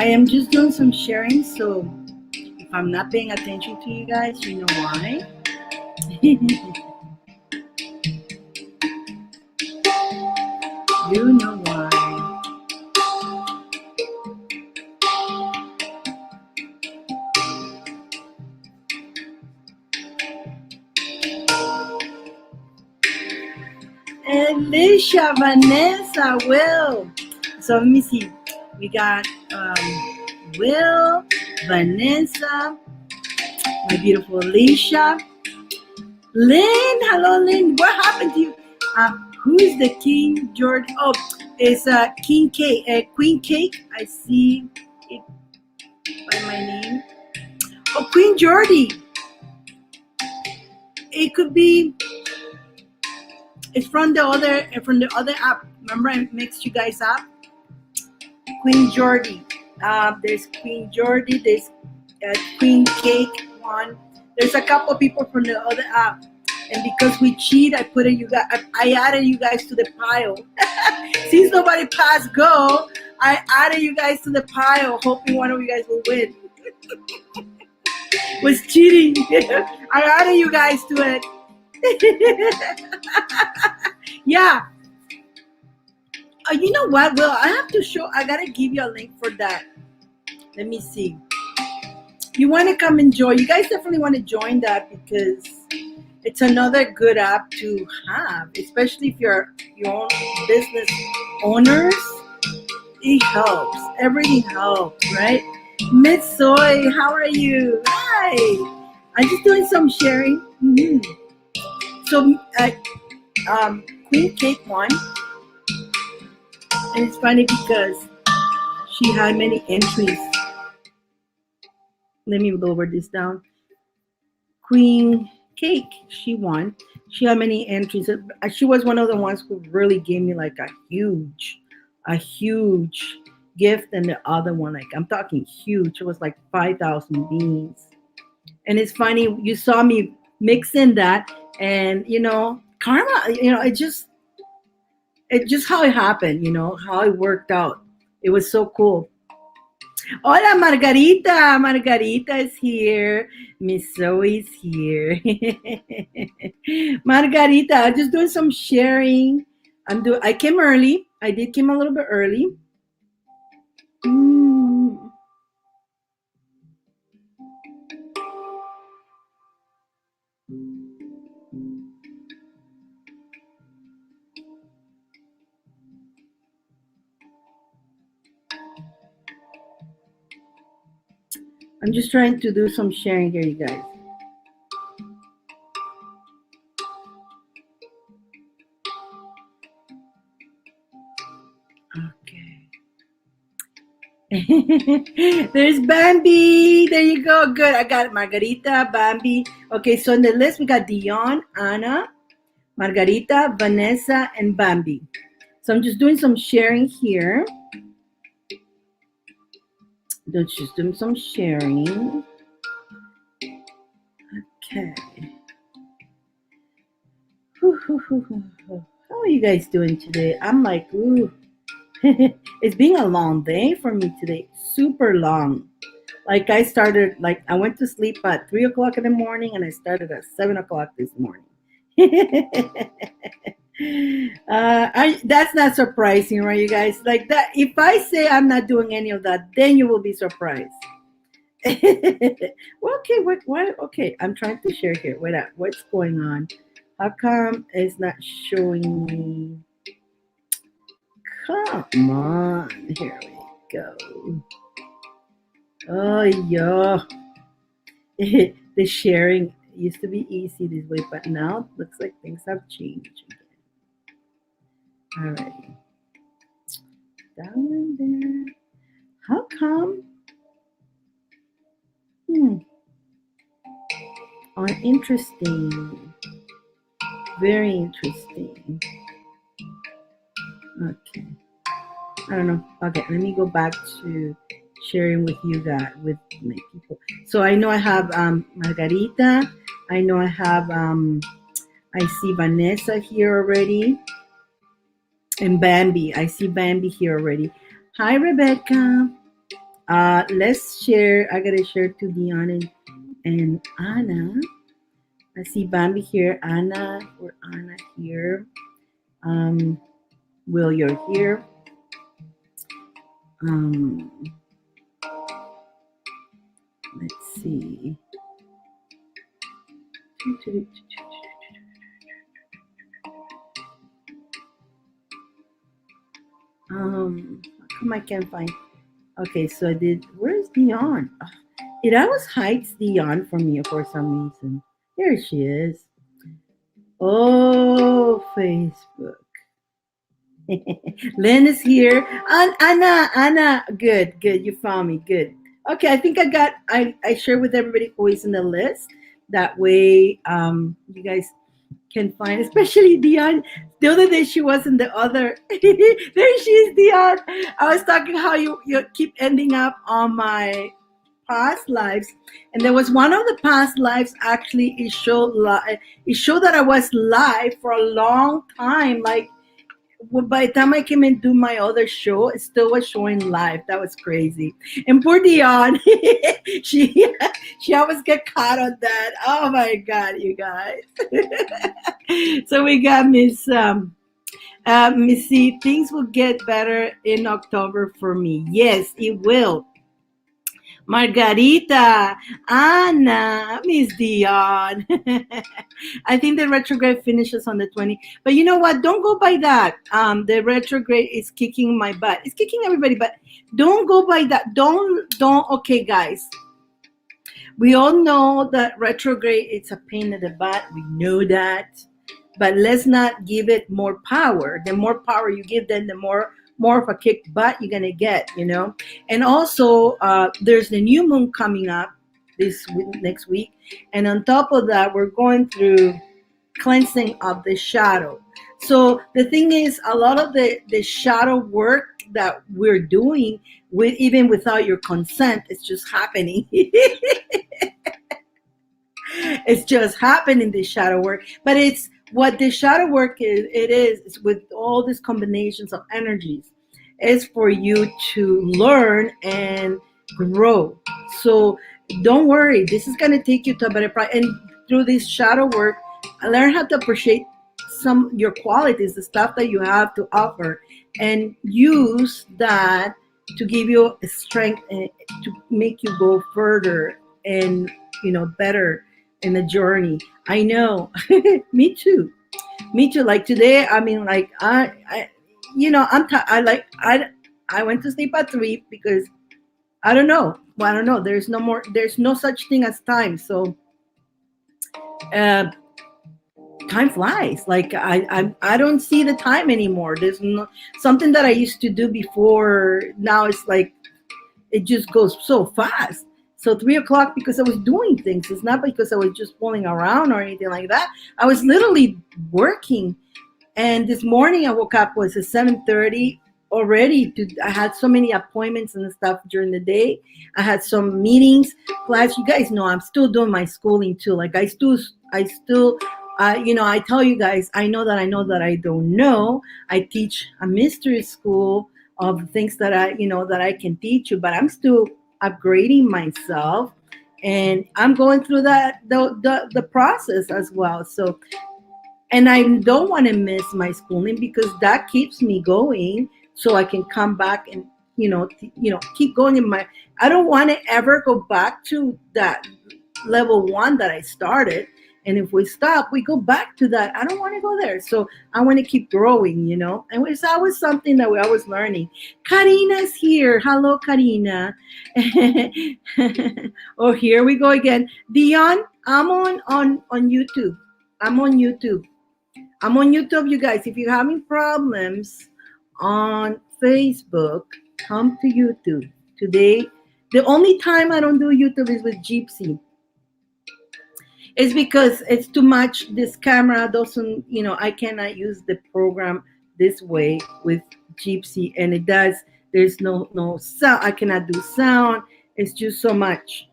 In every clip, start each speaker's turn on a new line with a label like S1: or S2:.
S1: I am just doing some sharing, so if I'm not paying attention to you guys, you know why. You know why. Alicia, Vanessa, Will. So let me see. We got Will, Vanessa, my beautiful Alicia. Lynn, hello Lynn. What happened to you? Who is the King George? Oh, it's King Cake, Queen Cake. I see it by my name. Oh, Queen Geordie. It could be. It's from the other app. Remember, I mixed you guys up. Queen Geordie. There's Queen Geordie. There's Queen Cake one. There's a couple people from the other app, and because we cheat, I added you guys to the pile. Since nobody passed go, I added you guys to the pile, hoping one of you guys will win. Was cheating. I added you guys to it. Yeah. You know what? Well, I have to show. I gotta give you a link for that. Let me see. You want to come and join? You guys definitely want to join that because it's another good app to have, especially if you're your own business owners. It helps. Everything helps, right? Miss Soy, how are you? Hi. I'm just doing some sharing. Mm-hmm. So, Queen Cake won, and it's funny because she had many entries. Let me lower this down. Queen Cake, she won. She had many entries. She was one of the ones who really gave me like a huge gift, and the other one, like I'm talking huge. It was like 5,000 beans. And it's funny, you saw me mixing that, and karma. It just how it happened. How it worked out. It was so cool. Hola, Margarita. Margarita is here. Miss Zoe is here. Margarita, I'm just doing some sharing. I came early. I did came a little bit early. I'm just trying to do some sharing here, you guys. Okay. There's Bambi. There you go. Good. I got Margarita, Bambi. Okay, so on the list we got Dyane, Anna, Margarita, Vanessa, and Bambi. So I'm just doing some sharing here. Just doing some sharing. Okay. How are you guys doing today? I'm like, ooh. It's been a long day for me today. Super long. Like I went to sleep at 3 o'clock in the morning and I started at 7 o'clock this morning. That's not surprising, right, you guys? Like that. If I say I'm not doing any of that, then you will be surprised. Well, okay, what? Okay, I'm trying to share here. What's going on? How come it's not showing me? Come on, here we go. Oh yeah, the sharing used to be easy this way, but now it looks like things have changed again. Alrighty, down there. How come? Oh, interesting. Very interesting. Okay. I don't know. Okay, let me go back to sharing with you guys, with my people. So I know I have Margarita. I know I have I see Vanessa here already. And Bambi. I see Bambi here already. Hi, Rebecca. Let's share. I gotta share to Dyane and Anna. I see Bambi here. Anna, or Anna here. Um, Will, you're here. Um, let's see. How come I can't find? Okay, so I did. Where's Dyane? It always hides Dyane from me for some reason. There she is. Oh, Facebook. Lynn is here. Anna. Good, good. You found me. Good. Okay, I think I share with everybody who is in the list. That way, you guys can find, especially Dyane. The other day she was in the other. There she is, Dyane. I was talking how you keep ending up on my past lives, and there was one of the past lives actually it showed that I was live for a long time, like by the time I came and do my other show, it still was showing live. That was crazy. And poor Dyane, she she always get caught on that. Oh my God, you guys. So we got Missy. Things will get better in October for me. Yes, it will. Margarita, Anna, Miss Dion. I think the retrograde finishes on the 20th. But you know what? Don't go by that. The retrograde is kicking my butt. It's kicking everybody, but don't go by that. Don't. Okay, guys. We all know that retrograde it's a pain in the butt. We know that. But let's not give it more power. The more power you give them, the more of a kick butt you're gonna get, you know. And also, there's the new moon coming up next week, and on top of that, we're going through cleansing of the shadow. So the thing is, a lot of the shadow work that we're doing, with even without your consent, it's just happening. It's just happening, the shadow work. But it's what the shadow work is, it's with all these combinations of energies, is for you to learn and grow. So don't worry, this is going to take you to a better price. And through this shadow work, learn how to appreciate some your qualities, the stuff that you have to offer, and use that to give you strength and to make you go further and better in the journey. I know. Me too. Me too. Like today, I mean, like I I went to sleep at 3 because I don't know. Well, I don't know. There's no such thing as time. So uh, time flies. Like I don't see the time anymore. There's no something that I used to do before. Now it's like it just goes so fast. So 3 o'clock because I was doing things. It's not because I was just fooling around or anything like that. I was literally working. And this morning I woke up was at 7:30 already. I had so many appointments and stuff during the day. I had some meetings. Plus, you guys know I'm still doing my schooling too. Like I tell you guys, I know that I don't know. I teach a mystery school of things that I can teach you, but I'm still upgrading myself, and I'm going through the process as well. So, and I don't want to miss my schooling because that keeps me going, so I can come back and keep going in my. I don't want to ever go back to that level 1 that I started. And if we stop, we go back to that. I don't want to go there. So I want to keep growing, And it's always something that we're always learning. Karina's here. Hello, Karina. Oh, here we go again. Dion, I'm on YouTube. I'm on YouTube. I'm on YouTube, you guys. If you're having problems on Facebook, come to YouTube. Today, the only time I don't do YouTube is with Gypsy. It's because it's too much. This camera doesn't, I cannot use the program this way with Gypsy, and it does. There's no sound. I cannot do sound. It's just so much.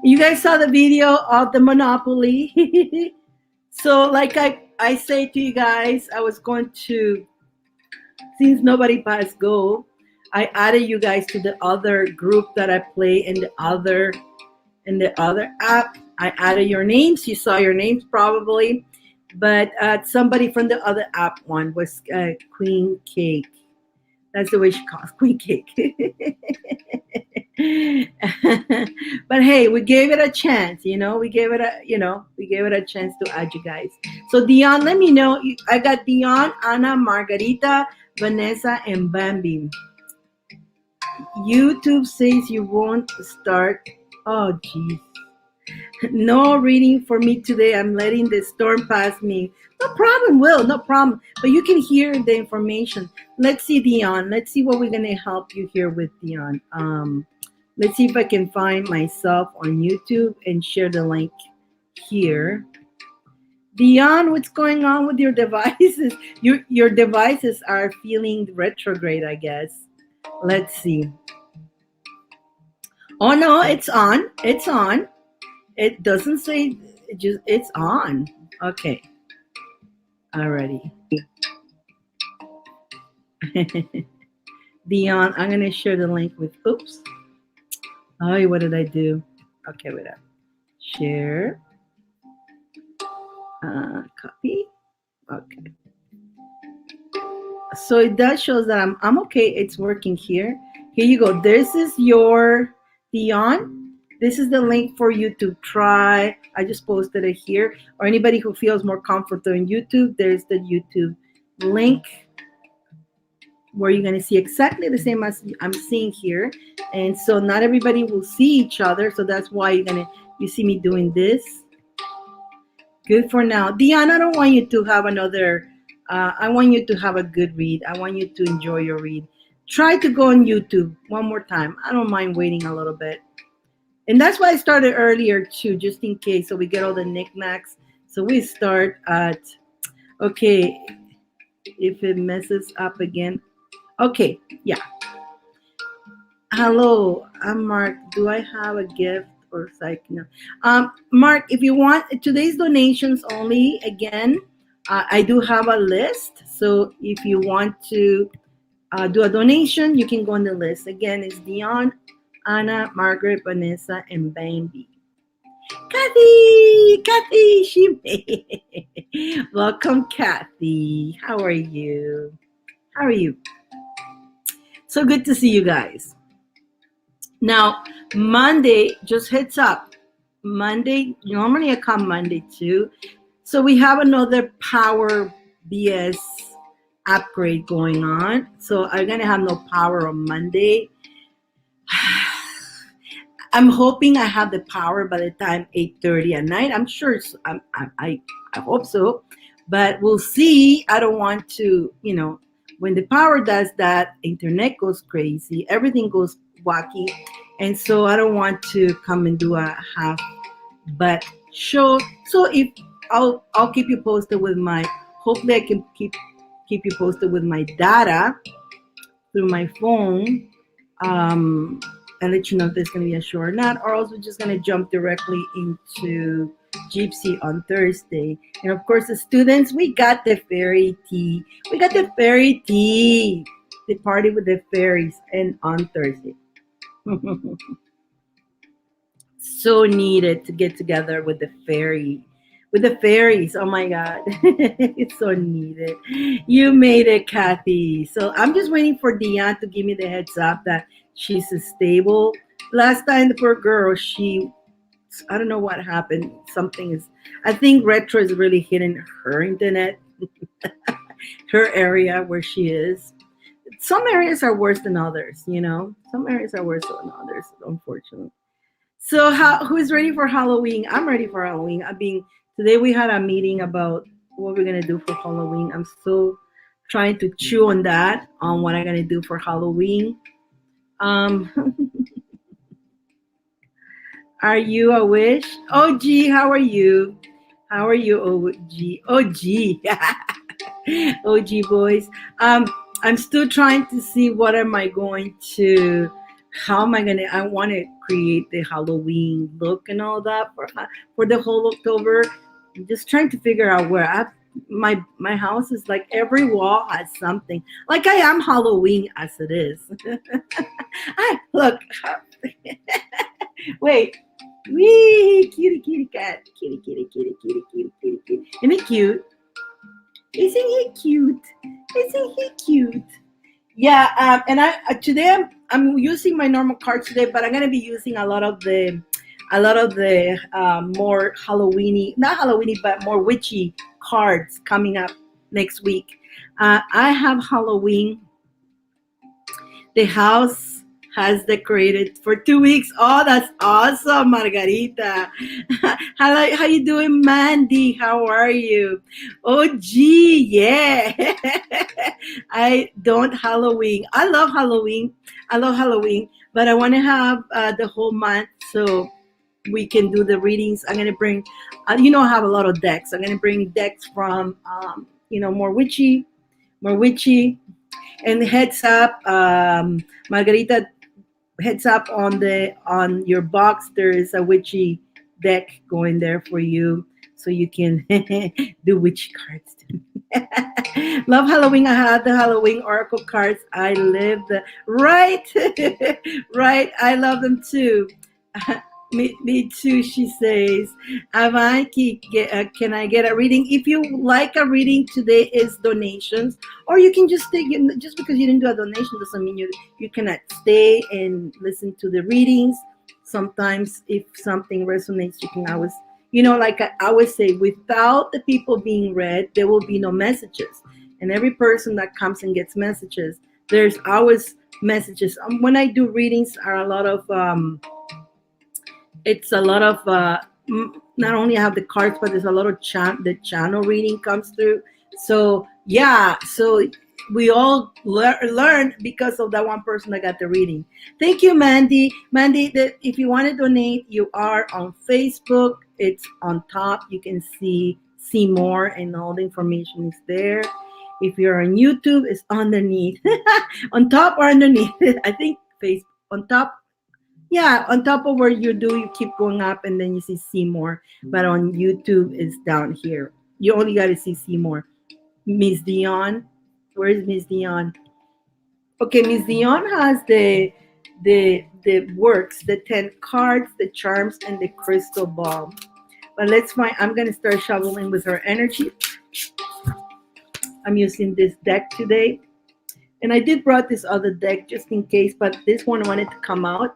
S1: You guys saw the video of the Monopoly. So, like I say to you guys, I was going to, since nobody passed go, I added you guys to the other group that I play in the other app. I added your names. You saw your names probably, but somebody from the other app one was Queen Cake. That's the way she calls Queen Cake. But hey, we gave it a chance. We gave it a chance to add you guys. So Dion, let me know. I got Dion, Anna, Margarita, Vanessa, and Bambi. YouTube says you won't start. Oh, geez. No reading for me today. I'm letting the storm pass me. No problem, Will. No problem. But you can hear the information. Let's see, Dion. Let's see what we're going to help you here with, Dion. Let's see if I can find myself on YouTube and share the link here. Dion, what's going on with your devices? Your devices are feeling retrograde, I guess. Let's see. Oh no, it's on. It's on. It doesn't say it's on. Okay. Alrighty. Dion, I'm gonna share the link with oops. Oh, what did I do? Okay, wait up. Share. Copy. Okay. So it does shows that I'm okay. It's working here. Here you go. This is your Dion. This is the link for you to try. I just posted it here. Or anybody who feels more comfortable in YouTube, there's the YouTube link where you're going to see exactly the same as I'm seeing here. And so not everybody will see each other. So that's why you see me doing this. Good for now. Dion, I don't want you to have I want you to have a good read. I want you to enjoy your read. Try to go on YouTube one more time. I don't mind waiting a little bit. And that's why I started earlier too, just in case, so we get all the knickknacks. So we start at, okay, if it messes up again. Okay, yeah. Hello, I'm Mark. Do I have a gift or psych? No. Mark, if you want, today's donations only, again, I do have a list. So if you want to do a donation, you can go on the list. Again, it's Dion, Anna, Margaret, Vanessa, and Bambi. Kathy, she made it. Welcome, Kathy. How are you? How are you? So good to see you guys. Now, Monday, just heads up. Monday, normally I come Monday too. So we have another Power BS upgrade going on. So I'm going to have no power on Monday. I'm hoping I have the power by the time 8:30 at night. I'm sure I hope so, but we'll see. I don't want to, when the power does that, internet goes crazy, everything goes wacky, and so I don't want to come and do a half but show. So if I'll keep you posted with hopefully I can keep you posted with my data through my phone. And let you know if there's going to be a show or not, or else we're just going to jump directly into Gypsy on Thursday. And of course, the students, we got the fairy tea. We got the fairy tea. The party with the fairies and on Thursday. So needed to get together with the fairies. Oh my God. It's so needed. You made it, Kathy. So I'm just waiting for Diane to give me the heads up that she's stable. Last time, the poor girl, I don't know what happened. I think retro is really hitting her internet, her area where she is. Some areas are worse than others, Some areas are worse than others, unfortunately. So who's ready for Halloween? I'm ready for Halloween. Today we had a meeting about what we're going to do for Halloween. I'm still trying to chew on that, on what I'm going to do for Halloween. Are you a wish? OG, how are you? How are you, OG? OG boys. I'm still trying to see how am I going to I want to create the Halloween look and all that for the whole October. I'm just trying to figure out where. my house is like every wall has something. Like I am Halloween as it is. I look. Wait. Wee, kitty, kitty cat, kitty, kitty, kitty, kitty, kitty, kitty, kitty. Isn't he cute? Isn't he cute? Isn't he cute? Yeah. And I today I'm using my normal cards today, but I'm gonna be using a lot of the more Halloweeny, not Halloweeny, but more witchy cards coming up next week. I have Halloween. The house has decorated for 2 weeks. Oh, that's awesome, Margarita. How you doing, Mandy? How are you? Oh, gee, yeah. I don't Halloween. I love Halloween. I love Halloween, but I want to have the whole month so we can do the readings. I'm gonna bring, I have a lot of decks. I'm gonna bring decks from, more witchy, and heads up, Margarita, heads up on your box. There is a witchy deck going there for you, so you can do witchy cards too. Love Halloween. I had the Halloween Oracle cards. I live the right, right. I love them too. Me too, she says. Avanki, can I get a reading? If you like a reading, today is donations, or you can just take it. Just because you didn't do a donation doesn't mean you cannot stay and listen to the readings. Sometimes, if something resonates, you can always, like I always say, without the people being read, there will be no messages. And every person that comes and gets messages, there's always messages. When I do readings, are a lot of it's a lot of not only I have the cards, but there's a lot of the channel reading comes through. So yeah, so we all learn because of that one person that got the reading. Thank you, Mandy. Mandy, if you want to donate, you are on Facebook. It's on top. You can see more, and all the information is there. If you're on YouTube, it's underneath, on top or underneath. I think Facebook on top. Yeah, on top of where you keep going up, and then you see more. But on YouTube, it's down here. You only got to see more. Miss Dion, where is Miss Dion? Okay, Miss Dion has the works, the 10 cards, the charms, and the crystal ball. But let's find. I'm gonna start shoveling with her energy. I'm using this deck today, and I did brought this other deck just in case, but this one wanted to come out.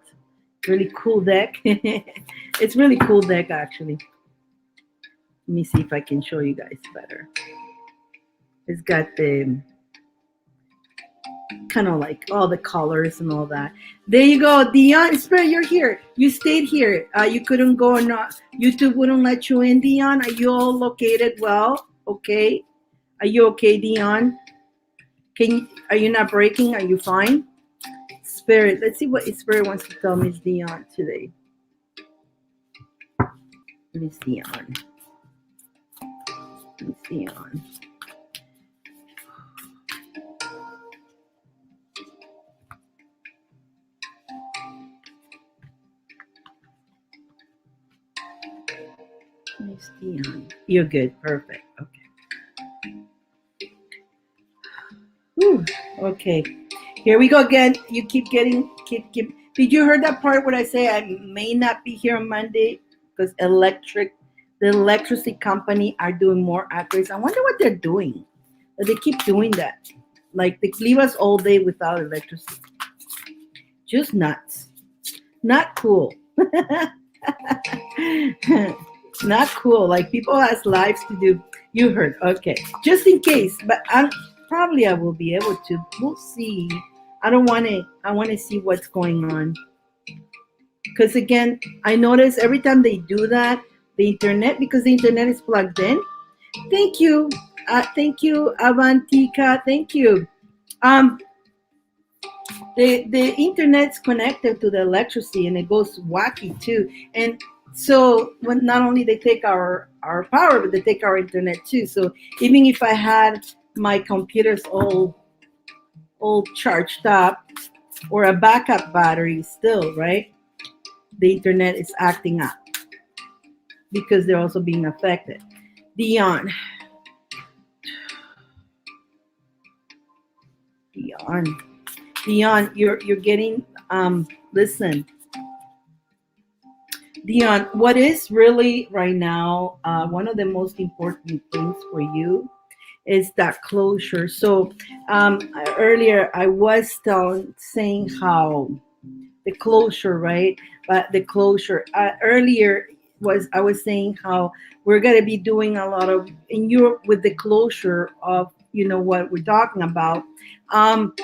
S1: Really cool deck. It's really cool deck actually. Let me see if I can show you guys better. It's got the kind of like all the colors and all that. There you go, Dion. Spirit, you're here. You stayed here. You couldn't go, and YouTube wouldn't let you in, Dion. Are you all located well? Okay. Are you okay, Dion? Are you not breaking? Are you fine? Spirit, let's see what Spirit wants to tell Miss Dion today. Miss Dion. Miss Dion. Miss Dion. You're good. Perfect. Okay. Whew. Okay. Here we go again. You keep. Did you hear that part where I say I may not be here on Monday because the electricity company are doing more upgrades? I wonder what they're doing. They keep doing that. Like they leave us all day without electricity. Just nuts. Not cool. Not cool. Like people has lives to do. You heard. Okay. Just in case. But probably I will be able to. We'll see. I want to see what's going on. Because again, I notice every time they do that, because the internet is plugged in. Thank you. Thank you, Avantika. Thank you. The internet's connected to the electricity, and it goes wacky too. And so when not only they take our power, but they take our internet too. So even if I had my computers all charged up, or a backup battery still, right? The internet is acting up because they're also being affected. Dion, on. Dion, you're getting listen, Dion, what is really right now one of the most important things for you is that closure. So earlier I was saying how the closure, right? But the closure earlier was I was saying how we're gonna be doing a lot of in Europe with the closure of what we're talking about. Um,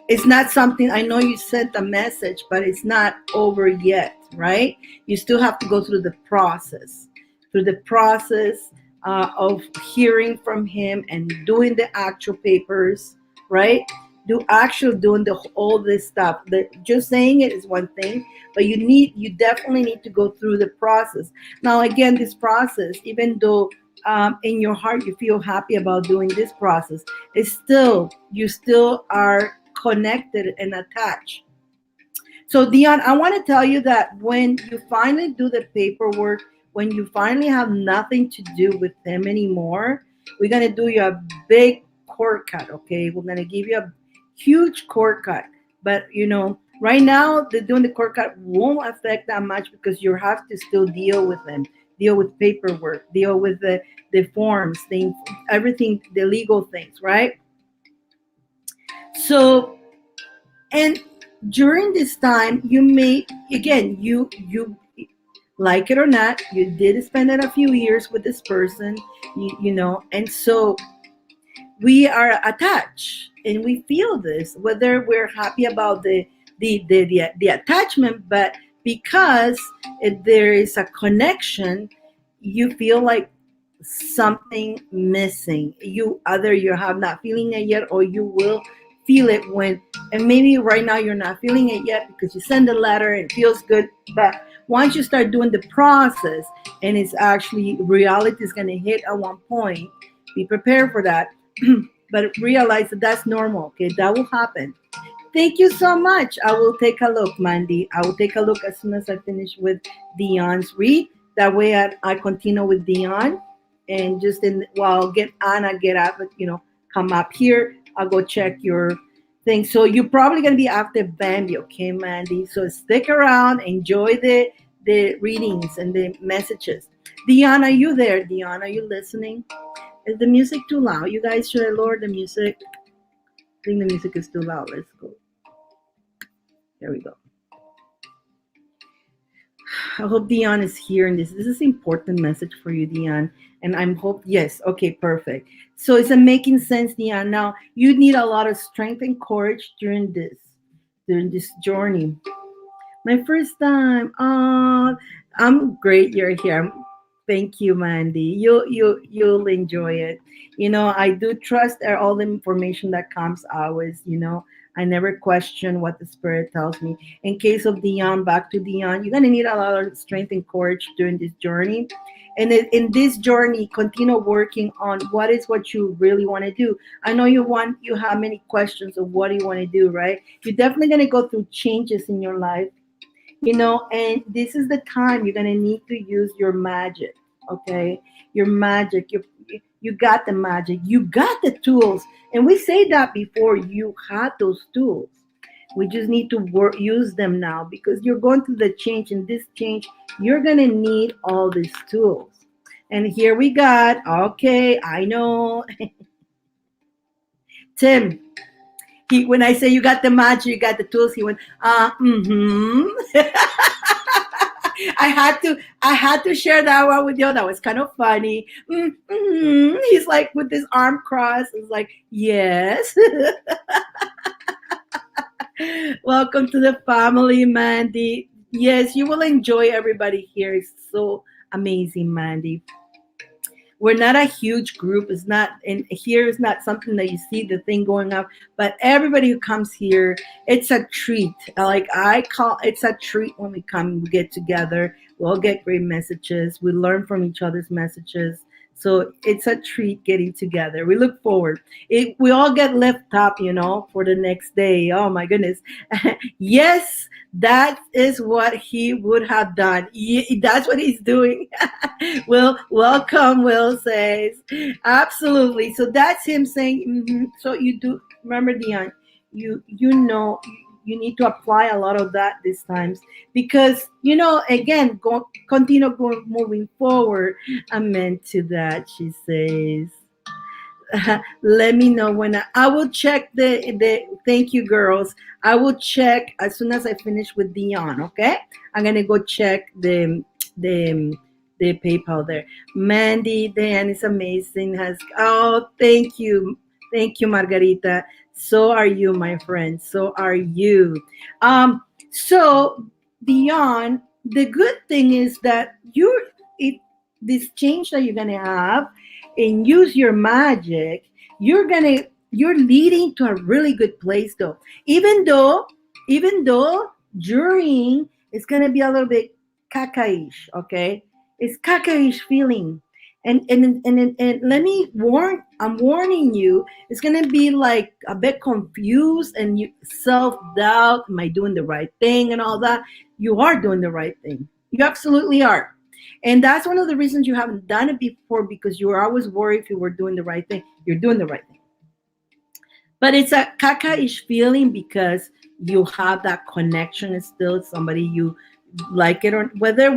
S1: it's not something I know you sent a message, but it's not over yet, right? You still have to go through the process of hearing from him and doing the actual papers, right? Doing all this stuff. Just saying it is one thing, but you definitely need to go through the process. Now, again, this process, even though in your heart you feel happy about doing this process, it's still you still are connected and attached. So, Dion, I want to tell you that when you finally do the paperwork, when you finally have nothing to do with them anymore, we're going to do you a big cord cut, okay? We're going to give you a huge cord cut. But, right now, doing the cord cut won't affect that much because you have to still deal with them, deal with paperwork, deal with the forms, things, everything, the legal things, right? So, and during this time you may again you like it or not, you did spend a few years with this person, and so we are attached and we feel this whether we're happy about the attachment, but because there is a connection, you feel like something missing. You either you have not feeling it yet or you will feel it when, and maybe right now you're not feeling it yet because you send a letter and it feels good, but once you start doing the process and it's actually reality is going to hit at one point, be prepared for that. But realize that that's normal, okay? That will happen. Thank you so much. I will take a look, Mandy. I will take a look as soon as I finish with Dion's read. That way I continue with Dion. And just while get Anna get up, come up here. I'll go check your thing. So you're probably gonna be after Bambi, okay, Mandy? So stick around, enjoy the readings and the messages. Dion, are you there? Dion, are you listening? Is the music too loud? You guys should I lower the music? I think the music is too loud. Let's go. There we go. I hope Dion is hearing this. This is an important message for you, Dion. And I'm hope yes, okay, perfect. So it's a making sense, Dion. Now you need a lot of strength and courage during this journey. My first time. I'm great you're here. Thank you, Mandy. You'll enjoy it. I do trust all the information that comes always, I never question what the spirit tells me. In case of Dion, back to Dion, you're gonna need a lot of strength and courage during this journey. And in this journey, continue working on what you really want to do. I know you have many questions of what do you want to do, right? You're definitely gonna go through changes in your life, and this is the time you're gonna need to use your magic, okay? Your magic, you got the magic, you got the tools, and we say that before you had those tools. We just need to use them now because you're going through the change, and this change, you're gonna need all these tools. And here we got, okay, I know, Tim. When I say you got the magic, you got the tools, he went, I had to share that one with you. That was kind of funny. He's like with his arm crossed. It's like, yes. Welcome to the family, Mandy. Yes, you will enjoy everybody here. It's so amazing, Mandy. We're not a huge group. It's not, and here is not something that you see the thing going up, but everybody who comes here, it's a treat. Like I call it's a treat when we come, we get together, we all get great messages, we learn from each other's messages. So it's a treat getting together. We look forward. We all get left up, for the next day. Oh my goodness. Yes, that is what he would have done. That's what he's doing. Will, welcome, Will says. Absolutely. So that's him saying, so you do remember, Dion, you need to apply a lot of that these times because again continue going moving forward. Amen to that, she says. Let me know when I will check the thank you, girls. I will check as soon as I finish with Dion. Okay, I'm gonna go check the the PayPal there. Mandy, Dan is amazing. Thank you, Margarita. So are you, my friend. So are you. So Dion, the good thing is that it this change that you're gonna have and use your magic, you're leading to a really good place though. Even though during it's gonna be a little bit caca-ish, okay? It's caca-ish feeling. And let me I'm warning you, it's gonna be like a bit confused and you self-doubt, am I doing the right thing and all that? You are doing the right thing. You absolutely are. And that's one of the reasons you haven't done it before because you were always worried if you were doing the right thing. You're doing the right thing. But it's a caca-ish feeling because you have that connection still, somebody you like it or whether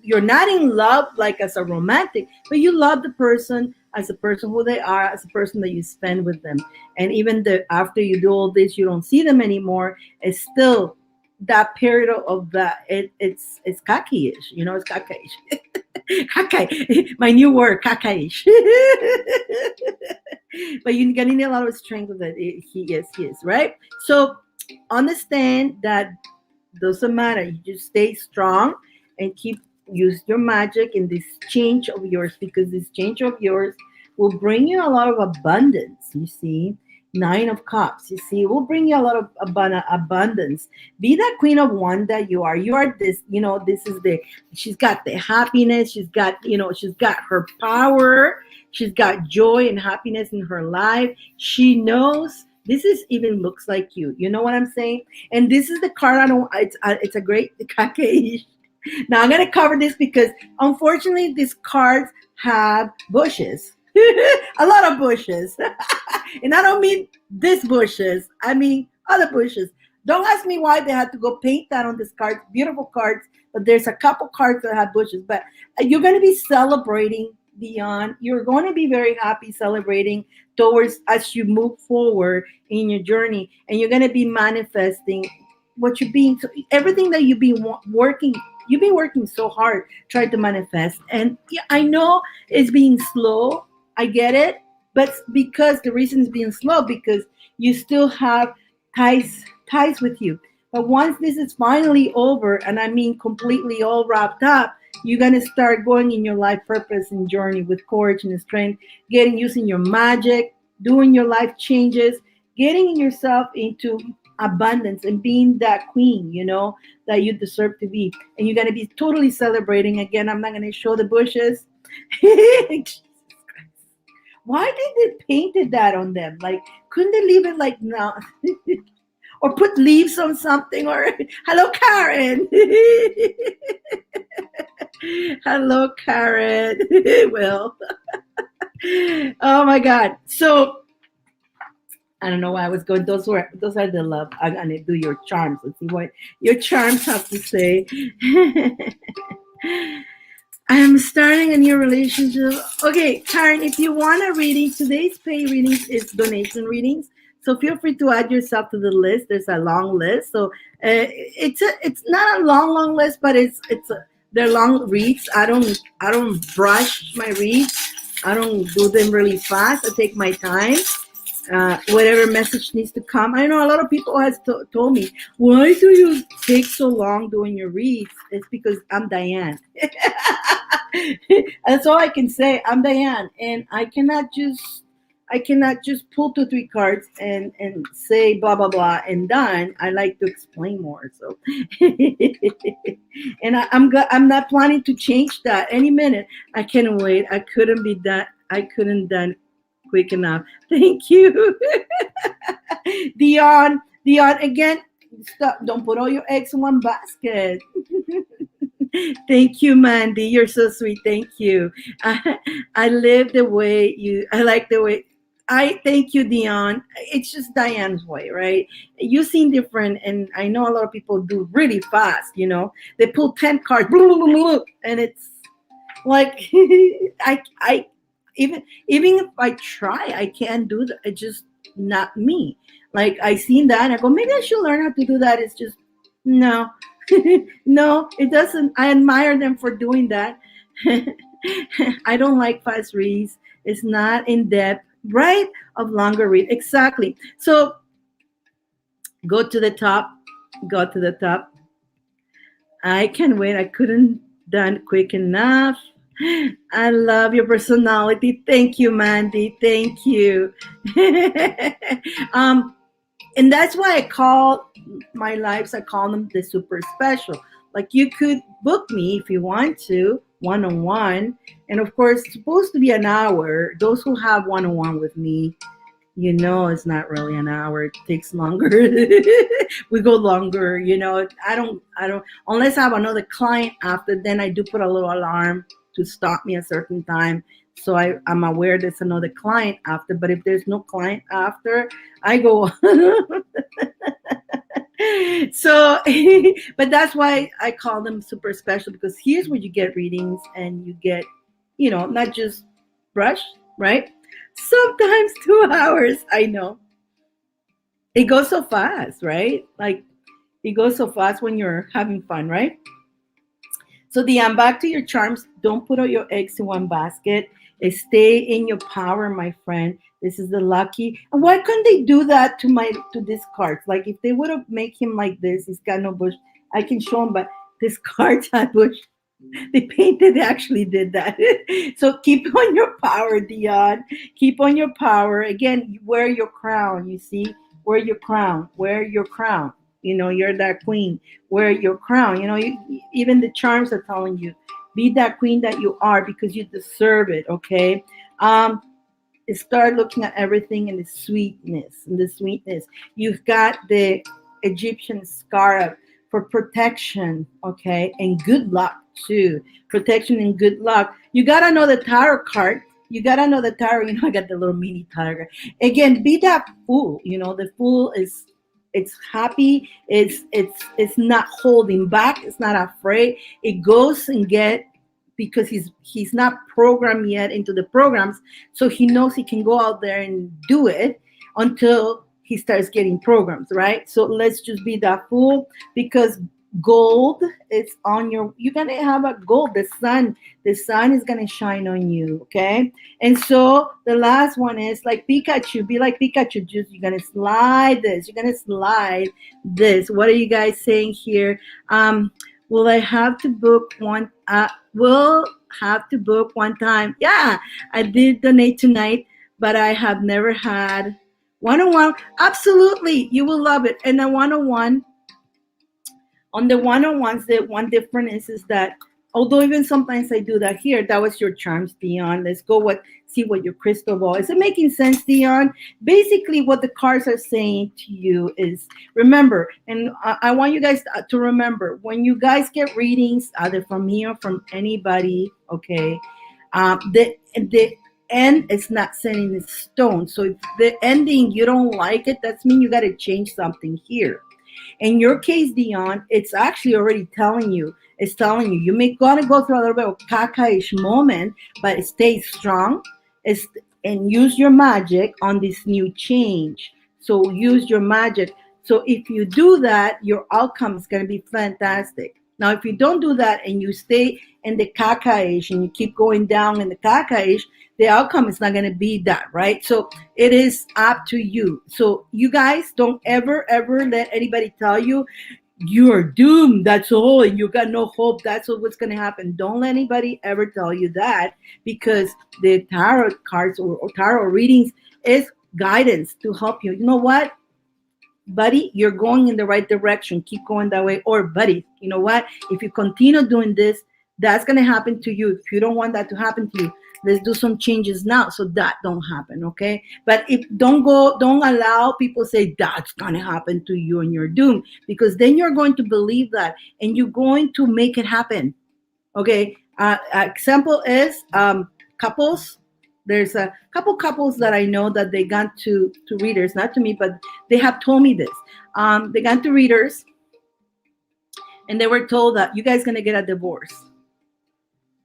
S1: you're not in love like as a romantic, but you love the person as a person who they are, as a person that you spend with them. And even after you do all this, you don't see them anymore. It's still that period of that it's kaki-ish, it's kaka-ish. Kakai, my new word, kakaish. But you're gonna need a lot of strength with it. He is, right? So understand that doesn't matter. You just stay strong and use your magic in this change of yours because this change of yours will bring you a lot of abundance. You see, Nine of Cups. You see, it will bring you a lot of abundance. Be that Queen of One that you are. You are this. This is she's got the happiness. She's got her power. She's got joy and happiness in her life. She knows this is even looks like you. You know what I'm saying? And this is the card I don't. It's a great kake. Now I'm gonna cover this because unfortunately these cards have bushes, a lot of bushes, and I don't mean these bushes. I mean other bushes. Don't ask me why they had to go paint that on this card. Beautiful cards, but there's a couple cards that have bushes. But you're gonna be celebrating beyond. You're going to be very happy celebrating towards as you move forward in your journey, and you're going to be manifesting what you're being. So everything that you've been working. You've been working so hard trying to manifest, and yeah, I know it's being slow. I get it, but because the reason it's being slow because you still have ties with you. But once this is finally over, and I mean completely all wrapped up, you're gonna start going in your life purpose and journey with courage and strength, using your magic, doing your life changes, getting yourself into abundance and being that queen, that you deserve to be. And you're gonna be totally celebrating. Again, I'm not gonna show the bushes. Jesus Christ. Why did they painted that on them? Like, couldn't they leave it like now? Or put leaves on something? Or hello, Karen. Hello, Karen. Well, oh my God. So I don't know why I was going. Those are the love. I'm gonna do your charms. Let's see what your charms have to say. I am starting a new relationship. Okay, Karen, if you want a reading, today's pay readings is donation readings. So feel free to add yourself to the list. There's a long list. So it's not a long list, but they're long reads. I don't brush my reads. I don't do them really fast. I take my time. Whatever message needs to come. I know a lot of people has told me, why do you take so long doing your reads? It's because I'm Dyane. That's all I can say. I'm Dyane, and I cannot just I cannot just pull 2 3 cards and say blah blah blah and done. I like to explain more. So, and I'm not planning to change that any minute. I can't wait. I couldn't be done. I couldn't done quick enough. Thank you, Dion. Dion again. Stop! Don't put all your eggs in one basket. Thank you, Mandy. You're so sweet. Thank you. I live the way you. I like the way. I thank you, Dion. It's just Diane's way, right? You seem different, and I know a lot of people do really fast. They pull 10 cards, and it's like I even if I try, I can't do that. It's just not me. Like I seen that, and I go, maybe I should learn how to do that. It's just no, no, it doesn't. I admire them for doing that. I don't like fast reads. It's not in depth, right? Of longer read. Exactly. So go to the top. Go to the top. I can wait. I couldn't done quick enough. I love your personality. Thank you, Mandy. Thank you. um, and that's why I call my lives, I call them the super special. Like you could book me if you want to, one on one. And of course, it's supposed to be an hour. Those who have one on one with me, it's not really an hour. It takes longer. We go longer. I don't unless I have another client after. Then I do put a little alarm to stop me a certain time, so I'm aware there's another client after. But if there's no client after, I go. So, but that's why I call them super special, because here's where you get readings and you get, not just brush, right? Sometimes 2 hours. I know it goes so fast, right? Like it goes so fast when you're having fun, right? So, Diane, back to your charms. Don't put all your eggs in one basket. Stay in your power, my friend. This is the lucky. And why couldn't they do that to this card? Like if they would have make him like this, he's got no bush. I can show him, but this card had bush. They painted. They actually did that. So keep on your power, Dion. Keep on your power. Again, wear your crown. You see, wear your crown. Wear your crown. You're that queen. Wear your crown. Even the charms are telling you, be that queen that you are, because you deserve it. Okay. Start looking at everything in the sweetness. In the sweetness, you've got the Egyptian scarab for protection. Okay, and good luck too. Protection and good luck. You gotta know the tarot card. You gotta know the tarot. I got the little mini tarot. Again, be that fool. The fool is, it's happy. It's not holding back. It's not afraid. It goes and get, because he's not programmed yet into the programs, so he knows he can go out there and do it until he starts getting programs, right? So let's just be that fool, because gold is on you're gonna have a gold. The sun is gonna shine on you. Okay. And so the last one is like Pikachu. Be like Pikachu. Just you're gonna slide this. You're gonna slide this. What are you guys saying here? Will I have to book one? Will have to book one time. Yeah, I did donate tonight, but I have never had one-on-one. Absolutely, you will love it. And a one-on-one, on the one-on-ones, the one difference is that, although even sometimes I do that here, that was your charms, Dion. Let's go see what your crystal ball is. It making sense, Dion? Basically, what the cards are saying to you is, remember, and I want you guys to remember, when you guys get readings, either from me or from anybody, okay, the end is not set in stone. So if the ending you don't like it, that's mean you got to change something here. In your case, Dion, it's actually already telling you. It's telling you may gonna go through a little bit of caca-ish moment, but stay strong. And use your magic on this new change. So use your magic. So if you do that, your outcome is gonna be fantastic. Now, if you don't do that and you stay in the caca-ish and you keep going down in the caca-ish, the outcome is not going to be that, right? So it is up to you. So you guys don't ever let anybody tell you you're doomed. That's all. And you got no hope. That's what's going to happen. Don't let anybody ever tell you that, because the tarot cards or tarot readings is guidance to help you. You know what, buddy, you're going in the right direction. Keep going that way. Or, buddy, you know what? If you continue doing this, that's going to happen to you. If you don't want that to happen to you, let's do some changes now so that don't happen. Okay. But if don't allow people say that's going to happen to you and you're doomed, because then you're going to believe that and you're going to make it happen. Okay. Example is couples. There's a couple couples that I know that they got to readers, not to me, but they have told me this. They got to readers and they were told that you guys gonna get a divorce,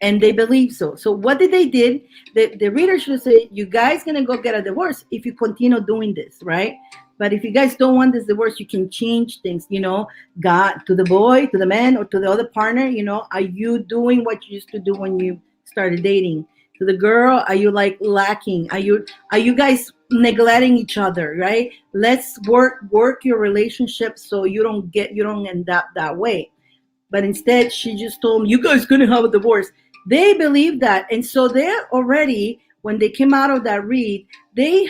S1: and they believe so. So what did they did? The reader should say, you guys gonna go get a divorce if you continue doing this, right? But if you guys don't want this divorce, you can change things, God, to the boy, to the man, or to the other partner, are you doing what you used to do when you started dating? To the girl, are you like lacking? Are you guys neglecting each other, right? Let's work your relationship so you don't end up that way. But instead, she just told me, you guys gonna have a divorce. They believe that. And so they already, when they came out of that read, they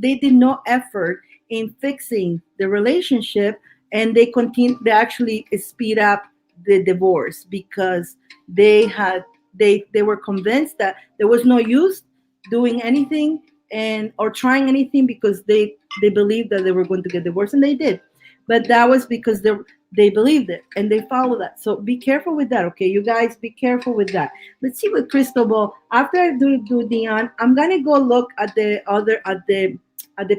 S1: did no effort in fixing the relationship, and they actually speed up the divorce because they were convinced that there was no use doing anything and or trying anything, because they believed that they were going to get divorced, and they did. But that was because they believed it and they follow that. So be careful with that, okay? You guys, be careful with that. Let's see what crystal ball. After I do Dion, I'm gonna go look at the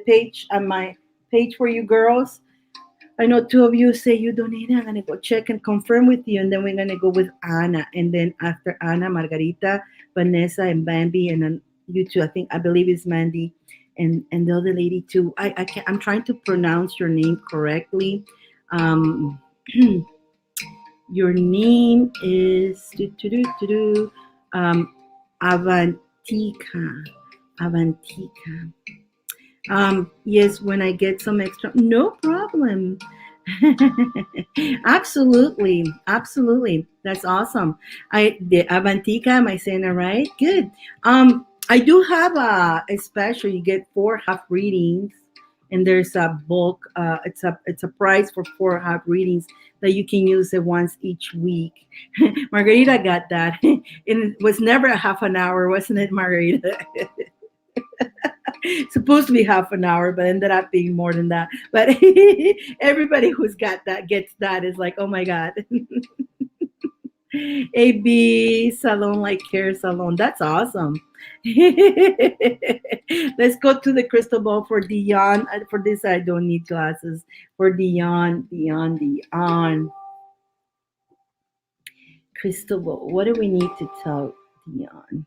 S1: page, at my page for you girls. I know two of you say you donated. I'm gonna go check and confirm with you, and then we're gonna go with Anna, and then after Anna, Margarita, Vanessa, and Bambi, and then you two. I believe it's Mandy, and the other lady too. I'm trying to pronounce your name correctly. Um, your name is Avantika. Avantika. Yes, when I get some extra, no problem. Absolutely, absolutely. That's awesome. The Avantika, am I saying it right? Good. I do have a special. You get 4 half readings, and there's a bulk. It's a price for 4 half readings that you can use it once each week. Margarita got that, and it was never a half an hour, wasn't it, Margarita? Supposed to be half an hour, but ended up being more than that. But everybody who's got that gets that is like, oh my god. AB salon, like hair salon. That's awesome. Let's go to the crystal ball for Dion. For this, I don't need glasses. For Dion. Crystal ball. What do we need to tell Dion?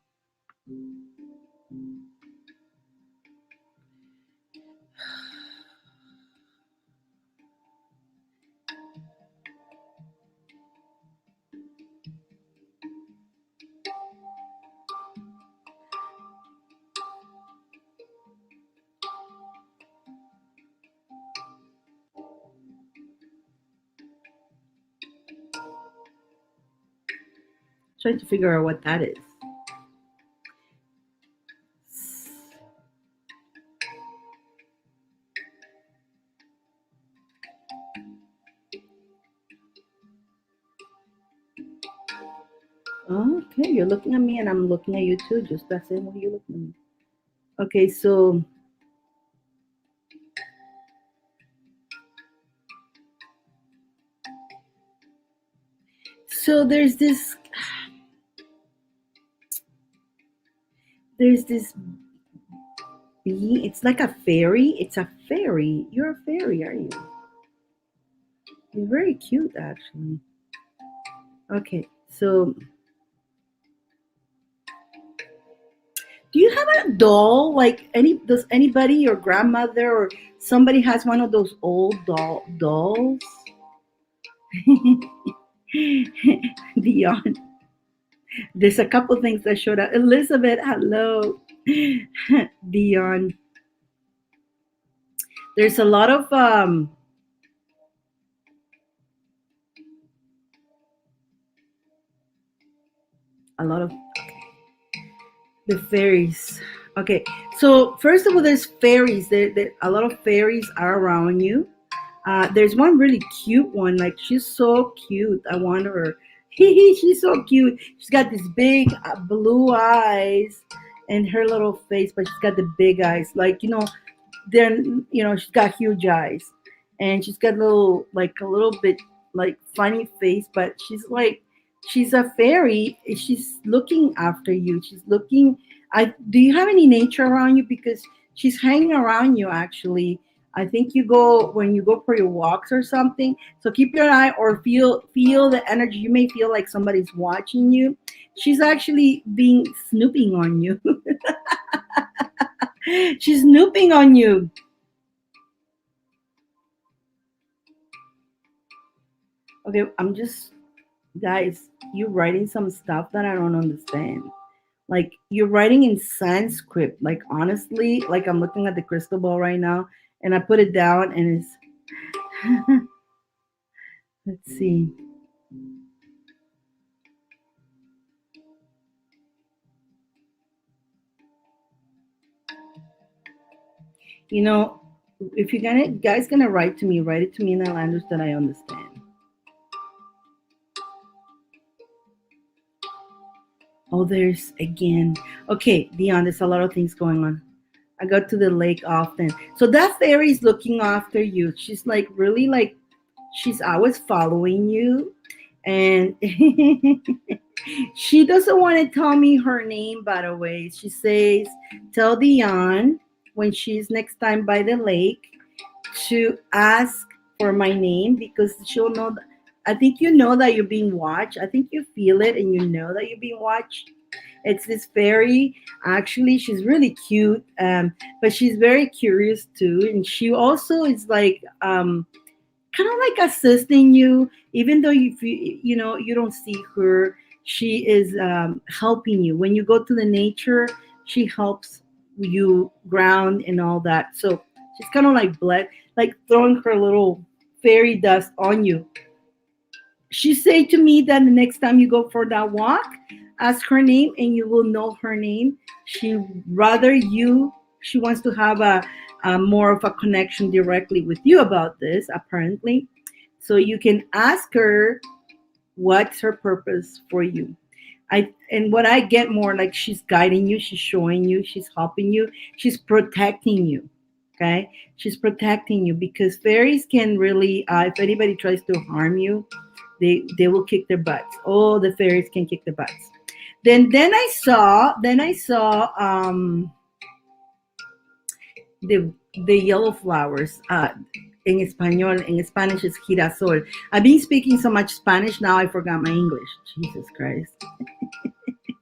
S1: Trying to figure out what that is. Okay, you're looking at me and I'm looking at you too. Just the same way you look at me. Okay, so there's this bee. It's like a fairy. It's a fairy. You're a fairy, are you? You're very cute, actually. Okay, so do you have a doll? Like does anybody, your grandmother or somebody has one of those old dolls? Dion. There's a couple things that showed up. Elizabeth, hello. Dion. There's a lot of a lot of the fairies. Okay, so first of all, there's fairies. There a lot of fairies are around you. There's one really cute one. Like she's so cute. I want her. She's so cute. She's got these big blue eyes and her little face, but she's got the big eyes. Like then she's got huge eyes, and she's got like a little bit like funny face, but she's a fairy. She's looking after you. She's looking. I Do you have any nature around you? Because she's hanging around you actually. I think you go when you go for your walks or something. So keep your eye or feel the energy. You may feel like somebody's watching you. She's actually being snooping on you. She's snooping on you. Okay, I'm just guys, you're writing some stuff that I don't understand. Like you're writing in Sanskrit. Like honestly, like I'm looking at the crystal ball right now and I put it down and it's let's see. You know, if you're gonna guys gonna write to me, write it to me in a language that I understand. Oh, there's again. Okay, Dion, there's a lot of things going on. I go to the lake often. So that fairy is looking after you. She's like really like she's always following you. And she doesn't want to tell me her name, by the way. She says, tell Dion when she's next time by the lake to ask for my name because she'll know. I think you know that you're being watched. I think you feel it and you know that you're being watched. It's this fairy. Actually, she's really cute, but she's very curious too. And she also is like kind of like assisting you, even though you don't see her. She is helping you when you go to the nature. She helps you ground and all that. So she's kind of like like throwing her little fairy dust on you. She say to me that the next time you go for that walk, ask her name and you will know her name. She wants to have a more of a connection directly with you about this, apparently. So you can ask her what's her purpose for you. And what I get more like she's guiding you, she's showing you, she's helping you, she's protecting you. Okay, she's protecting you because fairies can really, if anybody tries to harm you, they will kick their butts. Oh, the fairies can kick their butts. Then I saw the yellow flowers. In español, in Spanish, it's girasol. I've been speaking so much Spanish now, I forgot my English. Jesus Christ.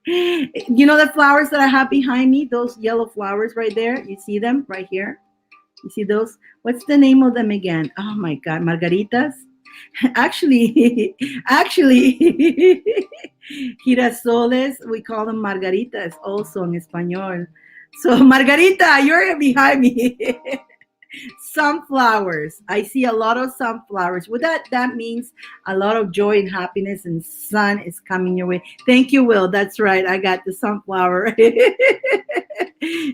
S1: You know the flowers that I have behind me? Those yellow flowers right there? You see them right here? You see those? What's the name of them again? Oh my God, margaritas? Actually, girasoles, we call them margaritas also in Espanol. So, Margarita, you're behind me. Sunflowers. I see a lot of sunflowers. What that means a lot of joy and happiness and sun is coming your way. Thank you, Will. That's right. I got the sunflower.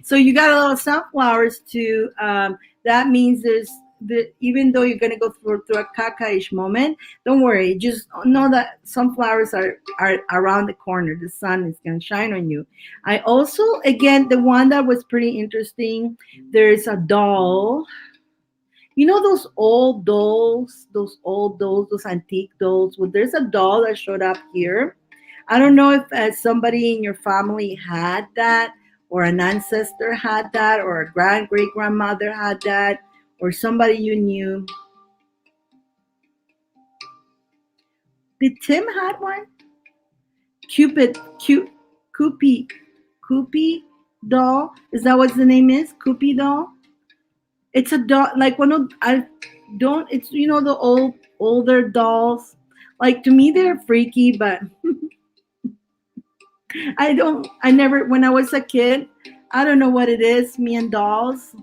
S1: So you got a lot of sunflowers too. That means even though you're gonna go through a caca-ish moment, don't worry. Just know that sunflowers are around the corner. The sun is gonna shine on you. I also, again, the one that was pretty interesting. There's a doll. You know those antique dolls. Well, there's a doll that showed up here. I don't know if somebody in your family had that, or an ancestor had that, or a great grandmother had that, or somebody you knew. Did Tim had one? Cupid, Coopy, Coopy doll. Is that what the name is? Coopy doll. It's a doll like one of I don't. It's the older dolls. Like to me, they're freaky, but I don't. I never. When I was a kid, I don't know what it is. Me and dolls.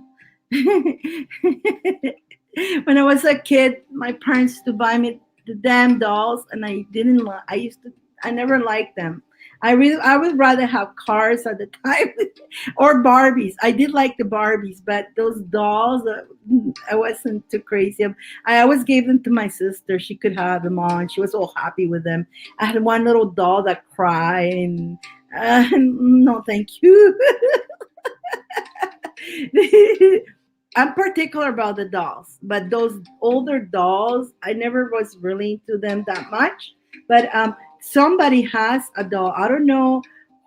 S1: When I was a kid, my parents used to buy me the damn dolls, and I didn't. I used to. I never liked them. I would rather have cars at the time or Barbies. I did like the Barbies, but those dolls, I wasn't too crazy. I always gave them to my sister. She could have them on. She was all happy with them. I had one little doll that cried, and no, thank you. I'm particular about the dolls, but those older dolls, I never was really into them that much. But somebody has a doll. I don't know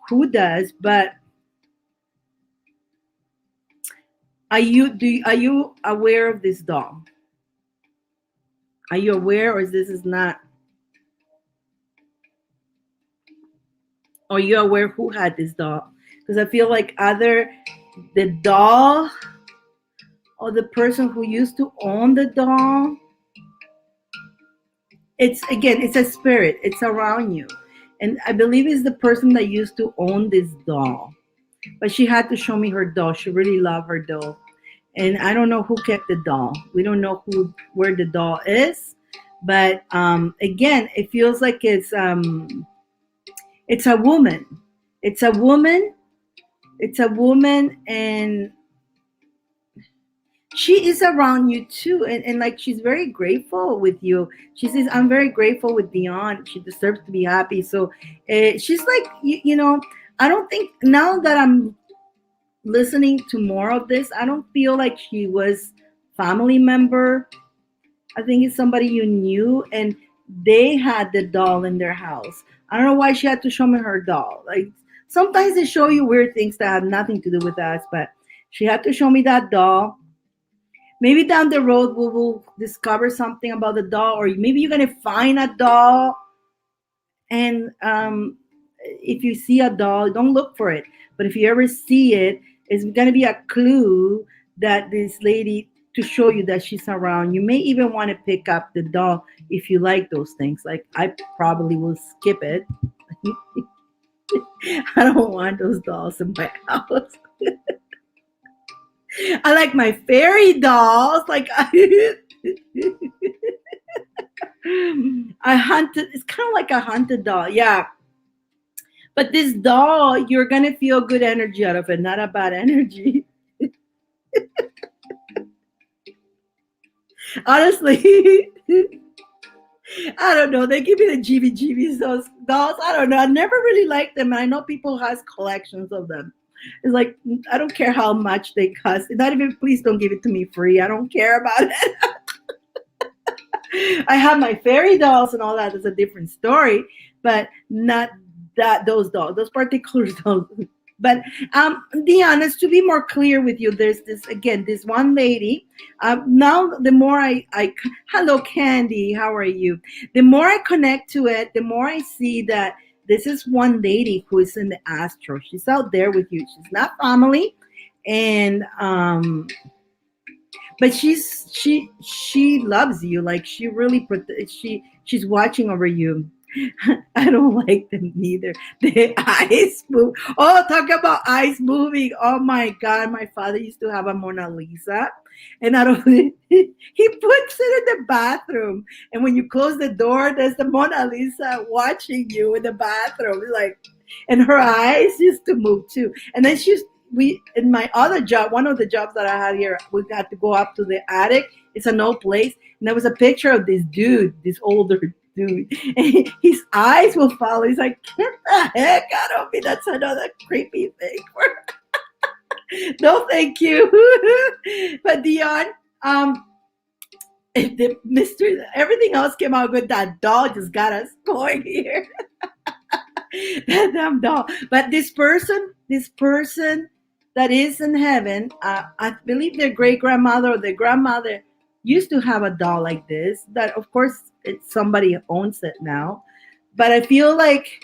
S1: who does, but are you aware of this doll? Are you aware, or is this is not? Are you aware who had this doll? Because I feel like either the doll or the person who used to own the doll, it's again, it's a spirit, it's around you, and I believe it's the person that used to own this doll, but she had to show me her doll. She really loved her doll, and I don't know who kept the doll. We don't know who where the doll is, but again, it feels like it's a woman. It's a woman. It's a woman, and she is around you too, and like she's very grateful with you. She says, I'm very grateful with Dion. She deserves to be happy. So she's like, you know, I don't think now that I'm listening to more of this, I don't feel like she was family member. I think it's somebody you knew, and they had the doll in their house. I don't know why she had to show me her doll. Like sometimes they show you weird things that have nothing to do with us, but she had to show me that doll. Maybe down the road we will discover something about the doll, or maybe you're gonna find a doll, and if you see a doll, don't look for it. But if you ever see it, it's gonna be a clue that this lady to show you that she's around. You may even want to pick up the doll if you like those things. Like I probably will skip it. I don't want those dolls in my house. I like my fairy dolls. Like I hunted. It's kind of like a hunted doll. Yeah. But this doll, you're gonna feel good energy out of it, not a bad energy. Honestly, I don't know. They give me the GBGBs, those dolls. I don't know. I never really liked them. And I know people has collections of them. It's like I don't care how much they cost. Not even please don't give it to me free. I don't care about it. I have my fairy dolls and all that. Is a different story, but not that those dolls, those particular dolls. But Diana, to be more clear with you, there's this again, this one lady. Now, the more hello Candy, how are you? The more I connect to it, the more I see that this is one lady who is in the astro. She's out there with you. She's not family, and but she loves you. Like she really she's watching over you. I don't like them neither. The eyes move. Oh, talk about eyes moving. Oh my God. My father used to have a Mona Lisa. And I don't he puts it in the bathroom. And when you close the door, there's the Mona Lisa watching you in the bathroom. It's like, and her eyes used to move too. And then we in my other job, one of the jobs that I had here, we got to go up to the attic. It's an old place. And there was a picture of this dude, this older dude. And his eyes will follow. He's like, get the heck out of me. That's another creepy thing. No, thank you. But Dion, the mystery, everything else came out good. That doll just got us going here. That damn doll. But this person that is in heaven, I believe their great grandmother or their grandmother used to have a doll like this. That of course it's somebody owns it now. But I feel like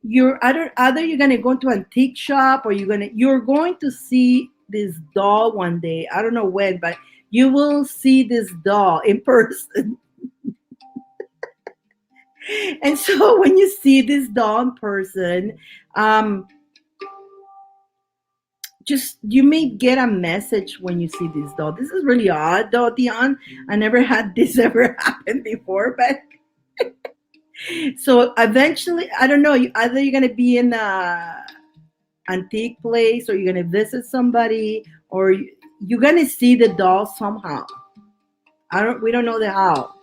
S1: you're either you're gonna go to an antique shop or you're going to see this doll one day. I don't know when, but you will see this doll in person. And so when you see this doll in person, just you may get a message when you see this doll. This is really odd though, Dion. I never had this ever happen before, but So eventually, I don't know. Either you're gonna be in a antique place, or you're gonna visit somebody, or you're gonna see the doll somehow. I don't. We don't know the how.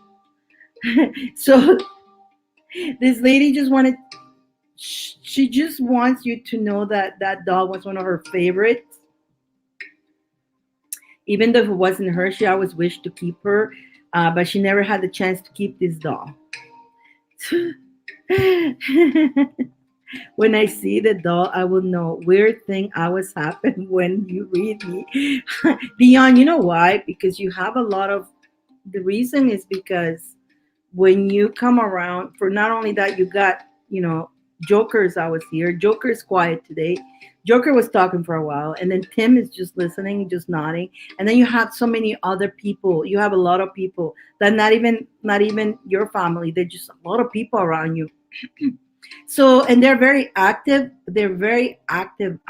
S1: So this lady just wanted. She just wants you to know that that doll was one of her favorites. Even though if it wasn't her, she always wished to keep her, but she never had the chance to keep this doll. When I see the doll, I will know weird thing always happen when you read me. Dion, you know why? Because you have a lot of, the reason is because when you come around, for not only that, you got, Joker's always here. Joker's quiet today. Joker was talking for a while, and then Tim is just listening, just nodding. And then you have so many other people. You have a lot of people that not even your family. They're just a lot of people around you. So, and they're very active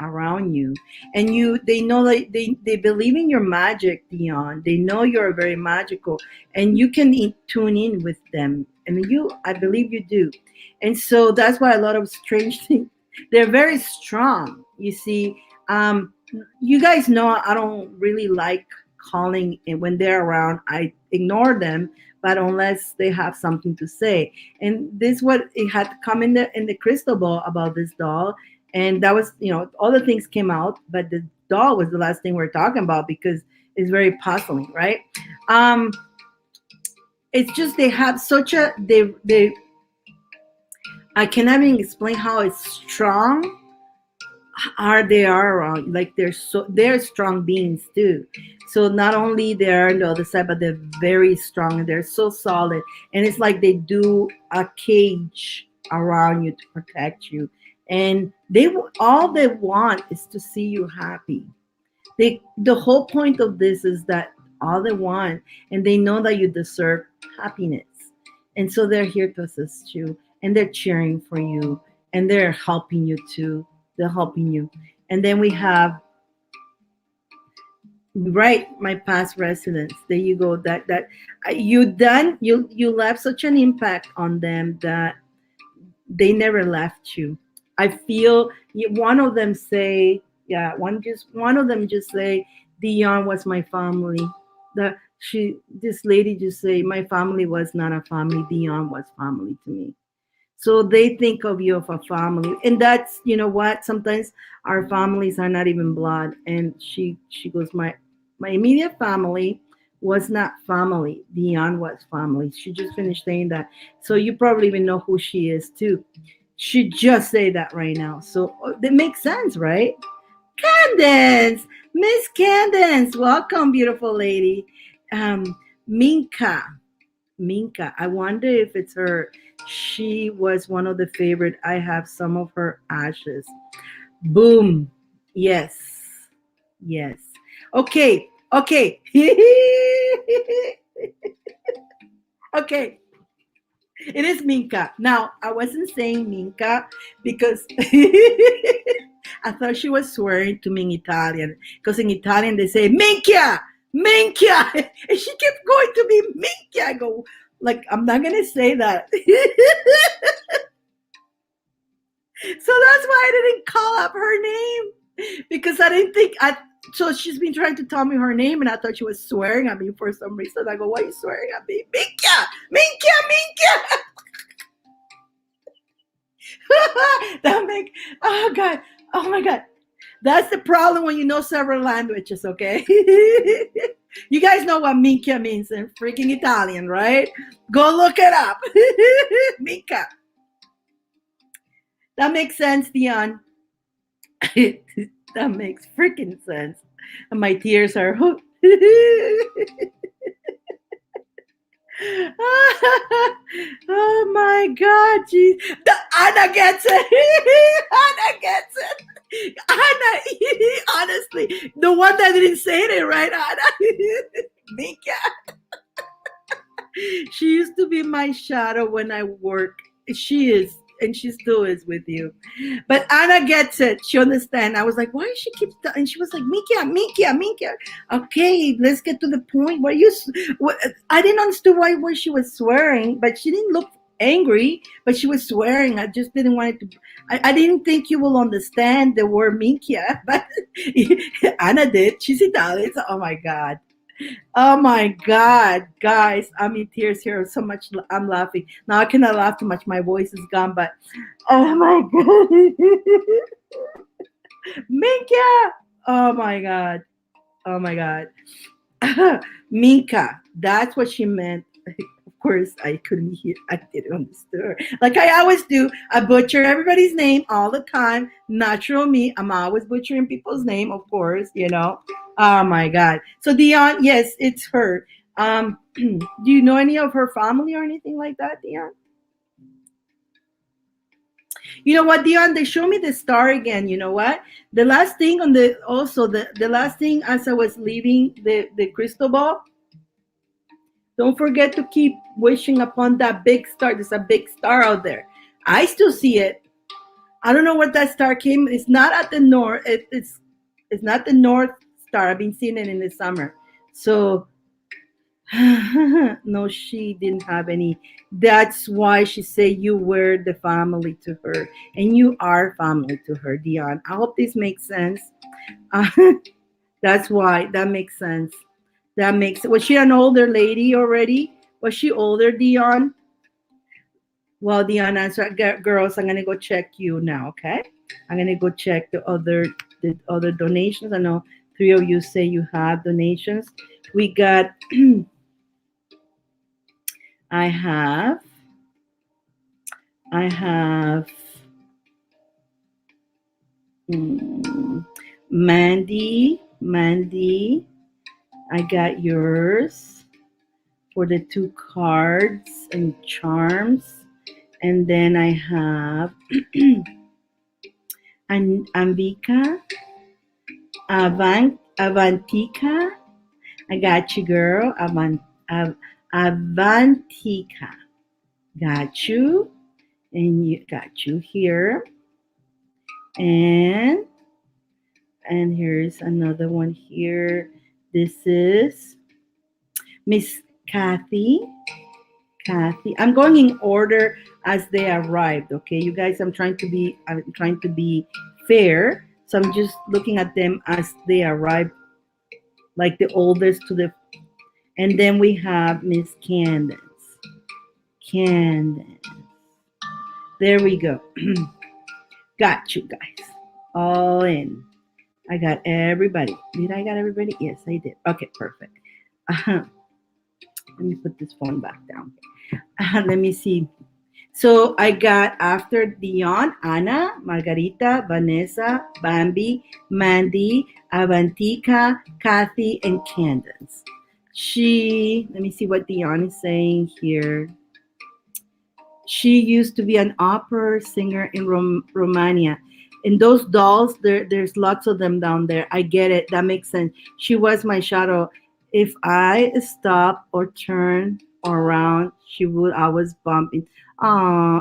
S1: around you, and they know, like, they believe in your magic, Dion. They know you're very magical, and you can tune in with them. And I believe you do. And so that's why a lot of strange things, they're very strong, you see. You guys know I don't really like calling, and when they're around I ignore them, but unless they have something to say. And this what it had come in the crystal ball about this doll. And that was, all the things came out, but the doll was the last thing we're talking about, because it's very puzzling, right? um it's just they have such a they I cannot even explain how it's strong. They are around, like, they're strong beings too. So not only they're on the other side, but they're very strong, and they're so solid. And it's like they do a cage around you to protect you. And all they want is to see you happy. The whole point of this is that all they want, and they know that you deserve happiness. And so they're here to assist you, and they're cheering for you, and they're helping you too. They're helping you. And then we have, right, my past residents. There you go. That you left such an impact on them that they never left you. I feel one of them say, yeah, one of them just say, Dion was my family. That this lady just say, my family was not a family. Dion was family to me. So they think of you of a family, and that's, you know what, sometimes our families are not even blood. And she goes, my immediate family was not family. Dion was family. She just finished saying that. So you probably even know who she is too. She just say that right now. So that makes sense, right? Candence, Miss Candence, welcome, beautiful lady. Minka. Minka. I wonder if it's her. She was one of the favorite. I have some of her ashes. Boom. Yes. Yes. Okay. Okay. Okay. It is Minka. Now, I wasn't saying Minka because I thought she was swearing to me in Italian. Because in Italian they say Minchia, Minchia, and she kept going to me Minchia. I go, like, I'm not gonna say that. So that's why I didn't call up her name, because I didn't think I. So she's been trying to tell me her name, and I thought she was swearing at me for some reason. I go, why are you swearing at me? Minchia, Minchia, Minchia. That make Oh god, oh my god, that's the problem when you know several languages. Okay. You guys know what minchia means in freaking Italian, right? Go look it up. Minka. That makes sense, Dion. That makes freaking sense. And my tears are oh my god, geez. Anna gets it. Anna gets it. Anna, honestly, the one that didn't say it right, Anna. Mika. She used to be my shadow when I work. She is, and she still is with you. But Anna gets it. She understands. I was like, why she keeps and she was like, Mikia, Mikia, Mikia. Okay, let's get to the point. What I didn't understand why she was swearing, but she didn't look angry, but she was swearing. I just didn't want it to. I didn't think you will understand the word minkia, but Anna did. She's Italian. So, oh my God. Oh my God, guys, I'm in tears here. So much I'm laughing. Now I cannot laugh too much. My voice is gone, but oh my God. Minka! Oh my God. Oh my God. Minka. That's what she meant. Of course, I couldn't hear. I didn't understand. Like I always do. I butcher everybody's name all the time. Natural me. I'm always butchering people's name, of course, you know. Oh my God. So Dion, yes, it's her. Do you know any of her family or anything like that, Dion? You know what, Dion? They show me the star again. You know what? The last thing on the also the last thing as I was leaving the crystal ball. Don't forget to keep wishing upon that big star. There's a big star out there. I still see it. I don't know where that star came. It's not at the north. It's not the north star. I've been seeing it in the summer. So no, she didn't have any. That's why she said you were the family to her, and you are family to her, Dion. I hope this makes sense. Uh, that's why that makes sense. That makes. Was she an older lady already? Was she older, Dion? Well, Dion answered, girls, I'm gonna go check you now. Okay, I'm gonna go check the other donations. I know three of you say you have donations. We got. I have. I have. Mandy. I got yours for the two cards and charms. And then I have Ambika, Avantika. I got you, girl. Avantika. Got you. And you got you here. And here's another one here. This is Miss Kathy. I'm going in order as they arrived. Okay, you guys. I'm trying to be fair. So I'm just looking at them as they arrived, like the oldest to the. And then we have Miss Candace. Candace. There we go. Got you guys. All in. I got everybody. Did I got everybody? Yes, I did. Okay, perfect. Let me put this phone back down. Let me see. So I got after Dion, Anna, Margarita, Vanessa, Bambi, Mandy, Avantika, Kathy, and Candace. Let me see what Dion is saying here. She used to be an opera singer in Romania. And those dolls, there's lots of them down there. I get it. That makes sense. She was my shadow. If I stop or turn around, she would always bump in.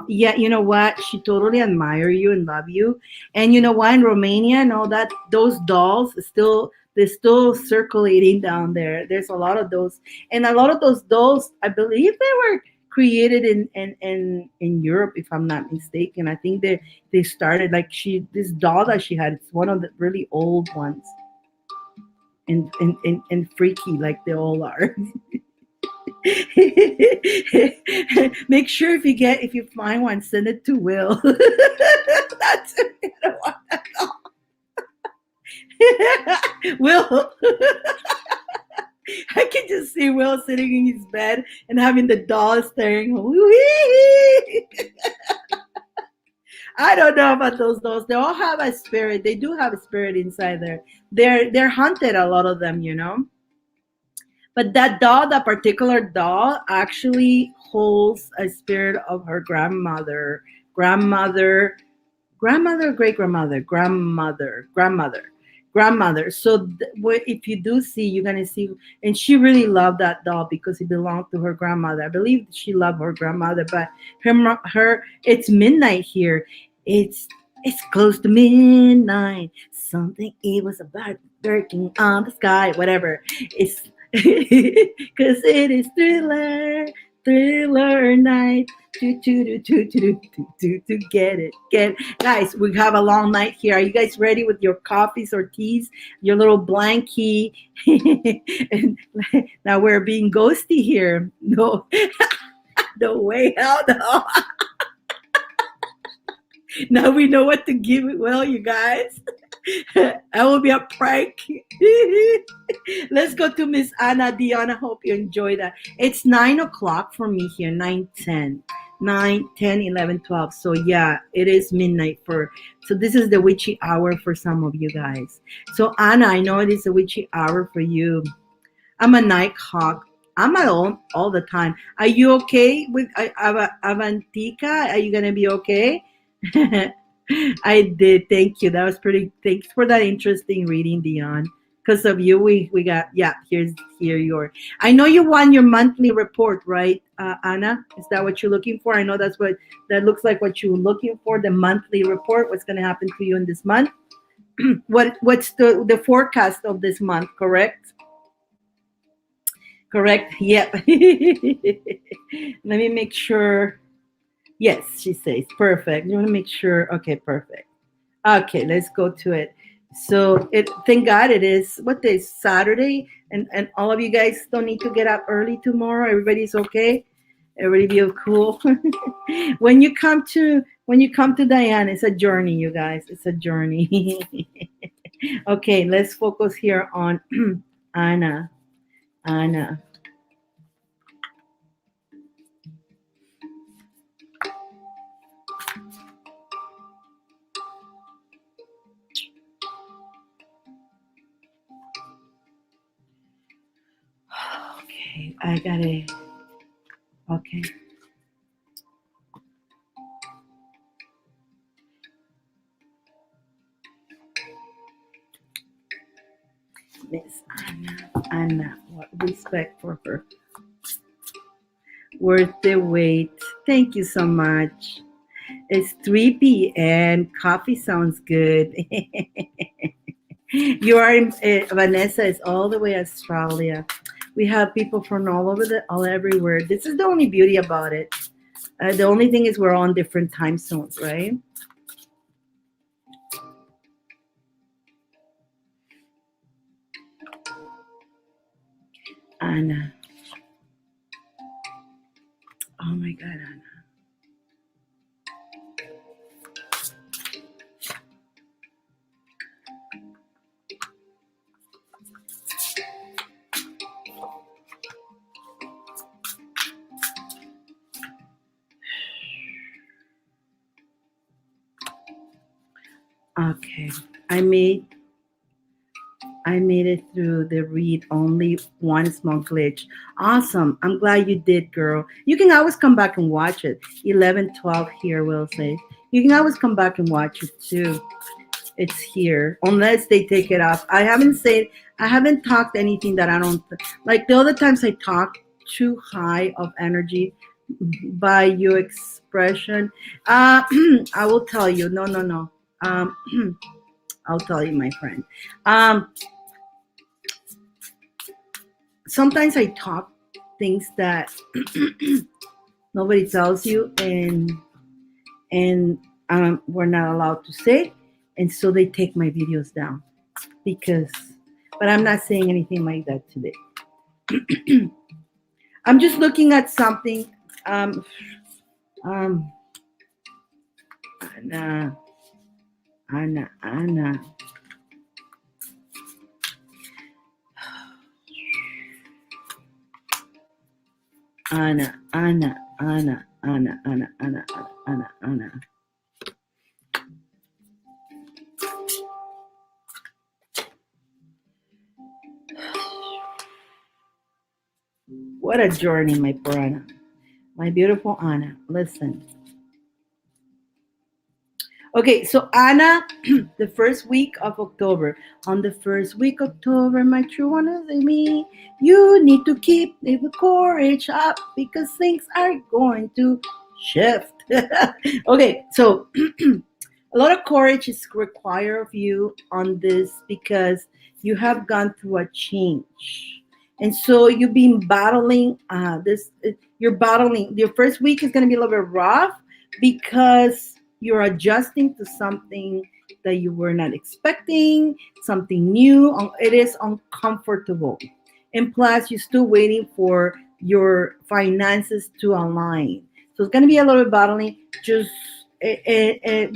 S1: Yeah, you know what? She totally admire you and love you. And you know what? In Romania and all that, those dolls they're still circulating down there. There's a lot of those, and a lot of those dolls, I believe they were created in Europe, if I'm not mistaken. I think they started like this doll that she had. It's one of the really old ones, and freaky like they all are. Make sure if you find one, send it to Will. That's I don't want that doll. Will. I can just see Will sitting in his bed and having the doll staring. I don't know about those dolls. They all have a spirit. They do have a spirit inside there. They're haunted, a lot of them, you know. But that particular doll, actually holds a spirit of her great grandmother. So if you do see, you're gonna see, and she really loved that doll because it belonged to her grandmother. I believe she loved her grandmother, but her it's midnight here. It's close to midnight. Something evil about lurking on the sky. Whatever. It's because it is thriller night. To get it, get it. Guys, we have a long night here. Are you guys ready with your coffees or teas, your little blankie? And now we're being ghosty here. No, no way, hell no. Now we know what to give it. Well, you guys, that will be a prank. Let's go to Miss Anna Dion. I hope you enjoy that. It's 9 o'clock for me here, 9:10. 9, 10, 11, 12. So yeah, it is midnight so this is the witchy hour for some of you guys. So Anna, I know it is a witchy hour for you. I'm a night hawk. I'm alone all the time. Are you okay with Avantika? Are you gonna be okay? I did. Thank you. That was pretty. Thanks for that interesting reading, Dion. Because of you, we got. Yeah, here your. I know you won your monthly report, right, Anna? Is that what you're looking for? I know that looks like what you were looking for. The monthly report. What's going to happen to you in this month? What's the forecast of this month? Correct. Correct. Yep. Let me make sure. Yes, she says perfect. You want to make sure. Okay, perfect. Okay, let's go to it. So thank God it is what day is Saturday, and all of you guys don't need to get up early tomorrow. Everybody's okay. Everybody be cool. When you come to Diane, it's a journey, you guys. It's a journey. Okay, let's focus here on Anna. Anna. Okay, I got it. Okay. Miss Anna, what respect for her. Worth the wait. Thank you so much. It's 3 p.m. Coffee sounds good. You are in Vanessa is all the way Australia. We have people from all everywhere. This is the only beauty about it. The only thing is we're on different time zones, right? Anna. Oh my God, Anna. Okay, I made it through the read. Only one small glitch. Awesome. I'm glad you did, girl. You can always come back and watch it. 11, 12 here, will say. You can always come back and watch it too. It's here, unless they take it off. I haven't talked anything that I don't like. The other times I talk too high of energy by your expression. I will tell you. No, no, no. I'll tell you, my friend. Sometimes I talk things that nobody tells you, and we're not allowed to say, and so they take my videos down but I'm not saying anything like that today. I'm just looking at something. Anna. Anna. What a journey, my poor Anna. My beautiful Anna. Listen. Okay, so Anna, the first week of October. On the first week of October, my true one is me. You need to keep the courage up because things are going to shift. Okay, so a lot of courage is required of you on this because you have gone through a change. And so you've been battling this. you're battling. Your first week is going to be a little bit rough because you're adjusting to something that you were not expecting, something new. It is uncomfortable. And plus, you're still waiting for your finances to align. So it's going to be a little bit battling. Just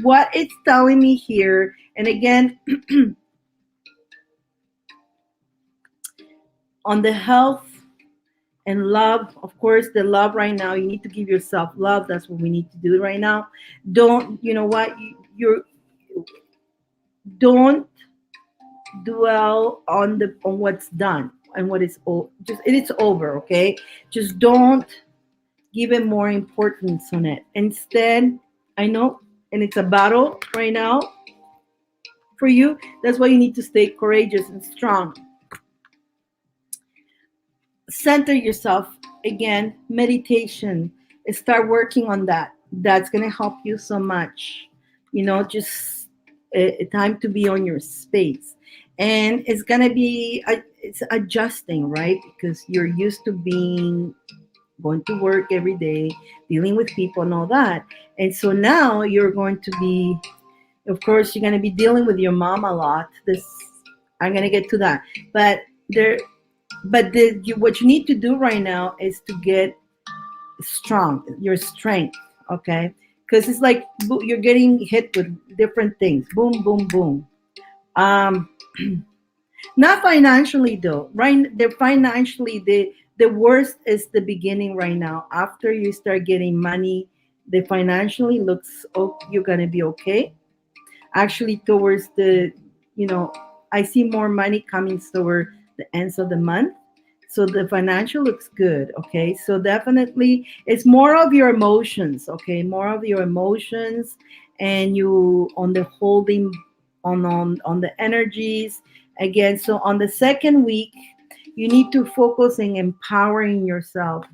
S1: what it's telling me here, and again, on the health and love, of course, the love right now, you need to give yourself love. That's what we need to do right now. Don't, you know what, don't dwell on what's done and what is just it's over, okay? Just don't give it more importance on it. Instead, I know, and it's a battle right now for you. That's why you need to stay courageous and strong. Center yourself again. Meditation. Start working on that. That's gonna help you so much. Just a time to be on your space, and it's gonna be it's adjusting, right? Because you're used to being going to work every day, dealing with people and all that, and so now you're going to be, of course, you're going to be dealing with your mom a lot. This I'm going to get to that, but there what you need to do right now is to get strong, your strength, okay? Because it's like you're getting hit with different things, boom, boom, boom. um Not financially though, right? The financially, the worst is the beginning right now. After you start getting money, the financially looks, oh, you're gonna be okay. Actually, towards you know I see more money coming toward the ends of the month, so the financial looks good. Okay, so definitely it's more of your emotions. Okay, more of your emotions, and you on the holding on the energies again. So on the second week, you need to focus on empowering yourself.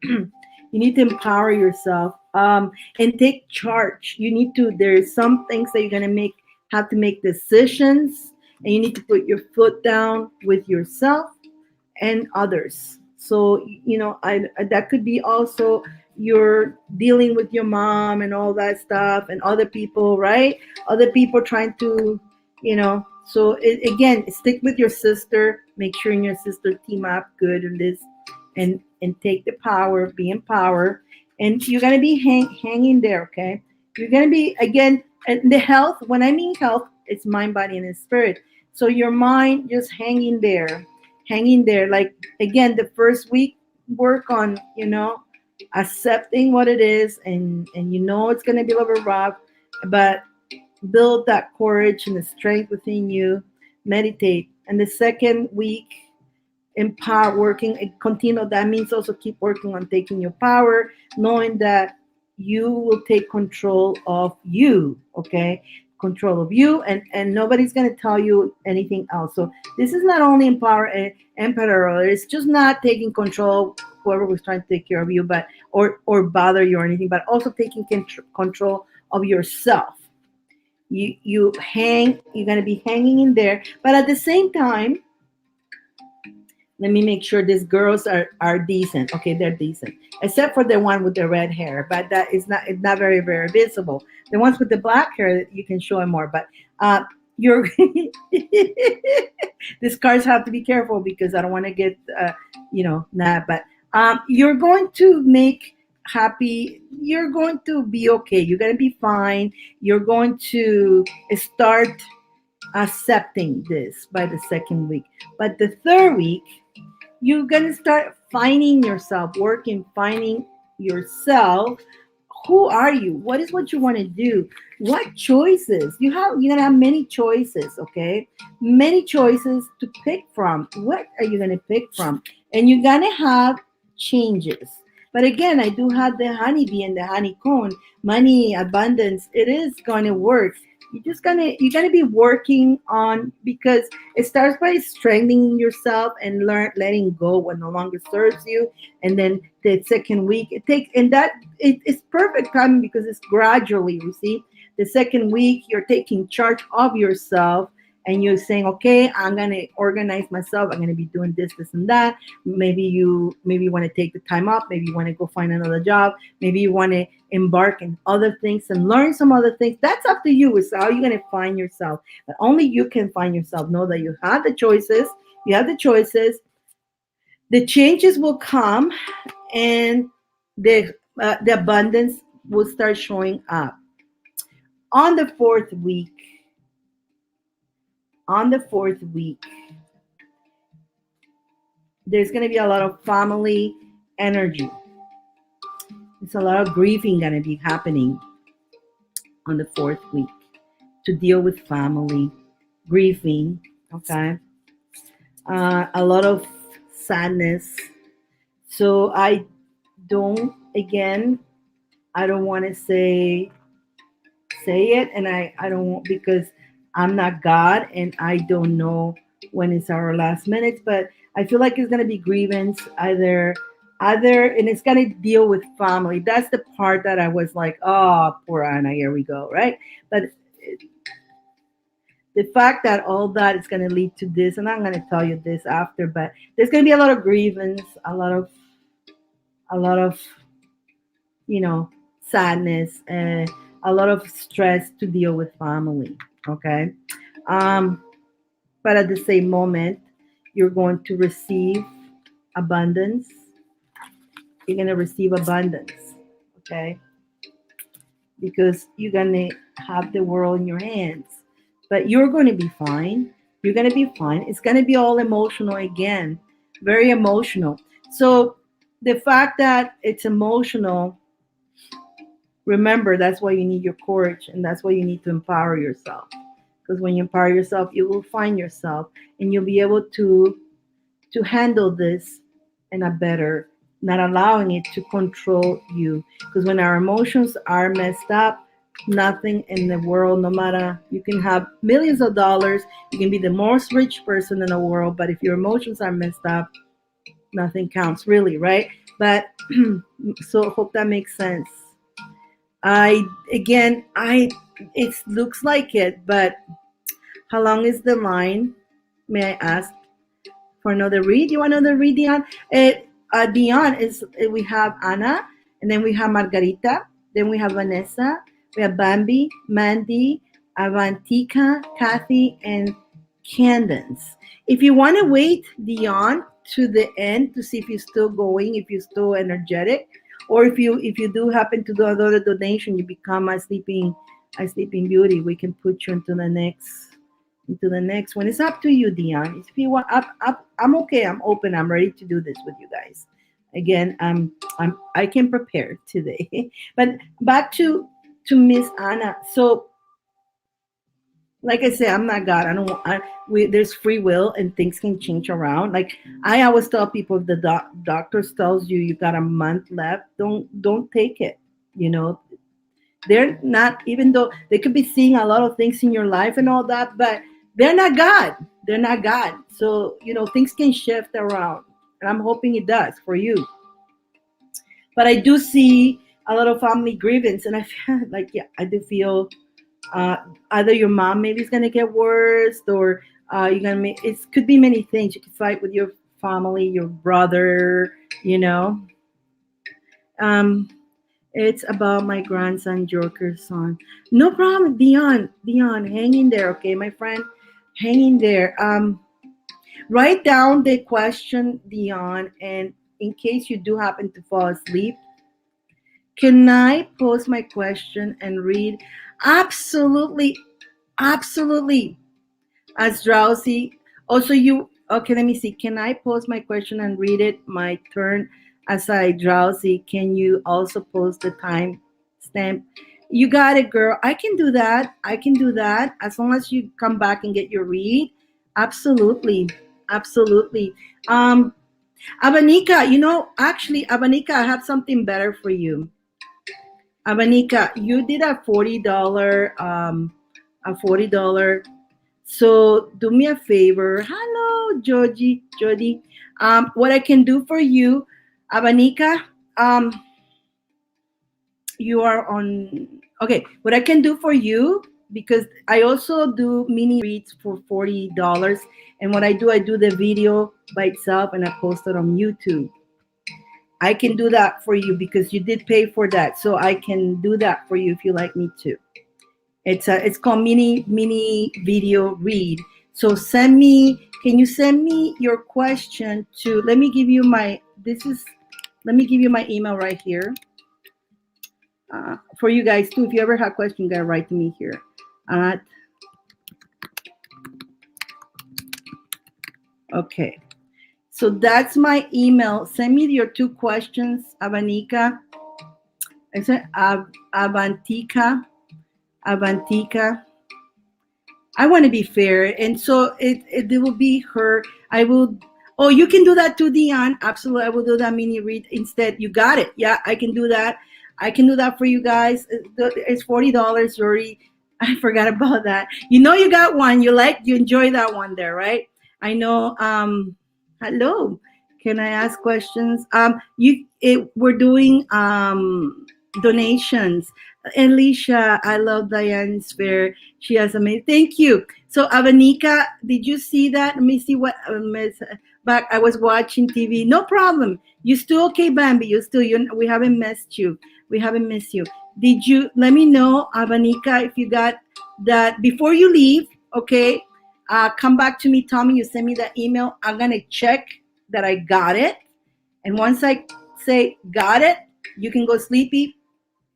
S1: You need to empower yourself, and take charge. You need to. There's some things that you're gonna have to make decisions, and you need to put your foot down with yourself and others. So that could be also you're dealing with your mom and all that stuff, and other people, right? Other people trying to, So again, stick with your sister. Make sure your sister team up good in this, and take the power, be in power, and you're gonna be hanging there. Okay, you're gonna be again. And the health. When I mean health, it's mind, body, and spirit. So your mind just hanging there. Like again, the first week, work on accepting what it is, and it's gonna be a little bit rough, but build that courage and the strength within you. Meditate. And the second week, empower, working and continue. That means also keep working on taking your power, knowing that you will take control of you. Okay, control of you, and nobody's going to tell you anything else. So this is not only empower emperor. It's just not taking control, whoever was trying to take care of you, but or bother you or anything, but also taking control of yourself. You're going to be hanging in there, but at the same time, let me make sure these girls are decent. Okay, they're decent, except for the one with the red hair, but that is not, it's not very, very visible. The ones with the black hair, you can show them more, but you're these cards have to be careful because I don't want to get nah, but you're going to make happy. You're going to be okay. You're going to be fine. You're going to start accepting this by the second week. But the third week, you're gonna start finding yourself, working, finding yourself. Who are you? What is what you want to do? What choices you have? You're gonna have many choices, okay? Many choices to pick from. What are you gonna pick from? And you're gonna have changes. But again, I do have the honeybee and the honeycomb, money, abundance. It is gonna work. You're gonna be working on, because it starts by strengthening yourself and letting go what no longer serves you. And then the second week it takes, and that it's perfect timing because it's gradually, you see. The second week you're taking charge of yourself, and you're saying, okay, I'm gonna organize myself, I'm gonna be doing this and that. Maybe you want to take the time off, maybe you want to go find another job, maybe you want to embark in other things and learn some other things. That's up to you. It's how you're gonna find yourself. But only you can find yourself. Know that you have the choices. You have the choices. The changes will come, and the abundance will start showing up on the fourth week. On the fourth week, there's going to be a lot of family energy. It's a lot of grieving going to be happening on the fourth week to deal with family grieving. Okay. A lot of sadness. So again, I don't want to say it, and I don't want, because I'm not God and I don't know when it's our last minutes, but I feel like it's gonna be grievance either and it's gonna deal with family. That's the part that I was like, oh, poor Anna, here we go, right? But the fact that all that is gonna lead to this, and I'm gonna tell you this after, but there's gonna be a lot of grievance, a lot of you know, sadness, and a lot of stress to deal with family. Okay. Um, but at the same moment, you're going to receive abundance. You're going to receive abundance. Okay. Because you're going to have the world in your hands. But you're going to be fine. You're going to be fine. It's going to be all emotional again, very emotional. So the fact that it's emotional, remember, that's why you need your courage, and that's why you need to empower yourself. Because when you empower yourself, you will find yourself, and you'll be able to handle this in a better, not allowing it to control you. Because when our emotions are messed up, nothing in the world, no matter, you can have millions of dollars, you can be the most rich person in the world, but if your emotions are messed up, nothing counts really, right? But so hope that makes sense. I again, I it looks like it, but how long is the line? May I ask for another read? You want another read, Dion? Dion is we have Anna, and then we have Margarita, then we have Vanessa, we have Bambi, Mandy, Avantika, Kathy, and Candence. If you want to wait, Dion, to the end to see if you're still going, if you're still energetic, or if you do happen to do another donation, you become a sleeping beauty. We can put you into the next one. It's up to you, Dion. If you want, I'm okay. I'm open. I'm ready to do this with you guys. Again, I can prepare today. But back to Miss Anna. So, like I said, I'm not God. I don't. There's free will and things can change around. Like I always tell people, if the doctors tells you you got a month left, don't take it. You know, they're not, even though they could be seeing a lot of things in your life and all that, but they're not God. They're not God. So, things can shift around. And I'm hoping it does for you. But I do see a lot of family grievance. And I feel like, yeah, I do feel uh, either your mom maybe is going to get worse, or you're going to make it could be many things. You could fight with your family, your brother, you know. Um, It's about my grandson, Joker's son. No problem, Dion, hang in there, okay, my friend, hang in there. Write down the question, Dion, and in case you do happen to fall asleep, can I pose my question and read? Absolutely, absolutely. As drowsy. Also, okay, let me see. Can I pose my question and read it? My turn. As I drowsy, can you also post the time stamp? You got it, girl. I can do that. I can do that. As long as you come back and get your read. Absolutely. Absolutely. Abanika, actually, Abanika, I have something better for you. Abanika, you did a $40 so do me a favor. Hello, Jody. What I can do for you, Abanika, you are on. Okay, what I can do for you, because I also do mini reads for $40. And what I do the video by itself and I post it on YouTube. I can do that for you because you did pay for that. So I can do that for you if you like me to. It's called mini video read. So can you send me your question to, let me give you my email right here. For you guys too, if you ever have questions, you gotta write to me here. Okay. So that's my email. Send me your 2 questions, Avanika. I said Avantika. I want to be fair, and so it will be her. I will. Oh, you can do that too, Dyane. Absolutely, I will do that mini read instead. You got it. Yeah, I can do that. I can do that for you guys. It's $40, Yuri. I forgot about that. You know, you got one. You enjoy that one there, right? I know. Hello. Can I ask questions? We're doing donations. Alicia, I love Diane's fair. She has amazing. Thank you. So, Avanika, did you see that? Let me see what back. I was watching TV. No problem. You still okay, Bambi? We haven't missed you. We haven't missed you. Did you? Let me know, Avanika, if you got that before you leave. Okay. Come back to me. Tell me you send me that email. I'm gonna check that I got it. And once I say got it, you can go sleepy.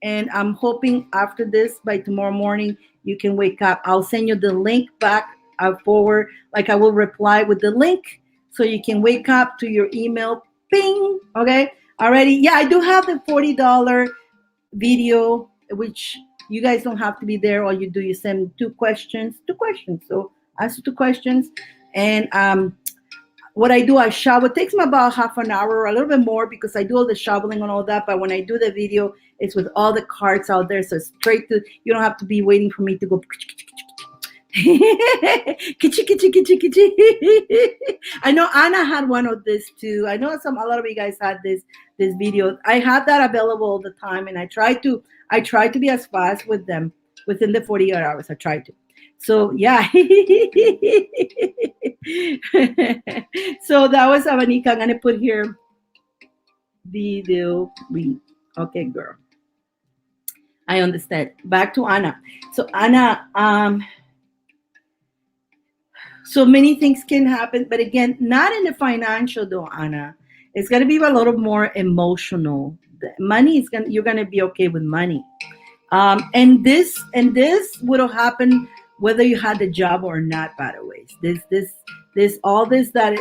S1: And I'm hoping after this, by tomorrow morning, you can wake up. I'll send you the link back forward. Like I will reply with the link so you can wake up to your email. Ping. Okay. Alrighty. Yeah, I do have the $40 video, which you guys don't have to be there. All you do, you send 2 questions. So ask 2 questions. And what I do, I shovel. It takes me about half an hour or a little bit more because I do all the shoveling and all that. But when I do the video, it's with all the cards out there. So straight to, you don't have to be waiting for me to go. I know Anna had one of this too. I know a lot of you guys had this video. I had that available all the time, and I try to be as fast with them within the 48 hours. I try to. So yeah. So that was Avanika. I'm gonna put here video read. Okay, girl. I understand. Back to Anna. So Anna, so many things can happen, but again, not in the financial though, Anna. It's gonna be a little more emotional. The money is you're gonna be okay with money. And this would have happened whether you had the job or not. By the way, this all this that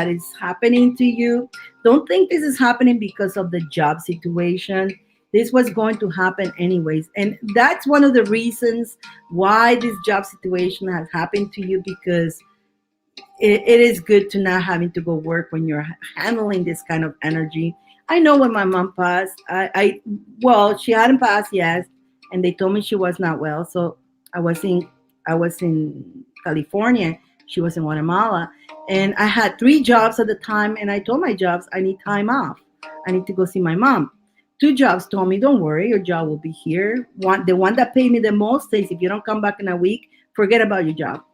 S1: is happening to you. Don't think this is happening because of the job situation. This was going to happen anyways, and that's one of the reasons why this job situation has happened to you, because it is good to not having to go work when you're handling this kind of energy. I know when my mom passed, well, she hadn't passed yet, and they told me she was not well. So I was in California. She was in Guatemala, and I had 3 jobs at the time. And I told my jobs, I need time off. I need to go see my mom. 2 jobs told me, don't worry, your job will be here. The one that paid me the most says, if you don't come back in a week, forget about your job.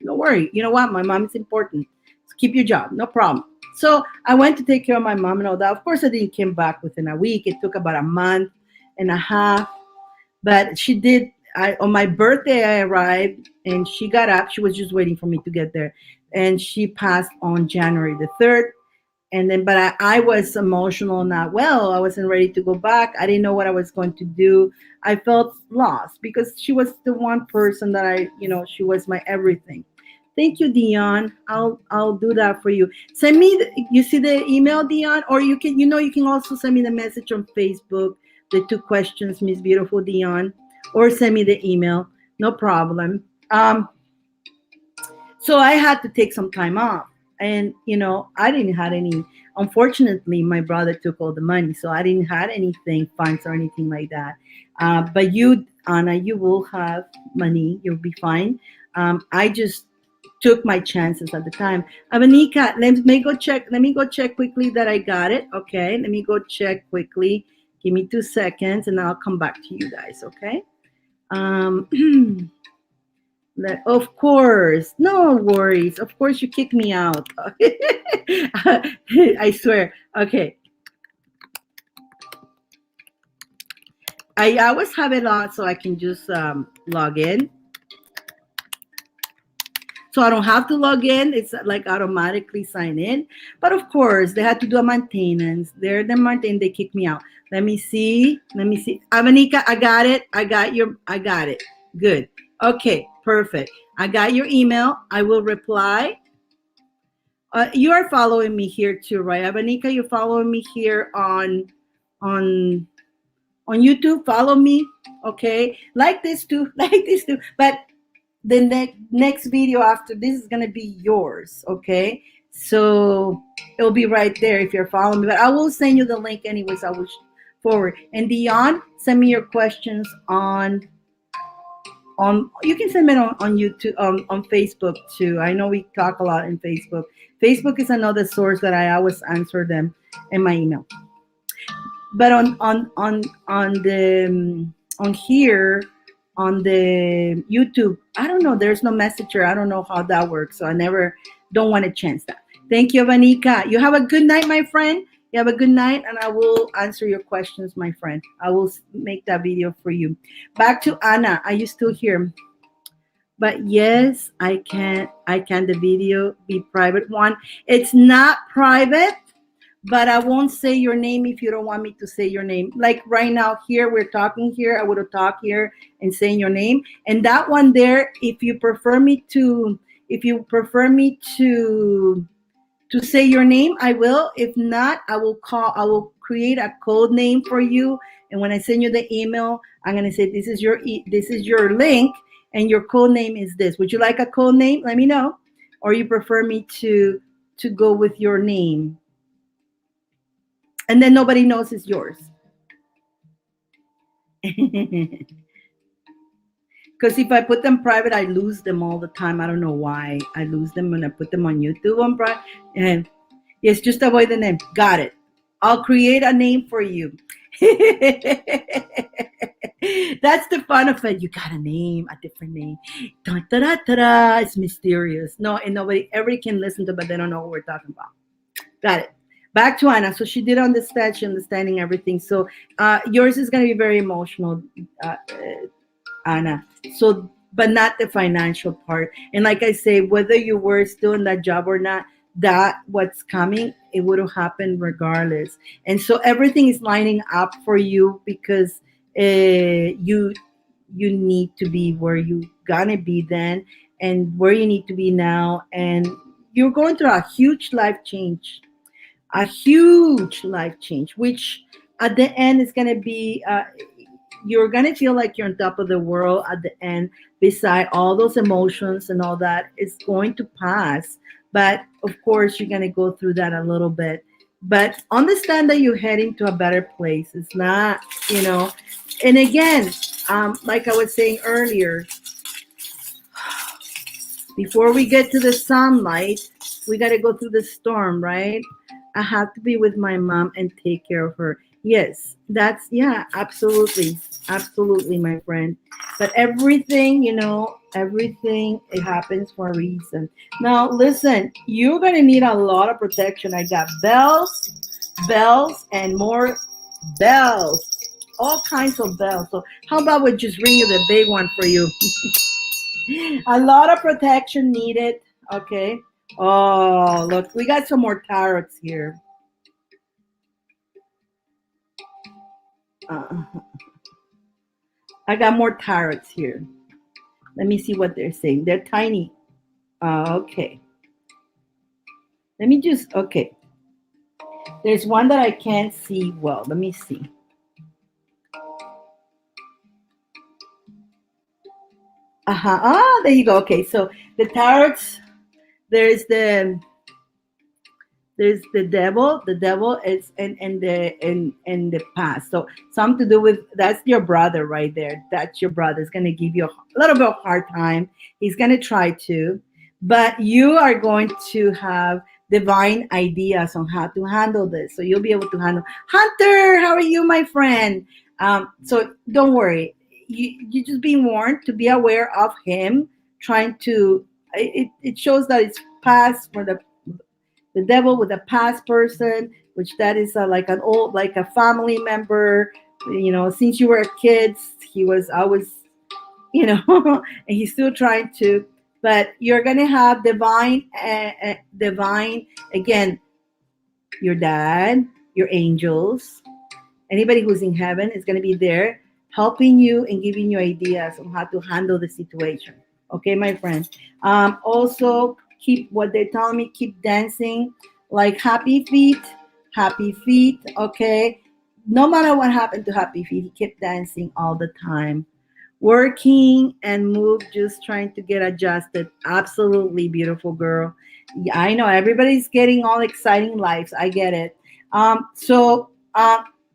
S1: Don't worry. You know what? My mom is important. So keep your job. No problem. So I went to take care of my mom and all that. Of course, I didn't come back within a week. It took about a month and a half. But she did. On my birthday, I arrived, and she got up. She was just waiting for me to get there. And she passed on January the 3rd. And then, but I was emotional, not well. I wasn't ready to go back. I didn't know what I was going to do. I felt lost because she was the one person that she was my everything. Thank you, Dyane. I'll do that for you. Send me, you see the email, Dyane, or you can also send me the message on Facebook, the 2 questions, Miss Beautiful Dyane, or send me the email. No problem. So I had to take some time off. And, I didn't have any, unfortunately, my brother took all the money. So I didn't have anything, funds or anything like that. But you, Anna, you will have money. You'll be fine. I just took my chances at the time. Avanika, let me go check quickly that I got it. Okay. Let me go check quickly. Give me 2 seconds and I'll come back to you guys. Okay. Um, of course, no worries. Of course, you kick me out. I swear. Okay, I always have it on so I can just log in. So I don't have to log in. It's like automatically sign in. But of course, they had to do a maintenance. They're the maintenance. They kicked me out. Let me see. Let me see. Avanika, I got it. I got it. Good. Okay, perfect. I got your email. I will reply. You are following me here too, right? Avanika, you're following me here on on YouTube. Follow me. Okay. Like this too. Like this too. But the next video after this is gonna be yours, okay? So it'll be right there if you're following me. But I will send you the link anyways. I will forward. And Dyane, send me your questions on you can send it on YouTube on Facebook too. I know we talk a lot in Facebook. Facebook is another source that I always answer them in my email. But on the on here on the YouTube, I don't know. There's no messenger. I don't know how that works, so I never don't want to chance that. Thank you, Vanika. You have a good night, my friend. You have a good night, and I will answer your questions, my friend. I will make that video for you. Back to Anna. Are you still here? But yes, I can. I can. The video be private one. It's not private, but I won't say your name if you don't want me to say your name. Like right now here, we're talking here. I would have talked here and saying your name. And that one there, if you prefer me to say your name, I will. If not, I will create a code name for you. And when I send you the email, I'm gonna say this is your link and your code name is this. Would you like a code name? Let me know. Or you prefer me to go with your name? And then nobody knows it's yours. Because if I put them private, I lose them all the time. I don't know why I lose them when I put them on YouTube on private. And yes, just avoid the name. Got it. I'll create a name for you. That's the fun of it. You got a name, a different name. Da, da, da, da, da. It's mysterious. No, and everybody can listen to, but they don't know what we're talking about. Got it. Back to Anna. So she did understand, she understanding everything. So yours is going to be very emotional, Anna. So, but not the financial part. And like I say, whether you were still in that job or not, that what's coming, it would have happened regardless. And so everything is lining up for you because you need to be where you gonna be then and where you need to be now. And you're going through a huge life change, which at the end is going to be, you're going to feel like you're on top of the world at the end, beside all those emotions and all that. It's going to pass. But of course, you're going to go through that a little bit. But understand that you're heading to a better place. It's not, and again, like I was saying earlier, before we get to the sunlight, we got to go through the storm, right? I have to be with my mom and take care of her. Yes, absolutely. Absolutely, my friend. But everything, everything, it happens for a reason. Now, listen, you're going to need a lot of protection. I got bells, and more bells. All kinds of bells. So how about we just ring you the big one for you? A lot of protection needed. Okay. Oh, look, we got some more tarots here. I got more tarots here. Let me see what they're saying. They're tiny. Okay. Let me okay. There's one that I can't see well. Let me see. There you go. Okay, so the tarots, there's the devil. The devil is in the past. So something to do with, that's your brother right there. That's your brother. It's gonna give you a little bit of a hard time. He's gonna try to, but you are going to have divine ideas on how to handle this. So you'll be able to handle. Hunter, how are you, my friend? So don't worry. you just being warned to be aware of him trying to. It shows that it's past for the devil with a past person, which that is like an old, like a family member. Since you were kids, he was always, and he's still trying to. But you're gonna have divine again. Your dad, your angels, anybody who's in heaven is gonna be there helping you and giving you ideas on how to handle the situation. Okay, my friend. Also, keep what they're telling me. Keep dancing, like happy feet. Okay, no matter what happened to happy feet, he kept dancing all the time, working and move, just trying to get adjusted. Absolutely beautiful girl. Yeah, I know everybody's getting all exciting lives. I get it. So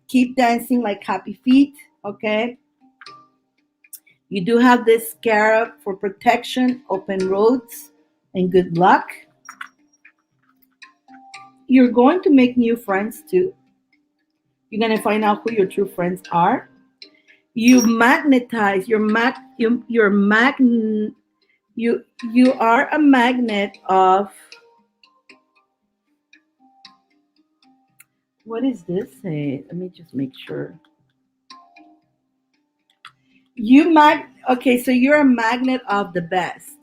S1: keep dancing like happy feet. Okay. You do have this scarab for protection, open roads, and good luck. You're going to make new friends too. You're going to find out who your true friends are. You magnetize you are a magnet of, what is this say? Let me just make sure. Okay, so you're a magnet of the best.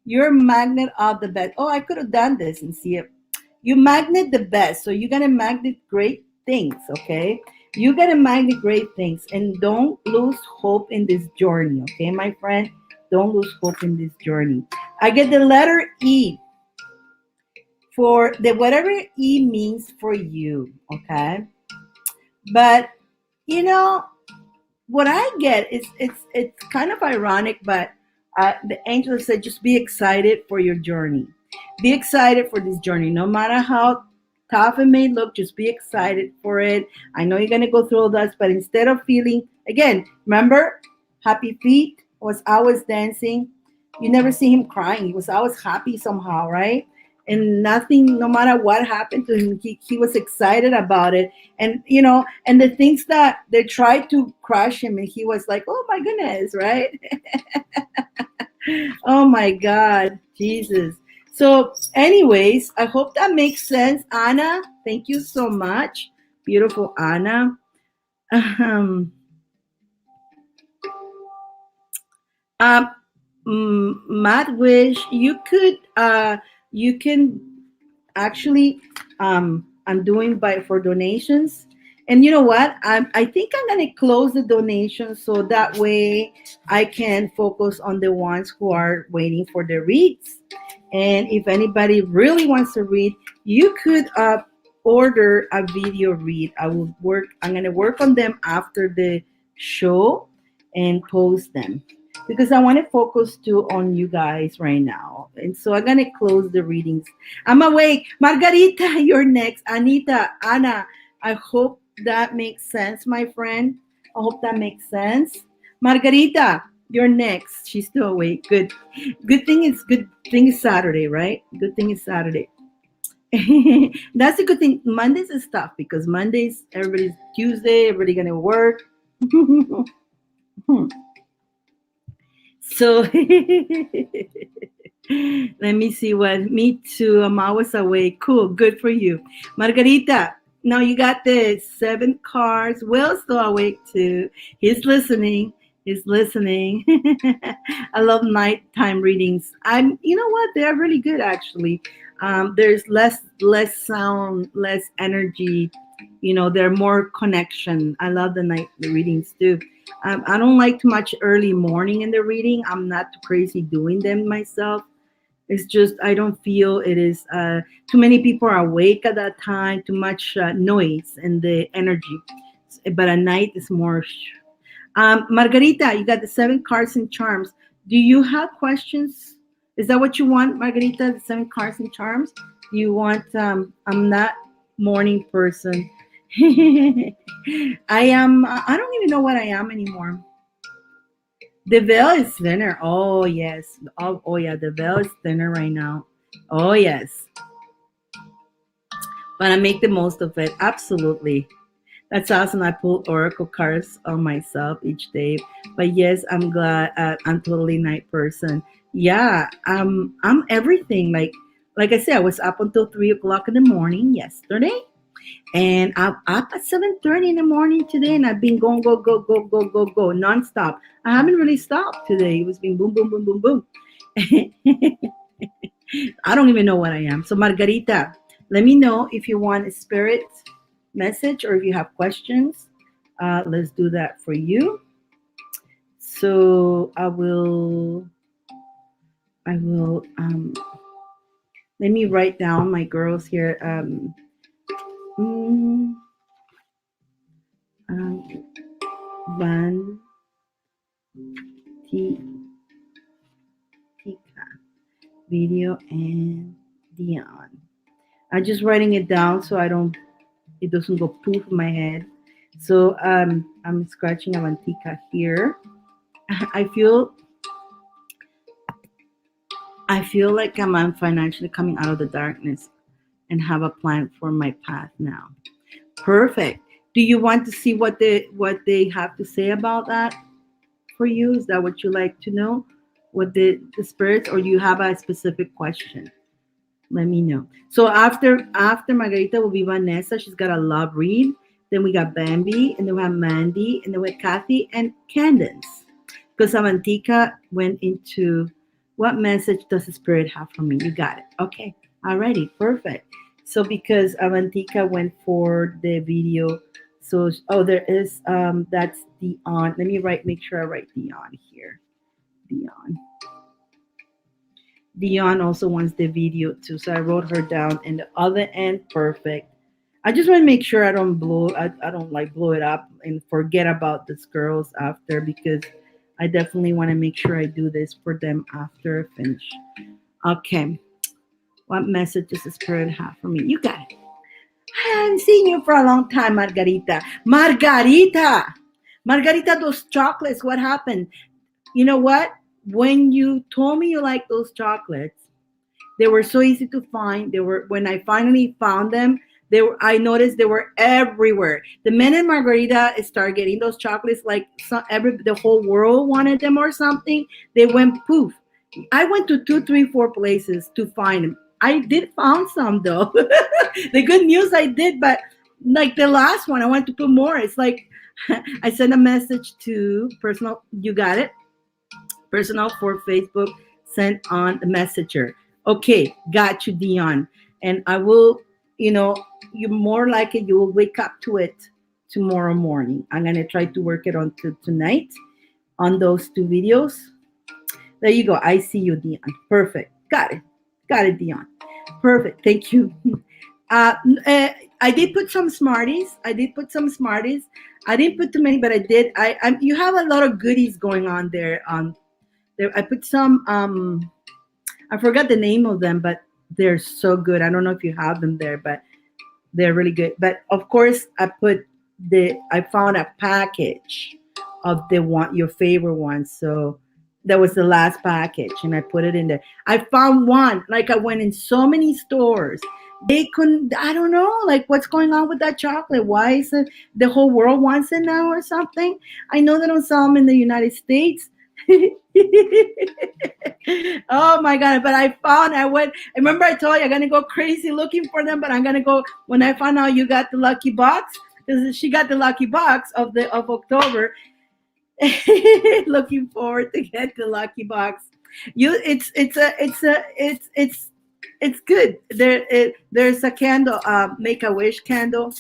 S1: You're a magnet of the best. Oh, I could have done this and see it. You magnet the best. So you're gonna magnet great things, okay? You gotta magnet great things, and don't lose hope in this journey, okay, my friend? Don't lose hope in this journey. I get the letter E for the whatever E means for you, okay? But you know what I get is it's kind of ironic, but the angel said just be excited for your journey. Be excited for this journey, no matter how tough it may look. Just be excited for it. I know you're gonna go through all that, but instead of feeling again, remember, happy feet was always dancing. You never see him crying. He was always happy somehow, right? And nothing, no matter what happened to him, he was excited about it. And and the things that they tried to crush him, and he was like, oh my goodness, right? Oh my God, Jesus. So, anyways, I hope that makes sense, Anna. Thank you so much, beautiful Anna. Um, um, Matt, wish you can actually, I'm doing by for donations. And you know what? I think I'm gonna close the donations so that way I can focus on the ones who are waiting for the reads. And if anybody really wants to read, you could order a video read. I'm gonna work on them after the show and post them because I want to focus too on you guys right now. And so I'm gonna close the readings. I'm awake. Margarita, you're next. Anita, Anna, I hope that makes sense, my friend. I hope that makes sense. Margarita, you're next. She's still awake. Good. Good thing is Saturday, right? Good thing is Saturday. That's a good thing. Mondays is tough because Mondays everybody's Tuesday, everybody gonna work. So let me see what. Me too. I'm always awake. Cool. Good for you, Margarita. Now you got the 7 cards. Will's still awake too. He's listening. He's listening. I love nighttime readings. You know what? They're really good actually. There's less sound, less energy. They're more connection. I love the night readings too. I don't like too much early morning in the reading. I'm not too crazy doing them myself. It's just I don't feel it is too many people are awake at that time. Too much noise and the energy. But at night it's more. Margarita, you got the 7 cards and charms. Do you have questions? Is that what you want, Margarita? The 7 cards and charms? Do you want? I'm not morning person. I am. I don't even know what I am anymore. The veil is thinner. Oh yes. Oh yeah. The veil is thinner right now. Oh yes. But I make the most of it. Absolutely. That's awesome. I pull oracle cards on myself each day. But yes, I'm glad. I'm totally night person. Yeah, I'm everything. Like I said, I was up until 3 o'clock in the morning yesterday, and I'm up at 7:30 in the morning today, and I've been going go go go go go go nonstop. I haven't really stopped today. It was been boom boom boom boom boom. I don't even know what I am. So Margarita, let me know if you want a spirit message or if you have questions. Let's do that for you. So I will let me write down my girls here. Mm, um, Van T Tika video and Dion. I'm just writing it down so I don't it doesn't go poof in my head. So I'm scratching Avantika here. I feel I feel like I'm financially coming out of the darkness and have a plan for my path now. Perfect. Do you want to see what they have to say about that for you? Is that what you like to know? What the spirits, or you have a specific question? Let me know. So after Margarita will be Vanessa. She's got a love read. Then we got Bambi, and then we have Mandy, and then we have Kathy and Candace. Because Avantika went into what message does the spirit have for me? You got it. Okay. Alrighty. Perfect. So because Avantika went for the video, so there is that's Dion. Let me make sure I write Dion here. Dion. Dion also wants the video too, so I wrote her down. And the other end, perfect. I just want to make sure I don't like blow it up and forget about these girls after, because I definitely want to make sure I do this for them after I finish. Okay, what message does the spirit have for me? You got it. I haven't seen you for a long time, Margarita. Margarita, those chocolates. What happened? You know what? When you told me you like those chocolates, they were so easy to find. They were when I finally found them. They were. I noticed they were everywhere. The minute Margarita started getting those chocolates, like the whole world wanted them or something, they went poof. I went to two, three, four places to find them. I did found some though. The good news I did, but like the last one, I want to put more. It's like I sent a message to personal. You got it, personal for Facebook, sent on the messenger. Okay, got you, Dion. And I will, you know, you're more likely you will wake up to it tomorrow morning. I'm gonna try to work it on to tonight on those two videos. There you go. I see you, Dion. Perfect. Got it. Got it, Dion. Perfect. Thank you. Uh, I did put some Smarties. I didn't put too many, but I did. You have a lot of goodies going on there. There, I put some. I forgot the name of them, but they're so good. I don't know if you have them there, but they're really good. But of course, I found a package of the one your favorite one. So that was the last package, and I put it in there. I found one. Like I went in so many stores. They couldn't. I don't know. Like what's going on with that chocolate? Why is it the whole world wants it now or something? I know they don't sell them in the United States. Oh my god! But I went. Remember, I told you I'm gonna go crazy looking for them. But I'm gonna go when I find out you got the lucky box, because she got the lucky box of October. Looking forward to get the lucky box. It's good. There's a candle, Make a Wish candle.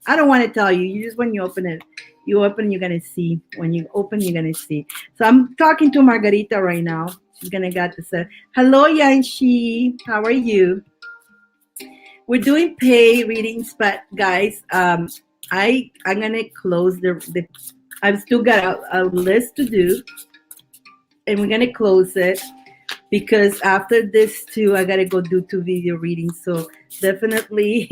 S1: I don't want to tell you. You just when you open it, you're gonna see. When you open, you're gonna see. So I'm talking to Margarita right now. She's gonna get to say hello, Yanshi. How are you? We're doing pay readings, but guys, I'm gonna close the. I've still got a list to do, and we're gonna close it because after this too, I gotta go do two video readings. So definitely,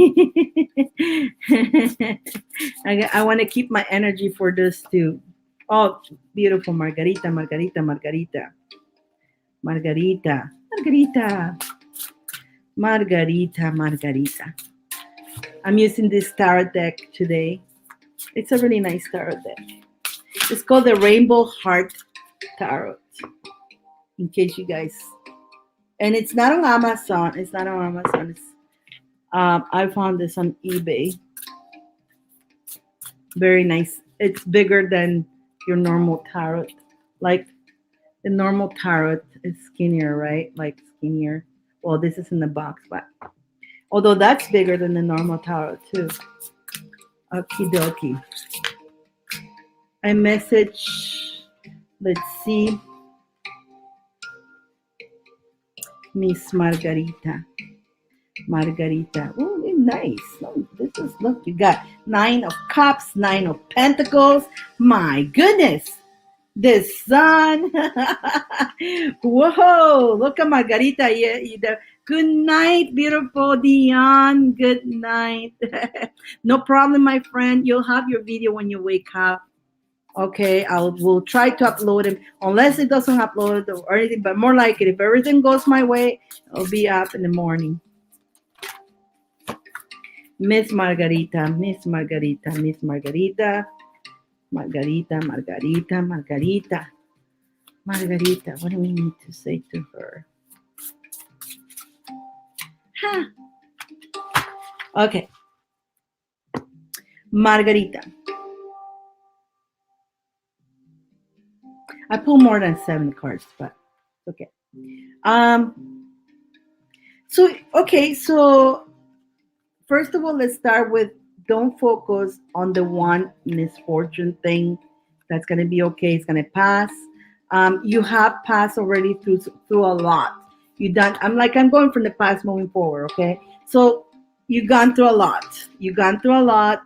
S1: I want to keep my energy for this too. Oh, beautiful Margarita, Margarita, Margarita, Margarita, Margarita, Margarita, Margarita. I'm using this tarot deck today. It's a really nice tarot deck. It's called the Rainbow Heart Tarot. In case you guys, and it's not on Amazon. It's not on Amazon. It's I found this on eBay. Very nice. It's bigger than your normal tarot. Like the normal tarot is skinnier, right? Like skinnier. Well, this is in the box, but although that's bigger than the normal tarot too. Okie dokie. I message. Let's see. Miss Margarita. Margarita. Oh, nice. Oh, this is, look, you got 9 of Cups, 9 of Pentacles. My goodness. The sun. Whoa, look at Margarita. Yeah, good night, beautiful Dyane. Good night. No problem, my friend. You'll have your video when you wake up. Okay, we'll try to upload it unless it doesn't upload or anything, but more like it. If everything goes my way, I'll be up in the morning. Miss Margarita, Miss Margarita, Miss Margarita, Margarita, Margarita, Margarita, Margarita. What do we need to say to her? Huh. Okay. Margarita. I pulled more than 7 cards, but okay. So first of all, let's start with don't focus on the one misfortune thing. That's gonna be okay. It's gonna pass. You have passed already through a lot. You done. I'm going from the past moving forward. Okay, so you've gone through a lot. You've gone through a lot.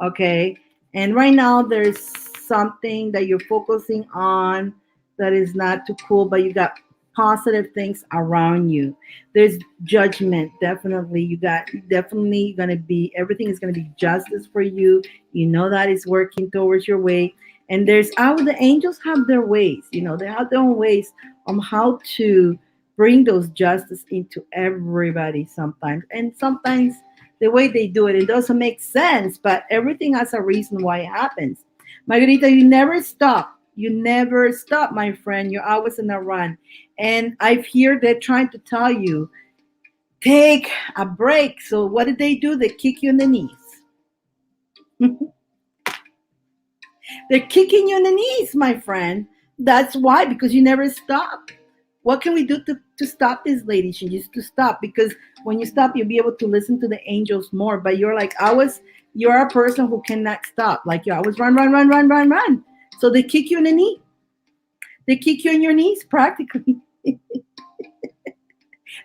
S1: Okay, and right now there's something that you're focusing on that is not too cool, but you got positive things around you. There's judgment. Definitely, you got definitely gonna be everything is gonna be justice for you. You know that is working towards your way. And there's the angels have their ways. You know, they have their own ways on how to bring those justice into everybody sometimes. And sometimes the way they do it, it doesn't make sense, but everything has a reason why it happens. Margarita, you never stop. You never stop, my friend. You're always in a run. And I hear they're trying to tell you, take a break. So what did they do? They kick you in the knees. They're kicking you in the knees, my friend. That's why, because you never stop. What can we do to stop this lady? She needs to stop, because when you stop, you'll be able to listen to the angels more. But you're you're a person who cannot stop. Like you always run, run, run, run, run, run. So they kick you in the knee. They kick you in your knees practically.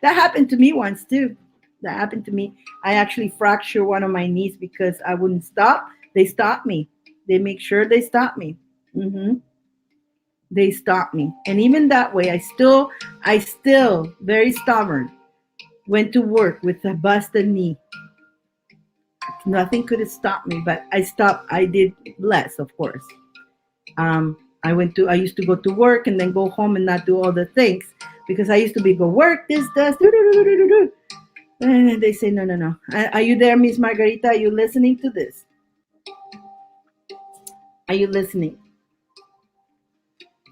S1: That happened to me once too. That happened to me. I actually fractured one of my knees because I wouldn't stop. They stopped me. They make sure they stop me. They stopped me. And even that way, I still very stubborn, went to work with a busted knee. Nothing could have stopped me, but I stopped. I did less, of course. I used to go to work and then go home and not do all the things, because I used to go work, this, does, do. And they say, no. Are you there, Miss Margarita? Are you listening to this? Are you listening?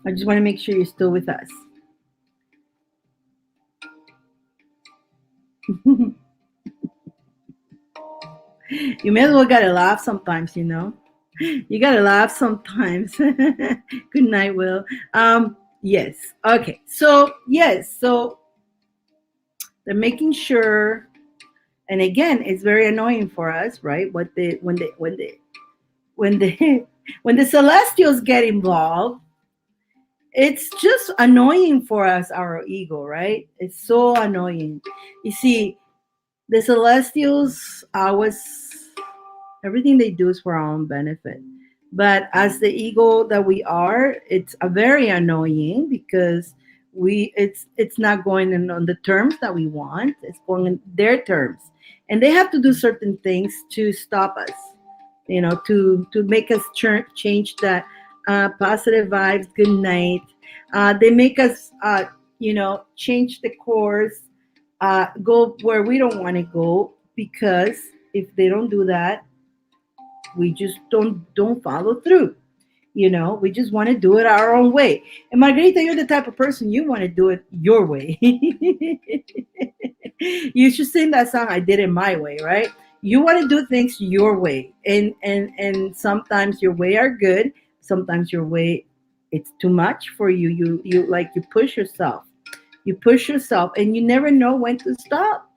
S1: I just want to make sure you're still with us. You may as well gotta laugh sometimes, you know. You gotta laugh sometimes. Good night, Will. Yes. Okay. So yes. So they're making sure, and again, it's very annoying for us, right? When the Celestials get involved, it's just annoying for us, our ego, right? It's so annoying. You see, the Celestials everything they do is for our own benefit. But as the ego that we are, it's a very annoying, because it's not going on the terms that we want. It's going in their terms. And they have to do certain things to stop us, to make us change that positive vibes. Good night. They make us, change the course, go where we don't want to go, because if they don't do that, We just don't follow through. We just want to do it our own way. And Margarita, you're the type of person you want to do it your way. You should sing that song, I Did It My Way, right? You want to do things your way. And sometimes your way are good. Sometimes your way, it's too much for you. You push yourself. You push yourself and you never know when to stop.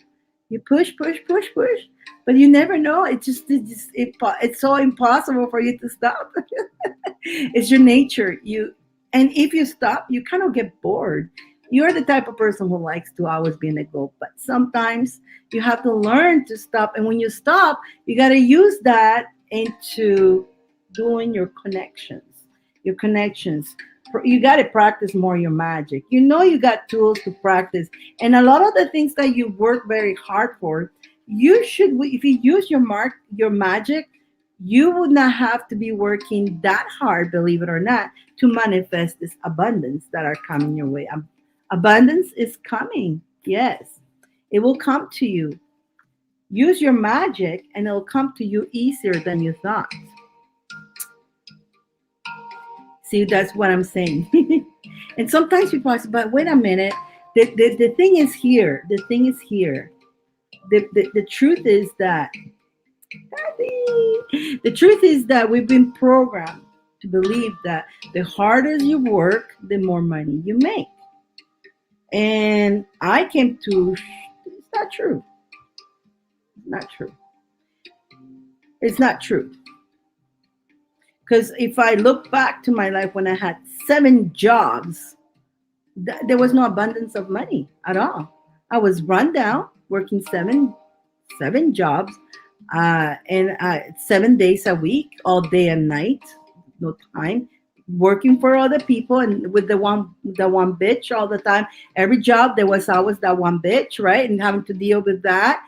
S1: You push, push, push, push, but you never know. It's so impossible for you to stop. It's your nature. And if you stop, you kind of get bored. You're the type of person who likes to always be in a goal, but sometimes you have to learn to stop. And when you stop, you got to use that into doing your connections. Your connections. You got to practice more your magic. You got tools to practice, and a lot of the things that you work very hard for, you should. If you use your magic, you would not have to be working that hard, believe it or not, to manifest this abundance that are coming your way. Abundance is coming. Yes, it will come to you. Use your magic, and it'll come to you easier than you thought. See, that's what I'm saying. And sometimes people ask, but wait a minute, the thing is here. The thing is here. The truth is that, the truth is that we've been programmed to believe that the harder you work, the more money you make. And I came to, it's not true. It's not true. It's not true. Because if I look back to my life when I had 7 jobs, there was no abundance of money at all. I was run down, working seven jobs, and 7 days a week, all day and night, no time, working for other people, and with the one bitch all the time. Every job there was always that one bitch, right? And having to deal with that.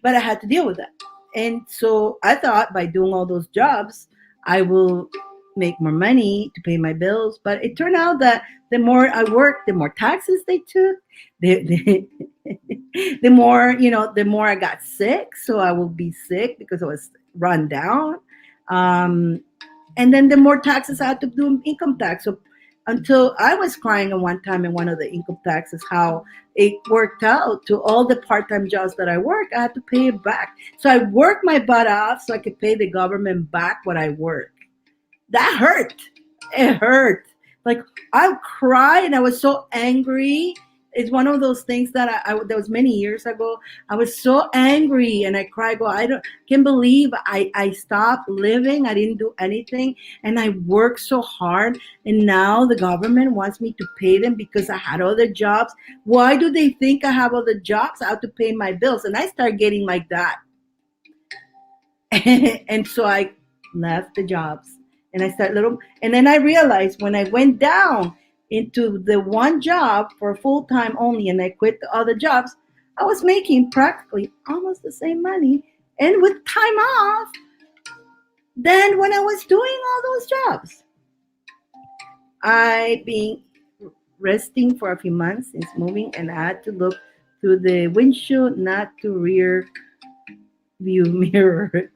S1: But I had to deal with that. And so I thought by doing all those jobs, I will make more money to pay my bills. But it turned out that the more I worked, the more taxes they took. The the more I got sick. So I will be sick because I was run down. And then the more taxes I had to do income tax. So until I was crying at one time in one of the income taxes, how it worked out to all the part-time jobs that I work, I had to pay it back. So I worked my butt off so I could pay the government back what I work. That hurt. It hurt. Like I cried and I was so angry. It's one of those things that that was many years ago. I was so angry and I cried. Can't believe I stopped living. I didn't do anything and I worked so hard. And now the government wants me to pay them because I had other jobs. Why do they think I have other jobs? I have to pay my bills. And I start getting like that. And so I left the jobs and and then I realized when I went down into the one job for full-time only and I quit the other jobs, I was making practically almost the same money and with time off than when I was doing all those jobs. I've been resting for a few months since moving and I had to look through the windshield, not the rear view mirror.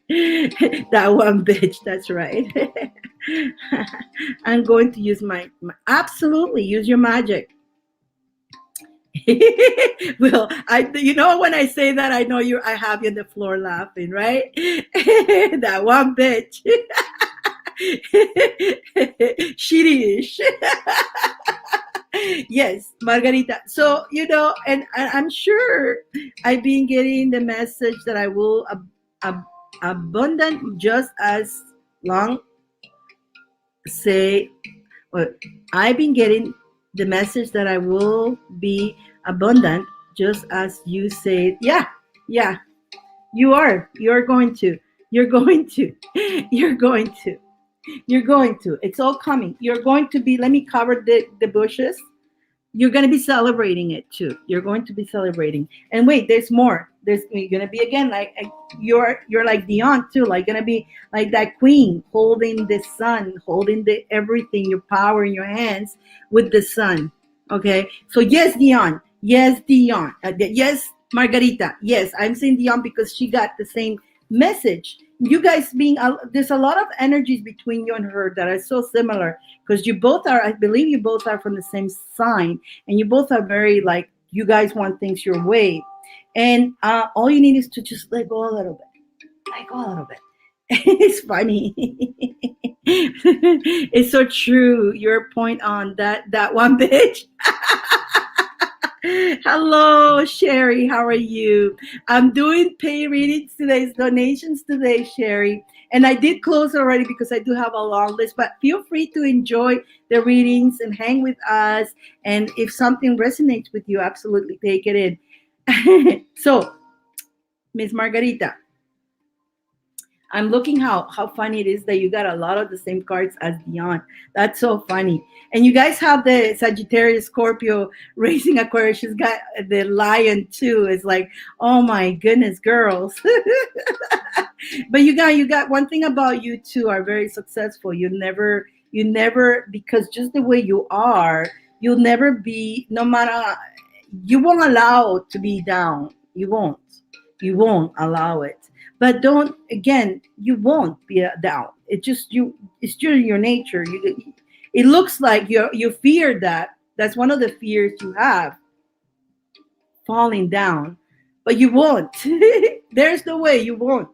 S1: That one bitch, that's right. I'm going to use my absolutely use your magic. Well, when I say that, I know I have you on the floor laughing, right? That one bitch. Shitty-ish. Yes, Margarita. So, and I'm sure I've been getting the message that I will abundant just as long say well, I've been getting the message that I will be abundant just as you say yeah you're going to it's all coming. You're going to be, let me cover the bushes. You're going to be celebrating it too. You're going to be celebrating. And wait, there's more. You're going to be again like you're like Dyane too. Like going to be like that queen holding the sun, holding the everything, your power in your hands with the sun. Okay. So yes, Dyane. Yes, Dyane. Yes, Margarita, yes, I'm saying Dion because she got the same message. You guys being, there's a lot of energies between you and her that are so similar because you both are, I believe you both are from the same sign and you both are very like, you guys want things your way. And all you need is to just let go a little bit. Let go a little bit. It's funny. It's so true. Your point on that one bitch. Hello, Sherry. How are you? I'm doing pay readings today, donations today, Sherry. And I did close already because I do have a long list, but feel free to enjoy the readings and hang with us. And if something resonates with you, absolutely take it in. So, Miss Margarita, I'm looking how funny it is that you got a lot of the same cards as Dion. That's so funny. And you guys have the Sagittarius, Scorpio, Racing Aquarius. She's got the Lion too. It's like, oh my goodness, girls. But you got one thing about you two are very successful. You never because just the way you are, you'll never be no matter you won't allow to be down. You won't. You won't allow it. But don't again. You won't be down. It just you. It's just your nature. It looks like you fear that. That's one of the fears you have, falling down. But you won't. There's no way you won't.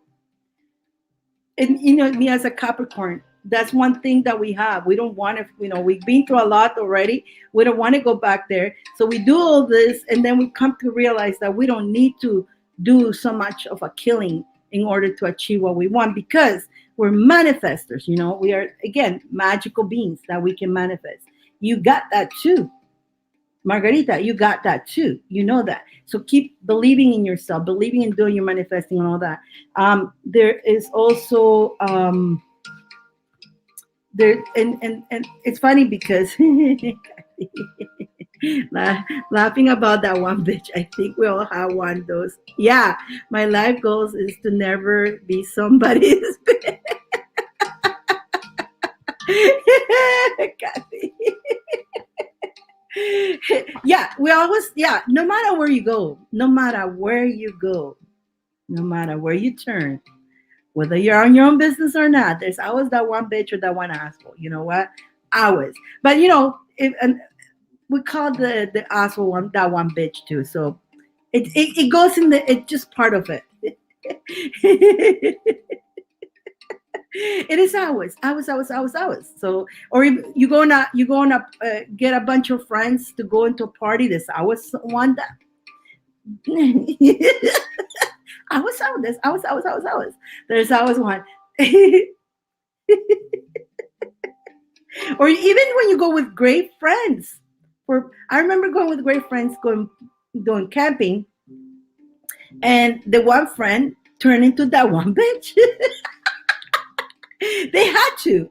S1: And me as a Capricorn, that's one thing that we have. We don't want to, we've been through a lot already. We don't want to go back there. So we do all this, and then we come to realize that we don't need to do so much of a killing in order to achieve what we want because we're manifestors. We are again magical beings that we can manifest. You got that too. Margarita, you got that too. You know that. So keep believing in yourself, believing in doing your manifesting and all that. There is also there and it's funny because laughing about that one bitch. I think we all have one of those. Yeah, my life goals is to never be somebody's bitch. Kathy. Yeah, we always, yeah, no matter where you go, no matter where you go, no matter where you turn, whether you're on your own business or not, there's always that one bitch or that one asshole. You know what? Always. But and we call the asshole one that one bitch too. So it goes in the it's just part of it. It is hours. So, or if you gonna get a bunch of friends to go into a party. This hours one that. I was. There's always one. Or even when you go with great friends. I remember going with great friends going camping, and the one friend turned into that one bitch. They had to,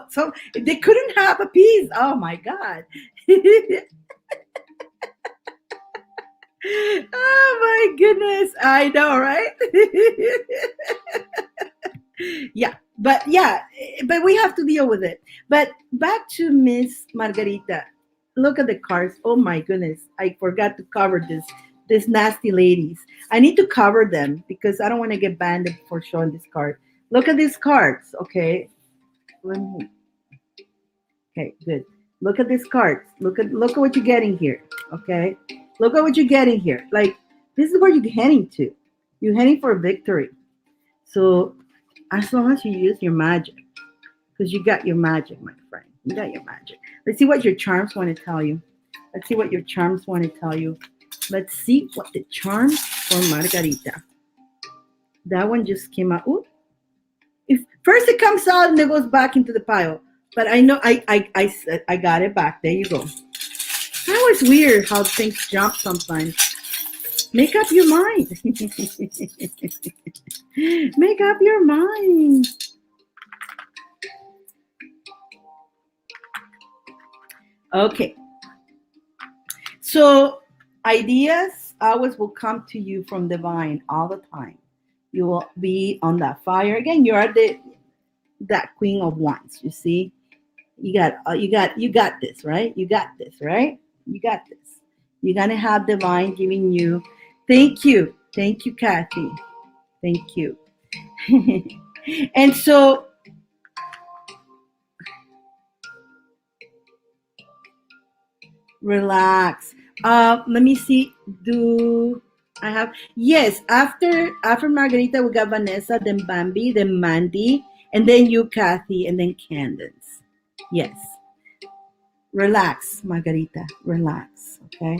S1: so they couldn't have a piece. Oh my God. Oh my goodness. I know, right? But we have to deal with it. But back to Miss Margarita. Look at the cards. Oh my goodness. I forgot to cover these nasty ladies. I need to cover them because I don't want to get banned for showing this card. Look at these cards, okay? Okay, good. Look at these cards. Look at what you're getting here, okay? Look at what you're getting here. Like, this is where you're heading to. You're heading for victory. So, as long as you use your magic, because you got your magic, my friend. You got your magic. Let's see what your charms want to tell you. Let's see what your charms want to tell you. Let's see what the charms for Margarita. That one just came out. Ooh. If first it comes out and it goes back into the pile. But I know I got it back. There you go. That was weird how things jump sometimes. Make up your mind. Make up your mind. Okay. So ideas always will come to you from divine all the time. You will be on that fire. Again, you are that queen of wands. You see? You got this, right? You got this, right? You got this. You're gonna have divine giving you Thank you, Kathy. Thank you. And so, relax. Let me see. Do I have? Yes. After Margarita, we got Vanessa, then Bambi, then Mandy, and then you, Kathy, and then Candace. Yes. Relax, Margarita. Relax. Okay.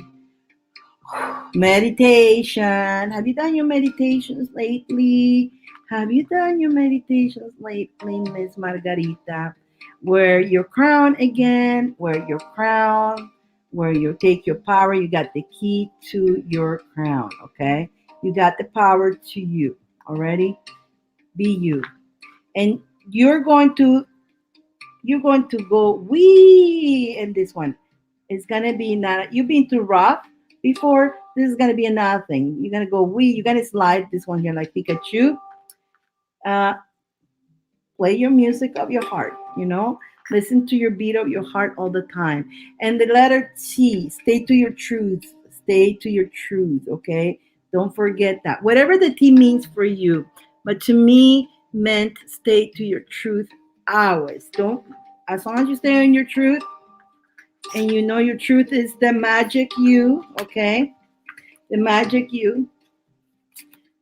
S1: Meditation. Have you done your meditations lately? Have you done your meditations lately, Miss Margarita? Wear your crown again. Wear your crown. Where you take your power. You got the key to your crown. Okay. You got the power to you. Already. Be you. And you're going to go wee in this one. It's gonna be not you've been through rough before. This is gonna be another thing. You're gonna go wee. You're gonna slide this one here like Pikachu. Uh, Play your music of your heart. Listen to your beat of your heart all the time. And the letter T. Stay to your truth. Stay to your truth. Okay. Don't forget that. Whatever the T means for you, but to me meant stay to your truth always. Don't. As long as you stay on your truth, and you know your truth is the magic you, okay? The magic you,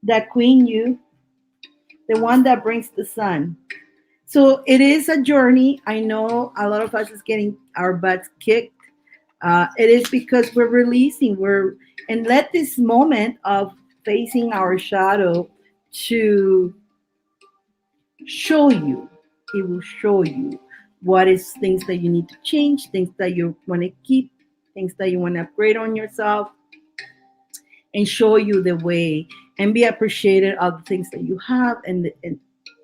S1: that queen you, the one that brings the sun. So it is a journey. I know a lot of us is getting our butts kicked. It is because we're releasing, and let this moment of facing our shadow to show you, it will show you what is things that you need to change, things that you want to keep, things that you want to upgrade on yourself, and show you the way, and be appreciated of the things that you have. And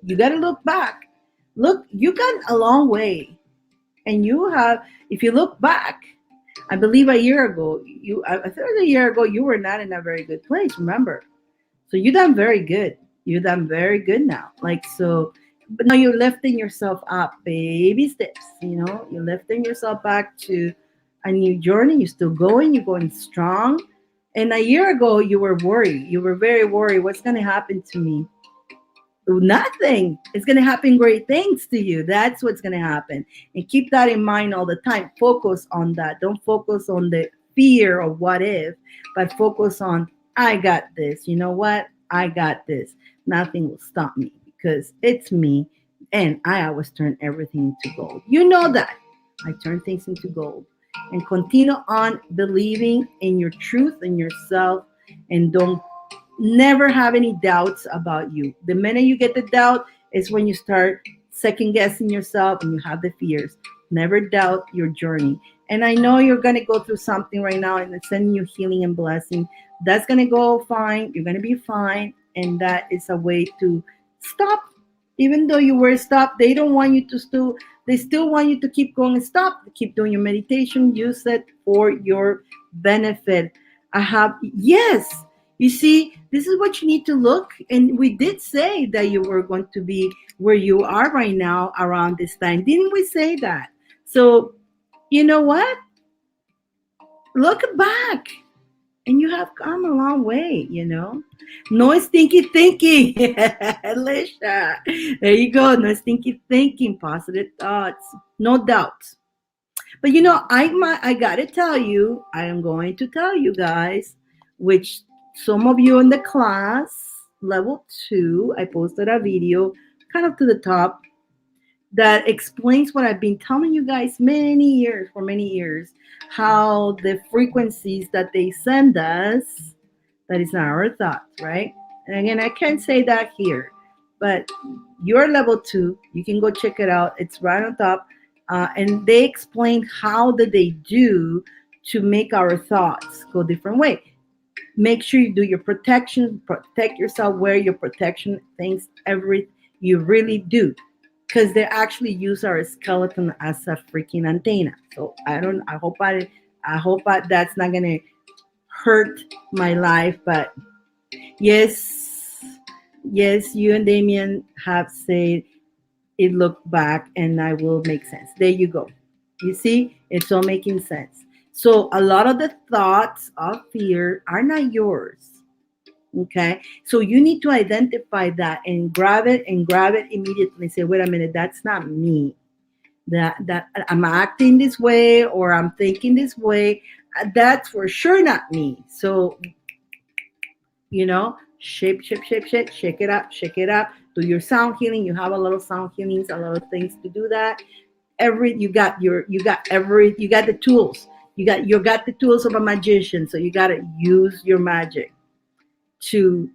S1: you got to look back. Look, you got a long way, and you have. If you look back, I believe a year ago, I think it was a year ago, you were not in a very good place. Remember, so you done very good. You done very good now. Like so, but now you're lifting yourself up, baby steps. You're lifting yourself back to a new journey. You're still going. You're going strong. And a year ago, you were worried. You were very worried. What's going to happen to me? Nothing. It's going to happen great things to you. That's what's going to happen. And keep that in mind all the time. Focus on that. Don't focus on the fear of what if, but focus on, I got this. You know what? I got this. Nothing will stop me because it's me. And I always turn everything into gold. You know that. I turn things into gold. And continue on believing in your truth and yourself, and don't never have any doubts about you. The minute you get the doubt is when you start second guessing yourself and you have the fears. Never doubt your journey. And I know you're going to go through something right now, and it's sending you healing and blessing. That's going to go fine. You're going to be fine. And that is a way to stop. Even though you were stopped, they don't want you to still, they still want you to keep going and stop. Keep doing your meditation. Use it for your benefit. Yes, you see, this is what you need to look. And we did say that you were going to be where you are right now around this time. Didn't we say that? So, you know what? Look back. And you have come a long way. No stinky thinking. Alicia. There you go. No stinky thinking. Positive thoughts. No doubts. But I gotta tell you, I am going to tell you guys, which some of you in the class, level 2, I posted a video kind of to the top that explains what I've been telling you guys for many years, how the frequencies that they send us, that is not our thoughts, right? And again, I can't say that here, but you're level 2. You can go check it out. It's right on top. And they explain how did they do to make our thoughts go different way. Make sure you do your protection, protect yourself, wear your protection things, you really do. Because they actually use our skeleton as a freaking antenna. So I hope that's not gonna hurt my life. But yes, you and Damien have said it looked back, and I will make sense. There you go. You see, it's all making sense. So a lot of the thoughts of fear are not yours. Okay, so you need to identify that and grab it immediately. Say, wait a minute, that's not me. That I'm acting this way or I'm thinking this way. That's for sure not me. So shake it up, shake it up. Do your sound healing. You have a lot of sound healings, a lot of things to do that. You got the tools. You got the tools of a magician. So you got to use your magic to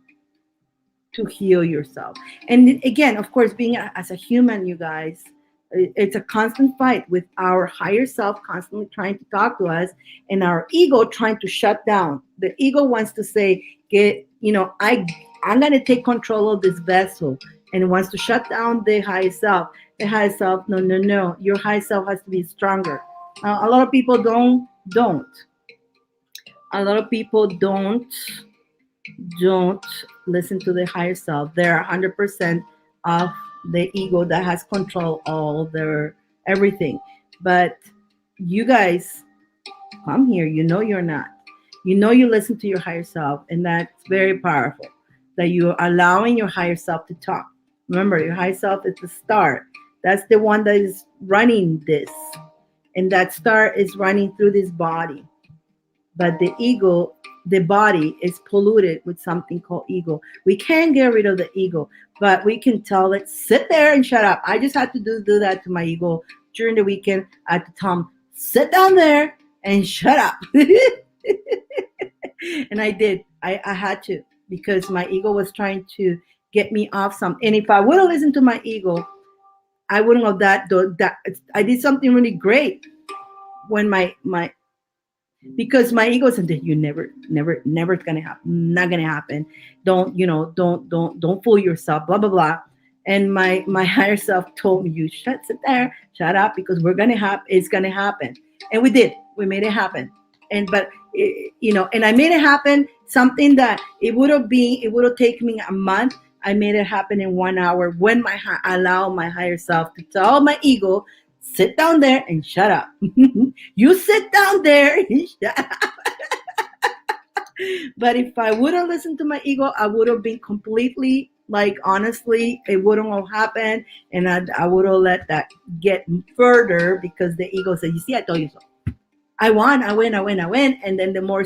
S1: heal yourself. And again, of course, as a human, you guys, it's a constant fight with our higher self constantly trying to talk to us and our ego trying to shut down. The ego wants to say, I'm going to take control of this vessel, and it wants to shut down the higher self. The higher self, no, no, no. Your higher self has to be stronger. A lot of people don't. A lot of people don't listen to the higher self. They're 100% of the ego that has control all their everything. But you guys come here. You're not. You listen to your higher self, and that's very powerful. That you're allowing your higher self to talk. Remember, your higher self is the star. That's the one that is running this, and that star is running through this body. But the ego, the body is polluted with something called ego. We can't get rid of the ego, but we can tell it, sit there and shut up. I just had to do that to my ego during the weekend. I had to tell him, sit down there and shut up. And I did. I had to, because my ego was trying to get me off some. And if I would have listened to my ego, I wouldn't have that. I did something really great when my because my ego said that you never it's gonna happen, not gonna happen. Don't fool yourself, blah blah blah. And my higher self told me, you sit there, shut up, because it's gonna happen. And we did. We made it happen. And I made it happen. Something that it would have taken me a month. I made it happen in 1 hour when I allow my higher self to tell my ego, sit down there and shut up. You sit down there and shut up. But if I would have listened to my ego, I would have been completely, like, honestly, it wouldn't have happened. And I would have let that get further, because the ego said, you see, I told you so. I won, I win, I win, I win. And then the more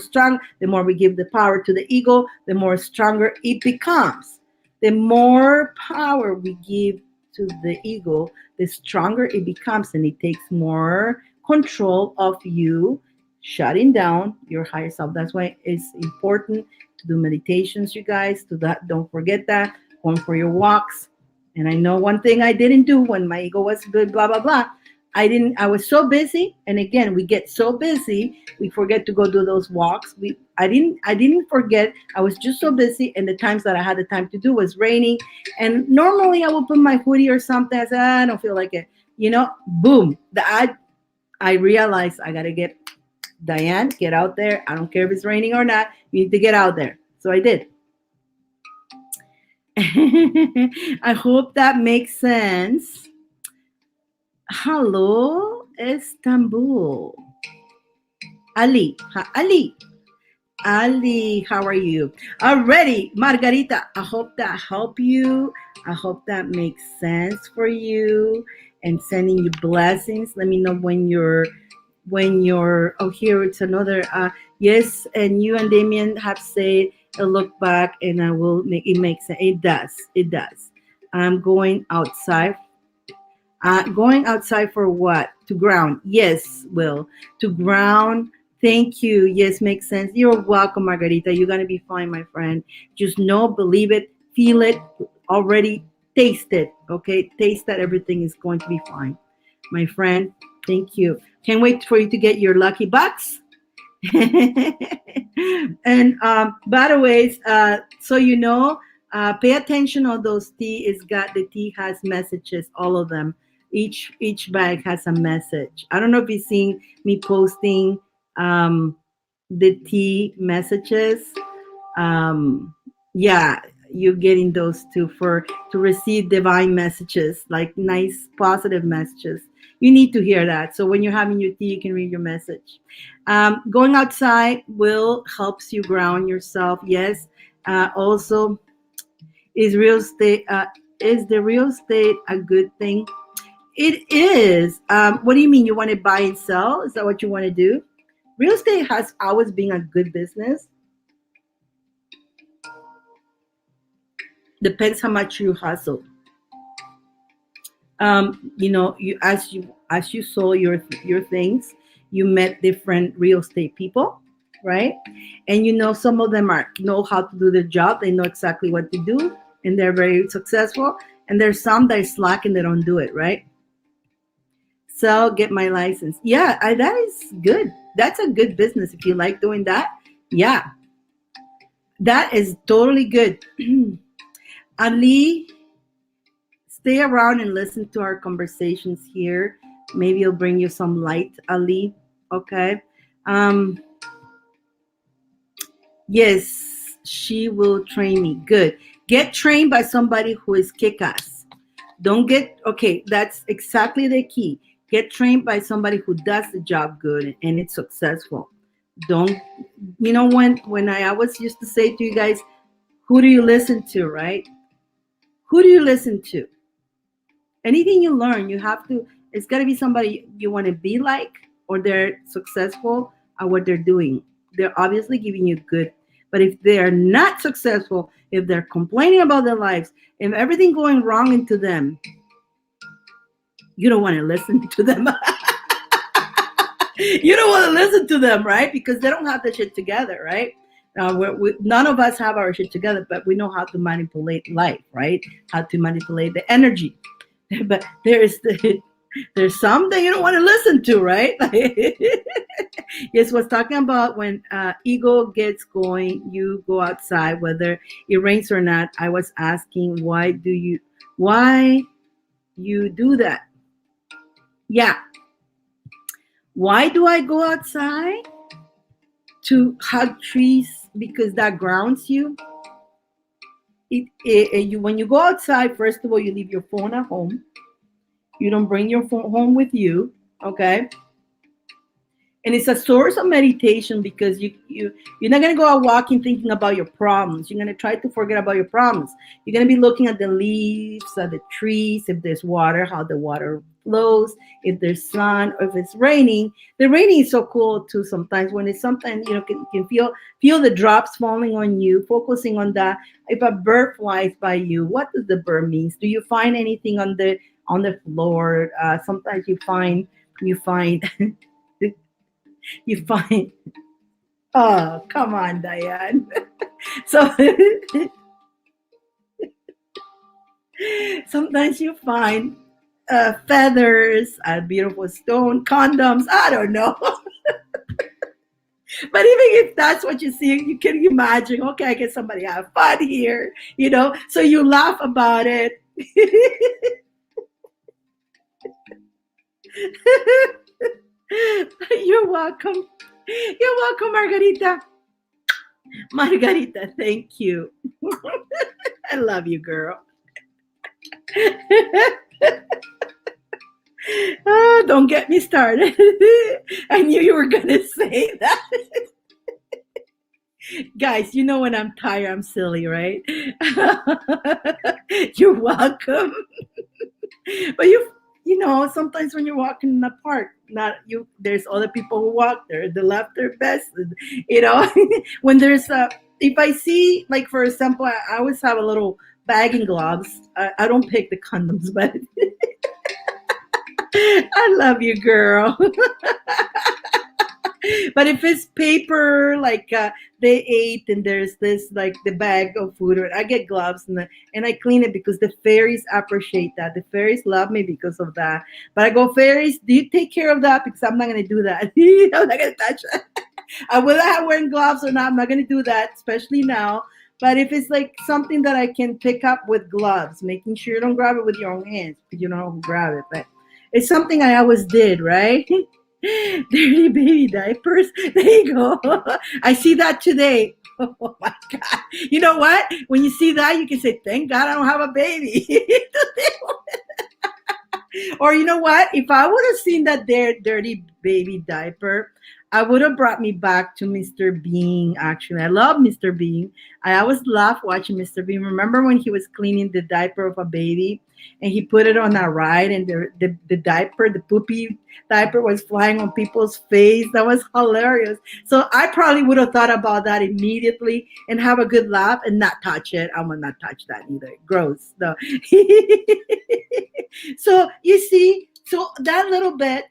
S1: we give the power to the ego, the more stronger it becomes. The more power we give to the ego, the stronger it becomes, and it takes more control of you, shutting down your higher self. That's why it's important to do meditations, you guys. To that, don't forget that. Going for your walks. And I know one thing I didn't do when my ego was good, blah blah blah. I was so busy, and again, we get so busy, we forget to go do those walks. I didn't forget. I was just so busy, and the times that I had the time to do was raining. And normally I would put my hoodie or something. I said, I don't feel like it. Boom. I realized I gotta get Dyane, get out there. I don't care if it's raining or not. You need to get out there. So I did. I hope that makes sense. Hello, Istanbul. Ali. Ali, how are you? Already, Margarita, I hope that helped you. I hope that makes sense for you, and sending you blessings. Let me know when you're oh, here it's another yes, and you and Damien have said a look back, and I will make it makes sense. It does. I'm going outside. Going outside for what? To ground. Yes, Will. To ground. Thank you. Yes, makes sense. You're welcome, Margarita. You're going to be fine, my friend. Just know, believe it, feel it, already taste it. Okay? Taste that everything is going to be fine. My friend, thank you. Can't wait for you to get your lucky bucks. And by the way, pay attention on those tea. The tea has messages, all of them. Each bag has a message. I don't know if you've seen me posting the tea messages. Yeah, you're getting those too, to receive divine messages, like nice positive messages. You need to hear that. So when you're having your tea, you can read your message. Going outside helps you ground yourself. Yes. Also, is real estate is the real estate a good thing? It is. What do you mean? You want to buy and sell? Is that what you want to do? Real estate has always been a good business. Depends how much you hustle. You sold your things, you met different real estate people, right? And some of them are know how to do their job. They know exactly what to do, and they're very successful. And there's some that are slack and they don't do it, right? So get my license. Yeah, that is good. That's a good business if you like doing that. Yeah, that is totally good. Ali, stay around and listen to our conversations here. Maybe it'll bring you some light, Ali. Okay. Um, yes, she will train me. Good. Get trained by somebody who is kick-ass. Don't get, okay, that's exactly the key. Get trained by somebody who does the job good and it's successful. Don't, when I always used to say to you guys, who do you listen to, right? Who do you listen to? Anything you learn, you have to, it's got to be somebody you want to be like, or they're successful at what they're doing. They're obviously giving you good. But if they're not successful, if they're complaining about their lives, if everything going wrong into them, you don't want to listen to them. You don't want to listen to them, right? Because they don't have the shit together, right? None of us have our shit together, but we know how to manipulate life, right? How to manipulate the energy. But there's some that you don't want to listen to, right? Yes, was talking about when ego gets going, you go outside, whether it rains or not. I was asking, why you do that? Yeah. Why do I go outside? To hug trees, because that grounds you. When you go outside, first of all, you leave your phone at home. You don't bring your phone home with you, okay? And it's a source of meditation because you're not gonna go out walking thinking about your problems. You're gonna try to forget about your problems. You're gonna be looking at the leaves, at the trees, if there's water, how the water flows, if there's sun, or if it's raining. The raining is so cool too. Sometimes when it's sometimes can feel the drops falling on you, focusing on that. If a bird flies by you, what does the bird mean? Do you find anything on the floor? Sometimes you find you find oh, come on, Dyane. So sometimes you find feathers, a beautiful stone, condoms, I don't know. But even if that's what you see, you can imagine, okay, I guess somebody have fun here, so you laugh about it. You're welcome. You're welcome, Margarita. Margarita, thank you. I love you, girl. Oh, don't get me started. I knew you were going to say that. Guys, when I'm tired, I'm silly, right? You're welcome. But sometimes when you're walking in the park, not you, there's other people who walk there. The left, they're best. When there's if I see, like, for example, I always have a little bag and gloves. I don't pick the condoms, but I love you, girl. But if it's paper, like they ate, and there's this, like, the bag of food, I get gloves and I clean it because the fairies appreciate that. The fairies love me because of that. But I go, fairies, do you take care of that? Because I'm not going to do that. I'm not going to touch that. Whether I'm wearing gloves or not, I'm not going to do that, especially now. But if it's like something that I can pick up with gloves, making sure you don't grab it with your own hands because you don't know who grab it. But it's something I always did, right? Dirty baby diapers. There you go. I see that today. Oh my God. You know what? When you see that, you can say, thank God I don't have a baby. Or you know what? If I would have seen that there dirty baby diaper, I would have brought me back to Mr. Bean. Actually, I love Mr. Bean. I always laugh watching Mr. Bean. Remember when he was cleaning the diaper of a baby, and he put it on a ride, and the diaper, the poopy diaper, was flying on people's face. That was hilarious. So I probably would have thought about that immediately and have a good laugh and not touch it. I will not touch that either. Gross. No. So you see, so that little bit,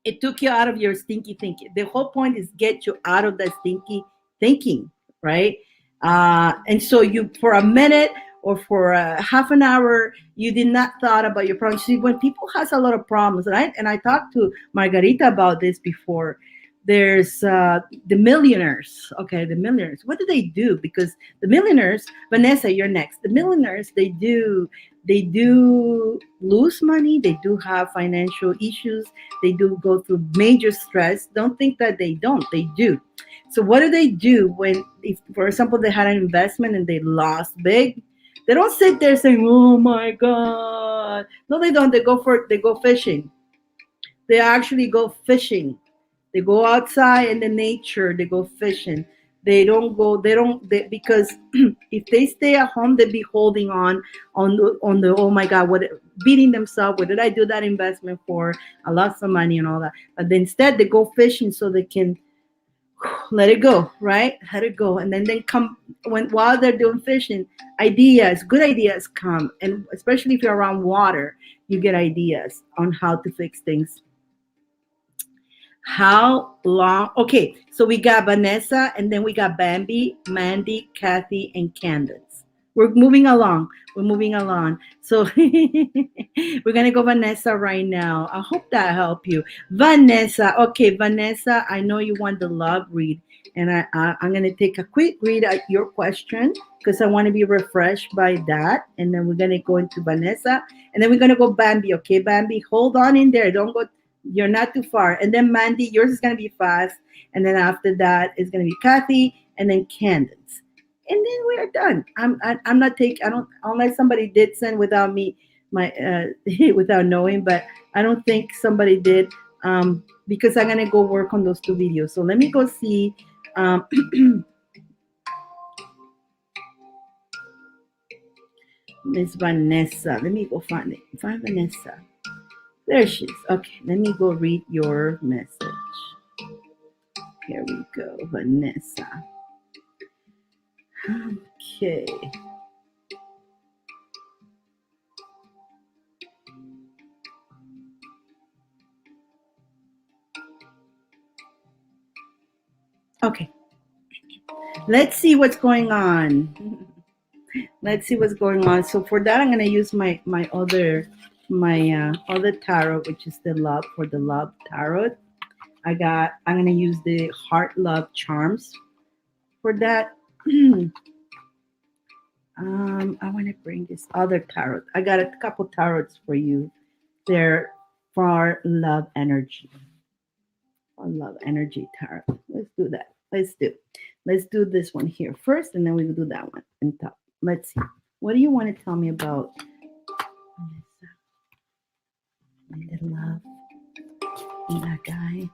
S1: it took you out of your stinky thinking. The whole point is get you out of that stinky thinking, right? And so you, for a minute or for a half an hour, you did not thought about your problems. See, when people has a lot of problems, and I talked to Margarita about this before. There's the millionaires. Okay, the millionaires. What do they do? Because the millionaires, Vanessa, you're next. The millionaires, they do lose money. They do have financial issues. They do go through major stress. Don't think that they don't. They do. So what do they do when, if, for example, they had an investment and they lost big? They don't sit there saying, "Oh my God." No, they don't. They go fishing. They actually go fishing. They go outside in the nature. They go fishing. They don't go. Because if they stay at home, they be holding on the oh my God, what, beating themselves. What did I do that investment for? I lost some money and all that. But then instead, they go fishing so they can let it go, right? Let it go, and then they come while they're doing fishing. Good ideas come, and especially if you're around water, you get ideas on how to fix things. How long? Okay, so we got Vanessa, and then we got Bambi, Mandy, Kathy, and Candace. We're moving along. We're moving along. So we're gonna go Vanessa right now. I hope that helped you, Vanessa. Okay, Vanessa. I know you want the love read, and I'm gonna take a quick read at your question because I want to be refreshed by that, and then we're gonna go into Vanessa, and then we're gonna go Bambi. Okay, Bambi, hold on in there. Don't go, you're not too far. And then Mandy, yours is gonna be fast. And then after that is gonna be Kathy, and then Candace. And then we are done. I'm not taking. I don't, unless somebody did send without me, my without knowing. But I don't think somebody did, because I'm gonna go work on those two videos. So let me go see. Um, Miss Vanessa. Let me go find it. Find Vanessa. There she is. Okay, let me go read your message. Here we go, Vanessa. Okay. Okay. Let's see what's going on. Let's see what's going on. So for that, I'm gonna use my other tarot, which is the love, for the love tarot. I'm gonna use the heart love charms for that. I want to bring this other tarot. I got a couple tarots for you. They're for love energy. For love energy tarot. Let's do that. Let's do this one here first, and then we will do that one on top. Let's see. What do you want to tell me about my little love and that guy?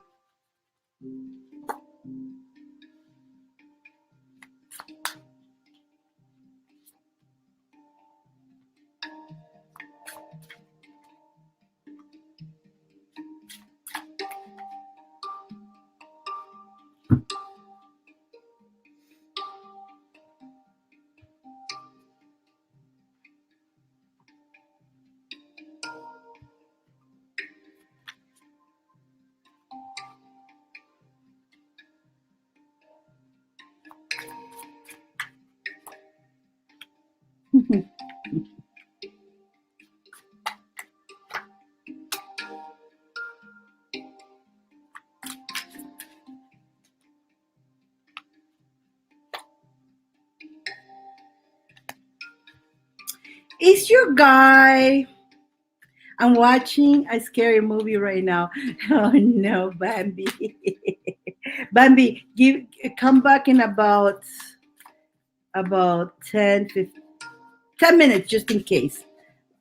S1: Is your guy? I'm watching a scary movie right now. Oh no, Bambi. Bambi, come back in about 10 minutes, just in case.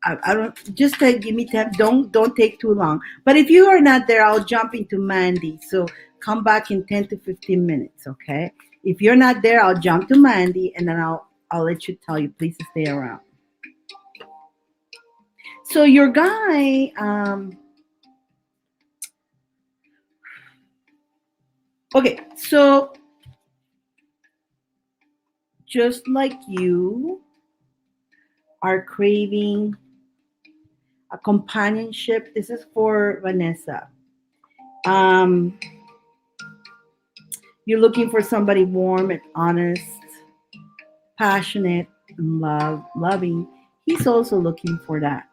S1: I don't, just give me 10. Don't take too long. But if you are not there, I'll jump into Mandy. So come back in 10 to 15 minutes, okay? If you're not there, I'll jump to Mandy and then I'll let you tell you, please stay around. So your guy, okay, so just like you are craving a companionship, this is for Vanessa. Um, you're looking for somebody warm and honest, passionate, and loving. He's also looking for that.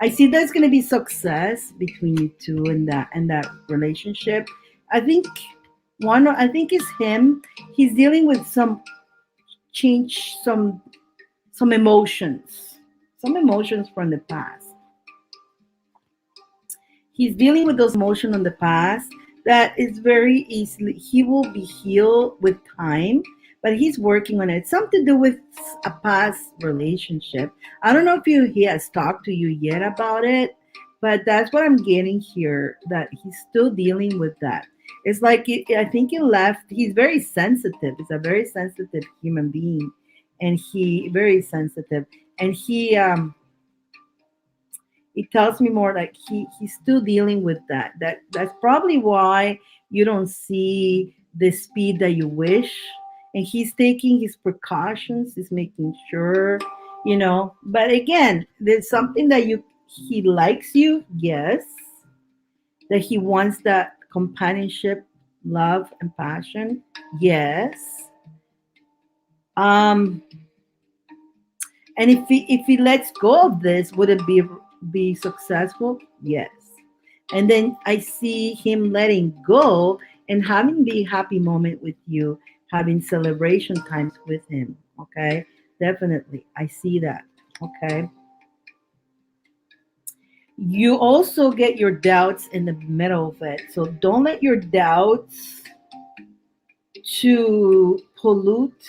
S1: I see there's going to be success between you two in that relationship. I think I think it's him. He's dealing with change, some emotions, some emotions from the past. He's dealing with those emotions in the past that is very easily he will be healed with time, but he's working on it. Something to do with a past relationship. I don't know if he has talked to you yet about it, but that's what I'm getting here, that he's still dealing with that. It's like I think he left. He's very sensitive. He's a very sensitive human being, and he very sensitive, and he tells me more like he's still dealing with that's probably why you don't see the speed that you wish, and he's taking his precautions, he's making sure, but again, there's something that you he likes you, yes, that he wants that companionship, love and passion, yes. um and if he lets go of this, would it be successful? Yes. And then I see him letting go and having the happy moment with you, having celebration times with him. Okay, definitely, I see that. Okay, you also get your doubts in the middle of it, so don't let your doubts to pollute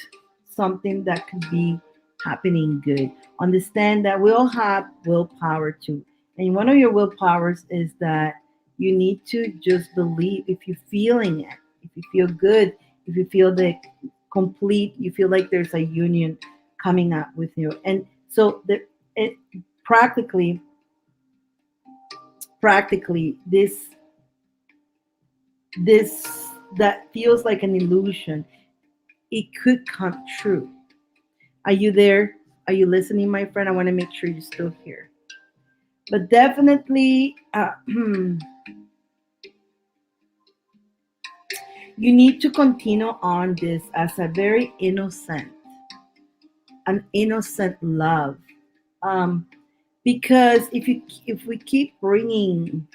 S1: something that could be happening good. Understand that we all have willpower too. And one of your willpowers is that you need to just believe, if you're feeling it, if you feel good, if you feel the complete, you feel like there's a union coming up with you. And so it practically, this that feels like an illusion, it could come true. Are you there? Are you listening, my friend? I want to make sure you're still here. But definitely, you need to continue on this as a very an innocent love. Um, because if we keep bringing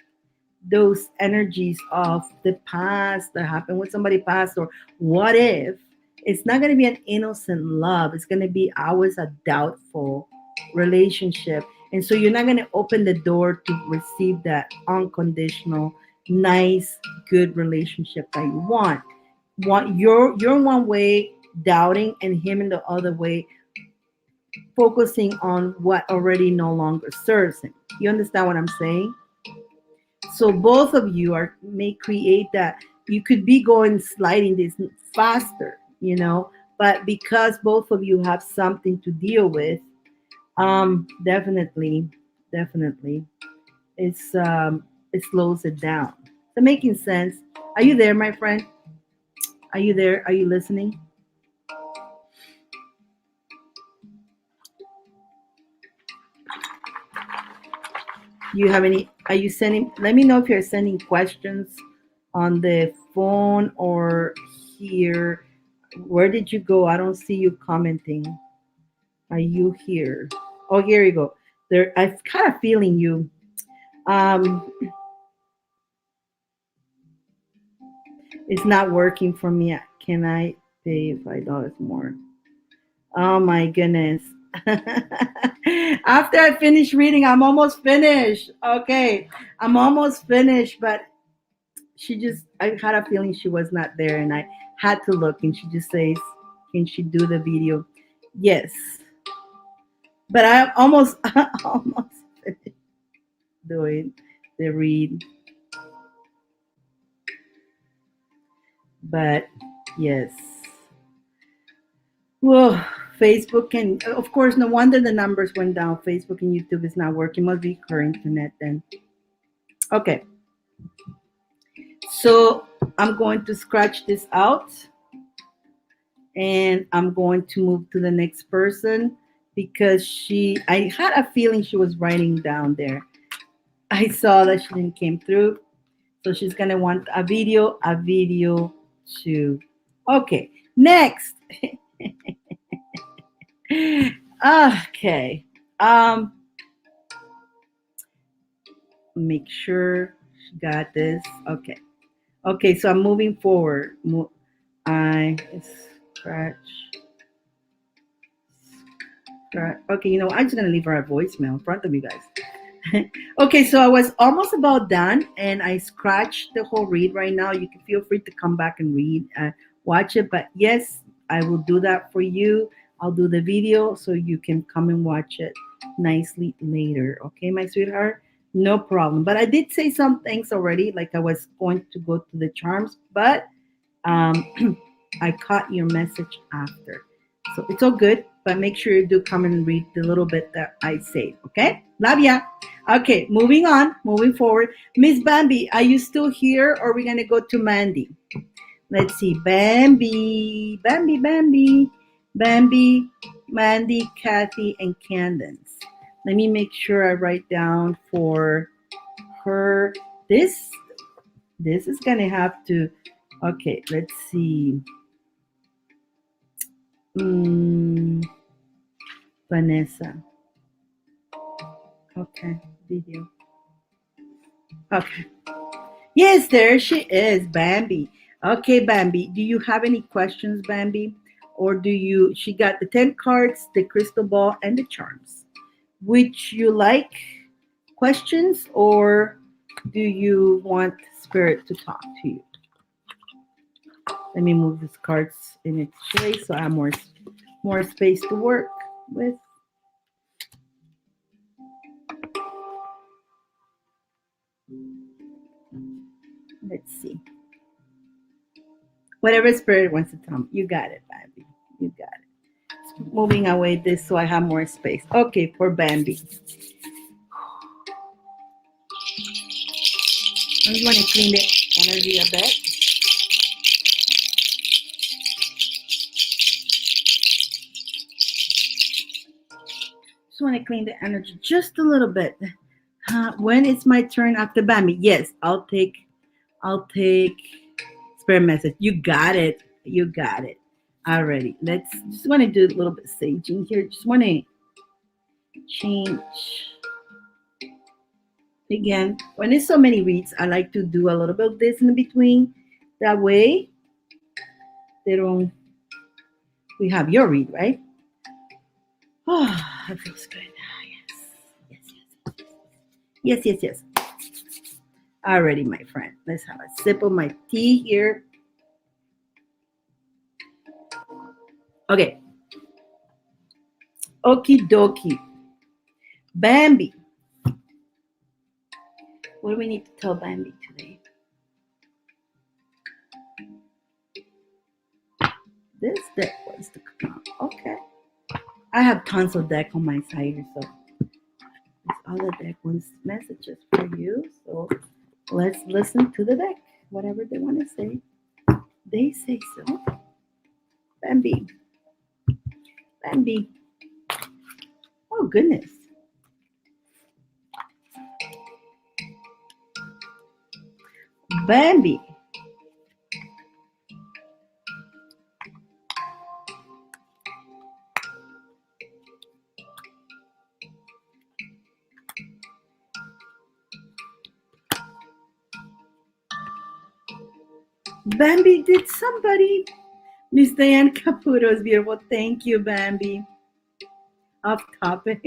S1: those energies of the past that happened with somebody past, or what if, it's not going to be an innocent love, it's going to be always a doubtful relationship, and so you're not going to open the door to receive that unconditional, nice, good relationship that you want. You're one way doubting, and him in the other way focusing on what already no longer serves him. You understand what I'm saying? So both of you may create that. You could be going sliding this faster, but because both of you have something to deal with, definitely it slows it down. So making sense. Are you there, my friend? Are you there? Are you listening? You have any, are you sending, let me know if you're sending questions on the phone or here. Where did you go? I don't see you commenting. Are you here? Oh, here you go. There, I'm kind of feeling you. Um, it's not working for me. Can I pay $5 more? Oh my goodness. After I finish reading, I'm almost finished. Okay, I'm almost finished, but I had a feeling she was not there, and I had to look, and she just says, can she do the video? Yes. But I almost, almost finished doing the read. But yes. Well, Facebook and of course, no wonder the numbers went down. Facebook and YouTube is not working. Must be her internet then. Okay, so I'm going to scratch this out and I'm going to move to the next person because I had a feeling she was writing down there. I saw that she didn't came through. So she's gonna want a video too. Okay, next. Okay. Um, make sure she got this. Okay. Okay, so I'm moving forward. I scratch. Okay, I'm just gonna leave her a voicemail in front of you guys. Okay, so I was almost about done, and I scratched the whole read right now. You can feel free to come back and watch it. But yes, I will do that for you. I'll do the video so you can come and watch it nicely later. Okay, my sweetheart, no problem. But I did say some things already, like I was going to go to the charms, but I caught your message after. So it's all good, but make sure you do come and read the little bit that I say. Okay? Love ya. Okay, moving on, moving forward. Miss Bambi, are you still here or are we going to go to Mandy? Let's see. Bambi, Bambi, Bambi, Bambi, Mandy, Kathy, and Candence. Let me make sure I write down for her. This is going to have to. Okay, let's see. Vanessa. Okay, video. Okay. Yes, there she is, Bambi. Okay, Bambi. Do you have any questions, Bambi? Or she got the 10 cards, the crystal ball, and the charms. Which you like questions or do you want spirit to talk to you? Let me move these cards in its place so I have more space to work with. Let's see. Whatever spirit wants to tell me. You got it, Bambi. You got it. Moving away this so I have more space. Okay, for Bambi. I just want to clean the energy a bit. Just want to clean the energy just a little bit. When it's my turn after Bambi? Yes, I'll take spirit message. You got it. You got it. Alrighty. Let's just want to do a little bit of saging here. Just want to change. Again, when there's so many reads, I like to do a little bit of this in between. That way, we have your read, right? Oh, that feels good. Yes. Yes. Alrighty, my friend. Let's have a sip of my tea here. Okay. Okie dokie. Bambi. What do we need to tell Bambi today? This deck wants to come out. Okay. I have tons of deck on my side here, so this other deck wants messages for you. So let's listen to the deck. Whatever they want to say, they say so. Bambi. Bambi. Oh, goodness. Bambi. Bambi, did somebody? Miss Dyane Caputo is beautiful. Thank you, Bambi. Off topic.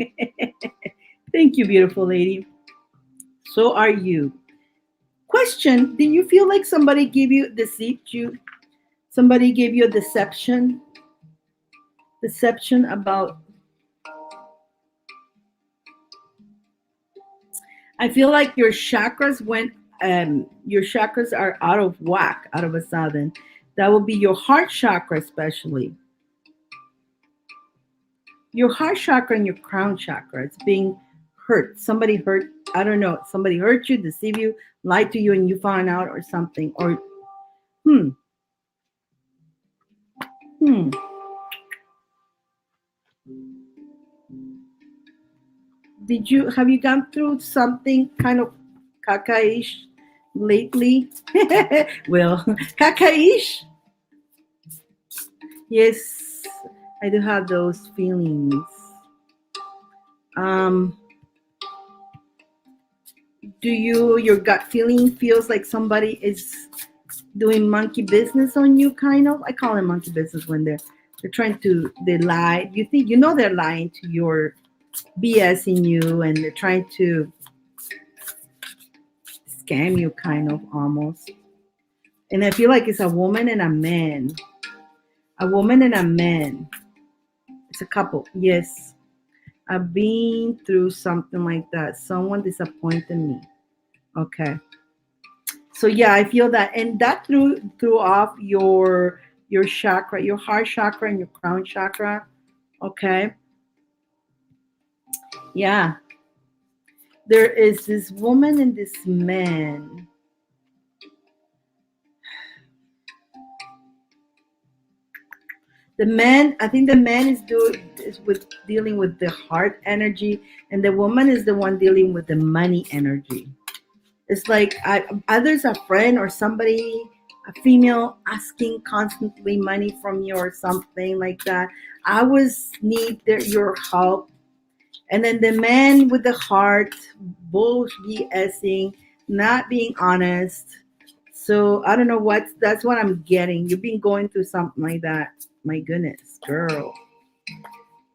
S1: Thank you, beautiful lady. So are you. Question: did you feel like somebody deceived you? Somebody gave you a deception about. I feel like your chakras are out of whack, out of a sudden. That would be your heart chakra, especially your heart chakra and your crown chakra. It's being hurt. Somebody hurt. I don't know. Somebody hurt you, deceived you, lied to you, and you found out, or something. Or hmm, hmm. Did you have you gone through something kind of caca-ish lately? Well, caca-ish. Yes, I do have those feelings. Um, do your gut feeling feels like somebody is doing monkey business on you, kind of? I call it monkey business when they're trying to they lie. You think you know they're lying to your BSing you, and they're trying to scam you, kind of almost. And I feel like it's a woman and a man. A woman and a man. It's a couple. Yes. I've been through something like that. Someone disappointed me. Okay. So yeah, I feel that, and that threw off your chakra, your heart chakra and your crown chakra. Okay. Yeah. There is this woman and this man. The man, I think the man is with dealing with the heart energy, and the woman is the one dealing with the money energy. It's like others a friend or somebody, a female asking constantly money from you or something like that. I was need your help, and then the man with the heart, both BSing, not being honest. So I don't know that's what I'm getting. You've been going through something like that. My goodness, girl.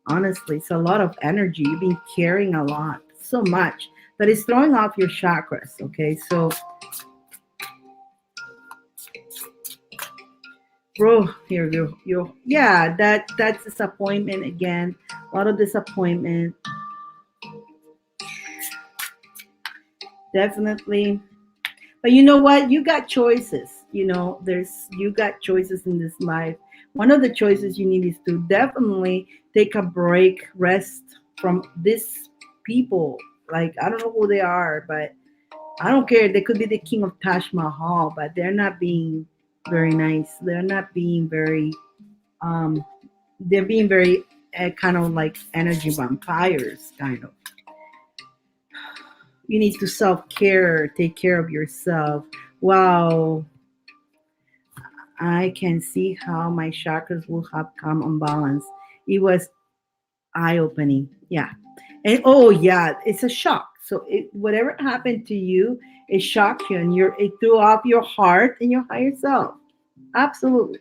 S1: Honestly, it's a lot of energy. You've been carrying a lot, so much that is throwing off your chakras. Okay, so bro, here you yeah, that's disappointment again. A lot of disappointment. Definitely. But you know what? You got choices. There's you got choices in this life. One of the choices you need is to definitely take a break, rest from these people. Like I don't know who they are, but I don't care. They could be the king of Taj Mahal, but they're not being very nice. They're not being very um they're being very kind of like energy vampires, kind of. You need to self-care, take care of yourself. Wow, I can see how my chakras will have come on balance. It was eye-opening. Yeah. And oh yeah, it's a shock. So whatever happened to you, it shocked you, and it threw off your heart and your higher self. Absolutely.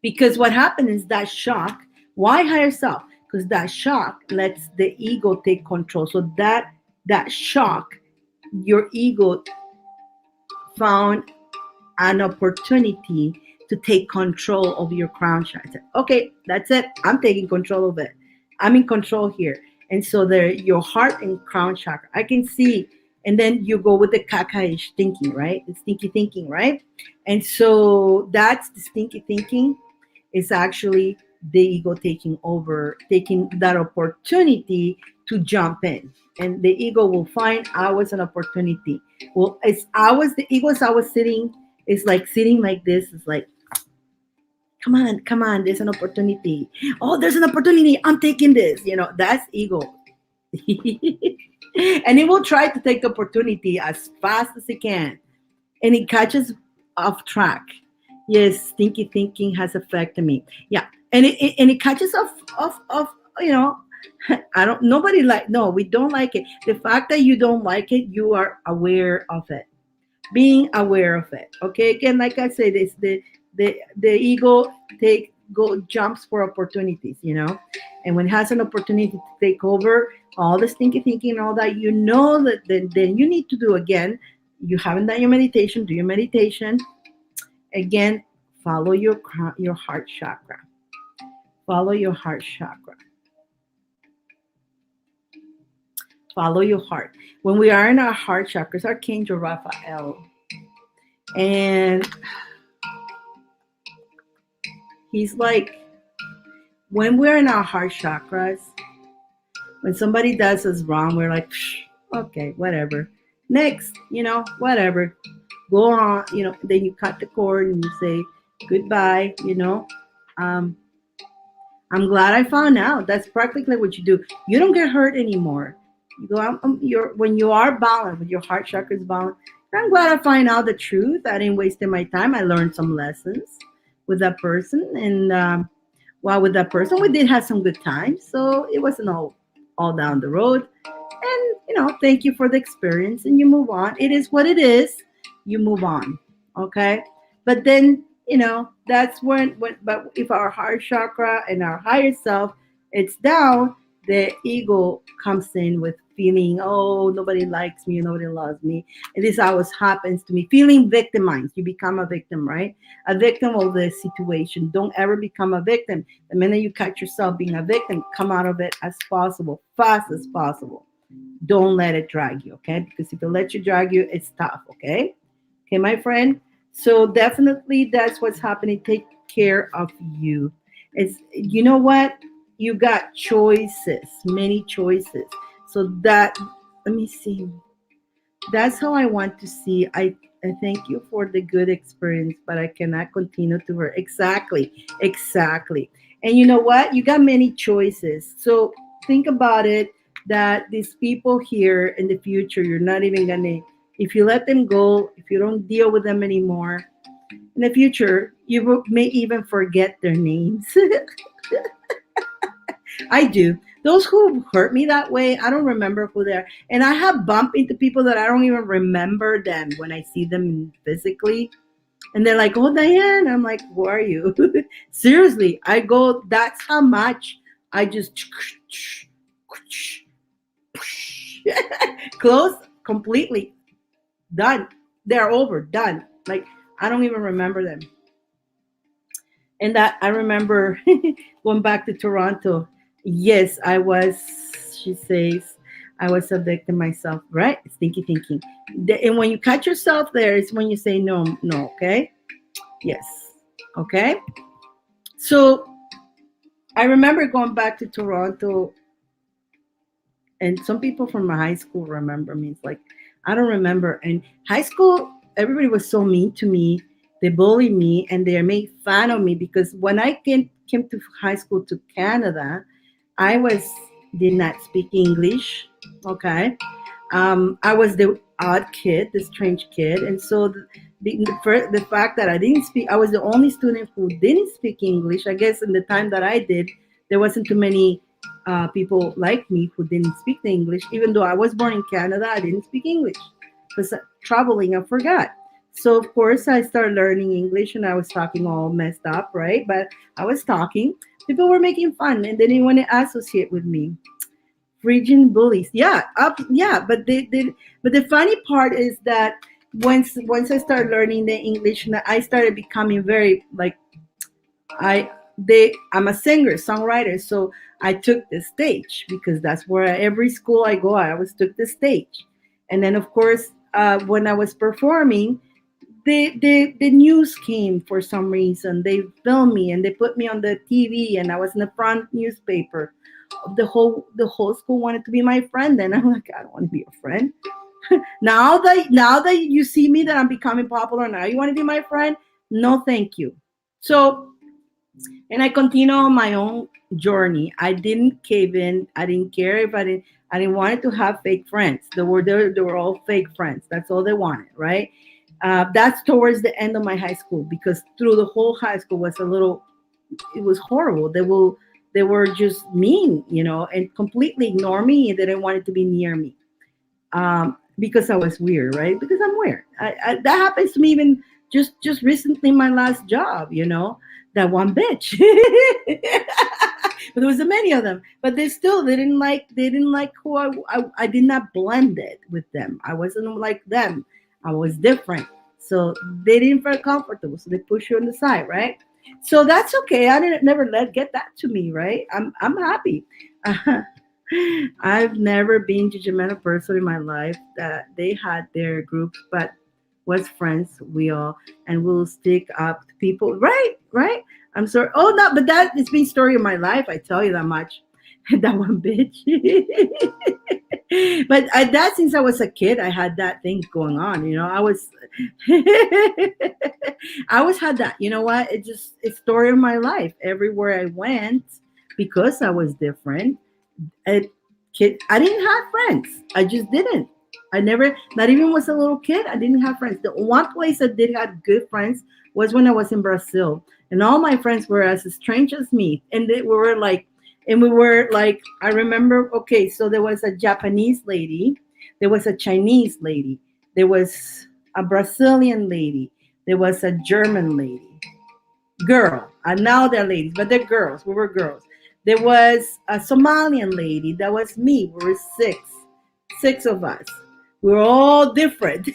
S1: Because what happened is that shock. Why higher self? Because that shock lets the ego take control. So that shock, your ego found an opportunity to take control of your crown chakra. Okay, that's it. I'm taking control of it. I'm in control here. And so there, your heart and crown chakra. I can see. And then you go with the caca-ish thinking, right? The stinky thinking, right? And so that's the stinky thinking is actually the ego taking over, taking that opportunity to jump in. And the ego will find I was an opportunity. Well, the ego is I was sitting, it's like sitting like this, it's like, come on, there's an opportunity. Oh, there's an opportunity. I'm taking this. That's ego. And it will try to take the opportunity as fast as it can, and it catches off track. Yes, stinky thinking has affected me. Yeah, and it catches off. You know, I don't. Nobody like. No, we don't like it. The fact that you don't like it, you are aware of it. Being aware of it. Okay. Again, like I said, it's the ego jumps for opportunities. And when it has an opportunity to take over all the stinky thinking and all that, that then you need to do again. You haven't done your meditation. Do your meditation again. Follow your heart chakra. Follow your heart chakra. Follow your heart. When we are in our heart chakras, Archangel Raphael, and He's like, when we're in our heart chakras, when somebody does us wrong, we're like, okay, whatever. Next, whatever. Go on, then you cut the cord and you say goodbye, Um, I'm glad I found out. That's practically what you do. You don't get hurt anymore. You go out, when you are balanced, when your heart chakra is balanced. I'm glad I find out the truth. I didn't waste my time. I learned some lessons with that person, and while with that person, we did have some good times. So it wasn't all down the road. And thank you for the experience, and you move on. It is what it is. You move on, okay? But then that's when but if our heart chakra and our higher self it's down, the ego comes in with feeling, oh, nobody likes me, nobody loves me, and this always happens to me. Feeling victimized, you become a victim, right? A victim of the situation. Don't ever become a victim. The minute you catch yourself being a victim, come out of it as possible, fast as possible. Don't let it drag you, okay? Because if it lets you drag you, it's tough, okay? Okay, my friend. So definitely that's what's happening. Take care of you. It's you know what? You got choices, many choices. So that let me see. That's how I want to see. I thank you for the good experience, but I cannot continue to work. Exactly. Exactly. And you know what? You got many choices. So think about it that these people here in the future, you're not even gonna if you let them go, if you don't deal with them anymore, in the future, may even forget their names. I do. Those who hurt me that way, I don't remember who they are. And I have bumped into people that I don't even remember them when I see them physically. And they're like, oh, Diane. I'm like, who are you? Seriously, I go, that's how much I just close completely. Done. They're over. Done. Like, I don't even remember them. And that I remember going back to Toronto. Yes, I was, she says, I was a victim myself, right? Stinky thinking. And when you catch yourself there, it's when you say no, no, okay? Yes, okay? So I remember going back to Toronto, and some people from my high school remember me. It's like, I don't remember. And high school, everybody was so mean to me. They bullied me and they made fun of me because when I came to high school to Canada, I did not speak English. Okay. I was the odd kid, the strange kid. And so the fact that I didn't speak, I was the only student who didn't speak English. I guess in the time that I did, there wasn't too many people like me who didn't speak the English. Even though I was born in Canada, I didn't speak English because traveling, I forgot. So of course, I started learning English, and I was talking all messed up, right? But I was talking. People were making fun, and they didn't want to associate with me. Friggin' bullies, yeah, yeah. But the funny part is that once I started learning the English, and I started becoming very like I'm a singer, songwriter, so I took the stage because that's where every school I go, I always took the stage. And then of course, when I was performing, the news came for some reason. They filmed me and they put me on the TV, and I was in the front newspaper. The whole school wanted to be my friend, and I'm like, I don't want to be a friend. Now that you see me that I'm becoming popular, now you want to be my friend? No, thank you. So, and I continue on my own journey. I didn't cave in. I didn't care if I didn't want to have fake friends. They were all fake friends. That's all they wanted, right? That's towards the end of my high school, because through the whole high school was a little. It was horrible. They were just mean, and completely ignore me. They didn't want it to be near me, because I was weird, right? Because I'm weird. That happens to me even just recently. My last job, that one bitch. But there was a many of them. But they didn't like who I did not blend it with them. I wasn't like them. I was different. So they didn't feel comfortable. So they push you on the side, right? So that's okay. I didn't never let get that to me, right? I'm happy. I've never been judgmental person in my life. That they had their groups, but was friends. We all and we'll stick up to people. Right, right. I'm sorry. Oh no, but that has been story of my life. I tell you that much. That one bitch. But that since I was a kid, I had that thing going on. I was, I always had that. You know what? It's story of my life. Everywhere I went, because I was different. I, I didn't have friends. I just didn't. I never, not even was a little kid, I didn't have friends. The one place I did have good friends was when I was in Brazil. And all my friends were as strange as me. And we were like, I remember, okay, so there was a Japanese lady, there was a Chinese lady, there was a Brazilian lady, there was a German lady, girl. And now they're ladies, but they're girls. We were girls. There was a Somalian lady. That was me. We were six of us. We were all different,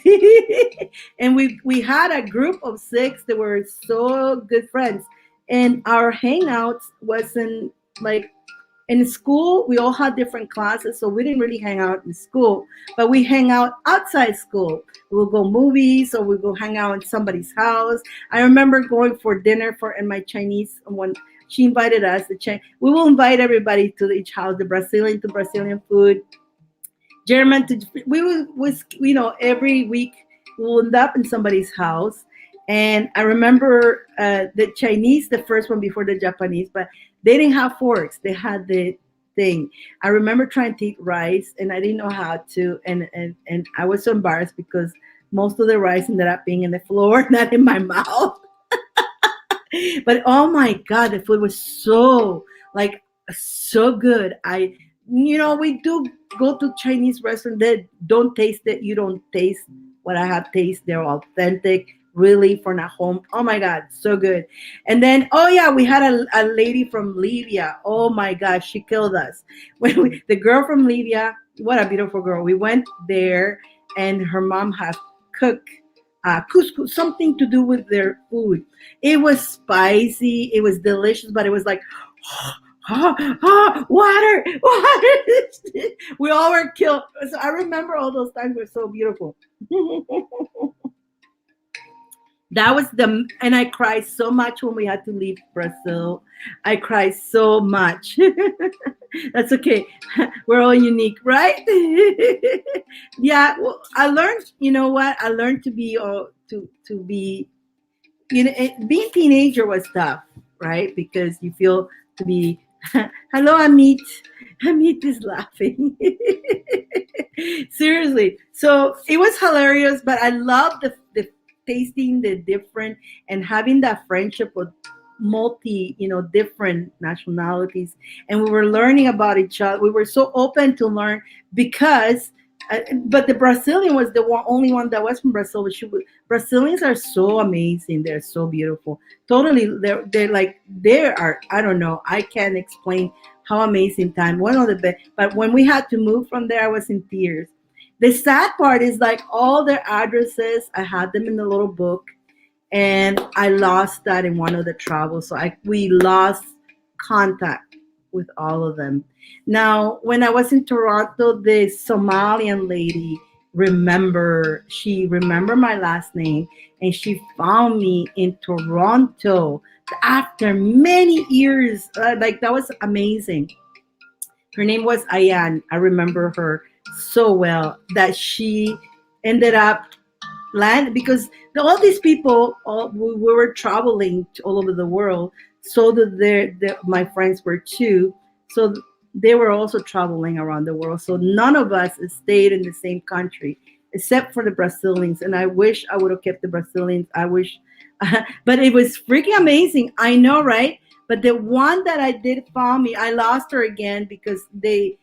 S1: and we had a group of six that were so good friends. And our hangouts wasn't like in school. We all had different classes, so we didn't really hang out in school, but we hang out outside school. We'll go movies, or we'll go hang out in somebody's house. I remember going for dinner for and my Chinese when she invited us. We will invite everybody to each house. The Brazilian to Brazilian food, German to we was every week we'll end up in somebody's house. And I remember the Chinese, the first one before the Japanese, but they didn't have forks. They had the thing. I remember trying to eat rice and I didn't know how to, and I was so embarrassed because most of the rice ended up being in the floor, not in my mouth. But oh my god, the food was so like so good. We do go to Chinese restaurant that don't taste it. You don't taste what I have tasted. They're authentic, really from at home. Oh my god, so good. And then oh yeah, we had a lady from Libya. Oh my gosh, she killed us. The girl from Libya, what a beautiful girl. We went there and her mom has cooked couscous, something to do with their food. It was spicy, it was delicious, but it was like, water, water. We all were killed. So I remember all those times were so beautiful. That was and I cried so much when we had to leave Brazil. I cried so much. That's okay. We're all unique, right? Yeah. Well, I learned. You know what? I learned to be to be. Being teenager was tough, right? Because you feel to be. Hello, Amit. Amit is laughing. Seriously. So it was hilarious, but I loved the tasting the different and having that friendship with different nationalities. And we were learning about each other. We were so open to learn because but the Brazilian was the only one that was from Brazil. But Brazilians are so amazing. They're so beautiful. Totally, they're like they are. I don't know. I can't explain how amazing time. One of the best. But when we had to move from there, I was in tears. The sad part is like all their addresses. I had them in the little book, and I lost that in one of the travels. So we lost contact with all of them. Now, when I was in Toronto, the Somalian lady she remembered my last name, and she found me in Toronto after many years. Like that was amazing. Her name was Dyane. I remember her so well that she ended up land because all these people we were traveling all over the world, so that my friends were too, so they were also traveling around the world, so none of us stayed in the same country except for the Brazilians. And I wish I would have kept the Brazilians. I wish. But it was freaking amazing, I know, right? But the one that I did found me, I lost her again because they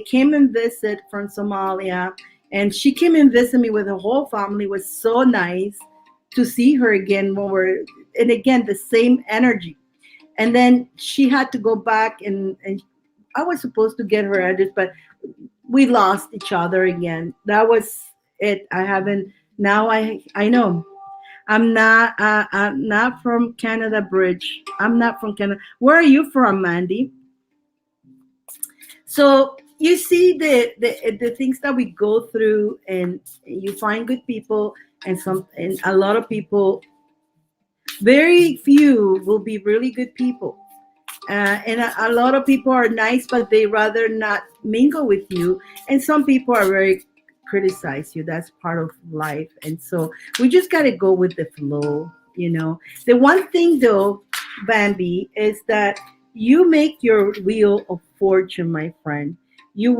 S1: came and visit from Somalia, and she came and visited me with her whole family. It was so nice to see her again and again, the same energy. And then she had to go back, and I was supposed to get her address, but we lost each other again. That was it. I haven't, now I know. I'm not from Canada Bridge. I'm not from Canada. Where are you from, Mandy? So you see the things that we go through, and you find good people, and a lot of people Very few will be really good people. And a lot of people are nice, but they rather not mingle with you. And some people are very criticize you. That's part of life. And so we just got to go with the flow. The one thing though, Bambi, is that you make your wheel of fortune, my friend. You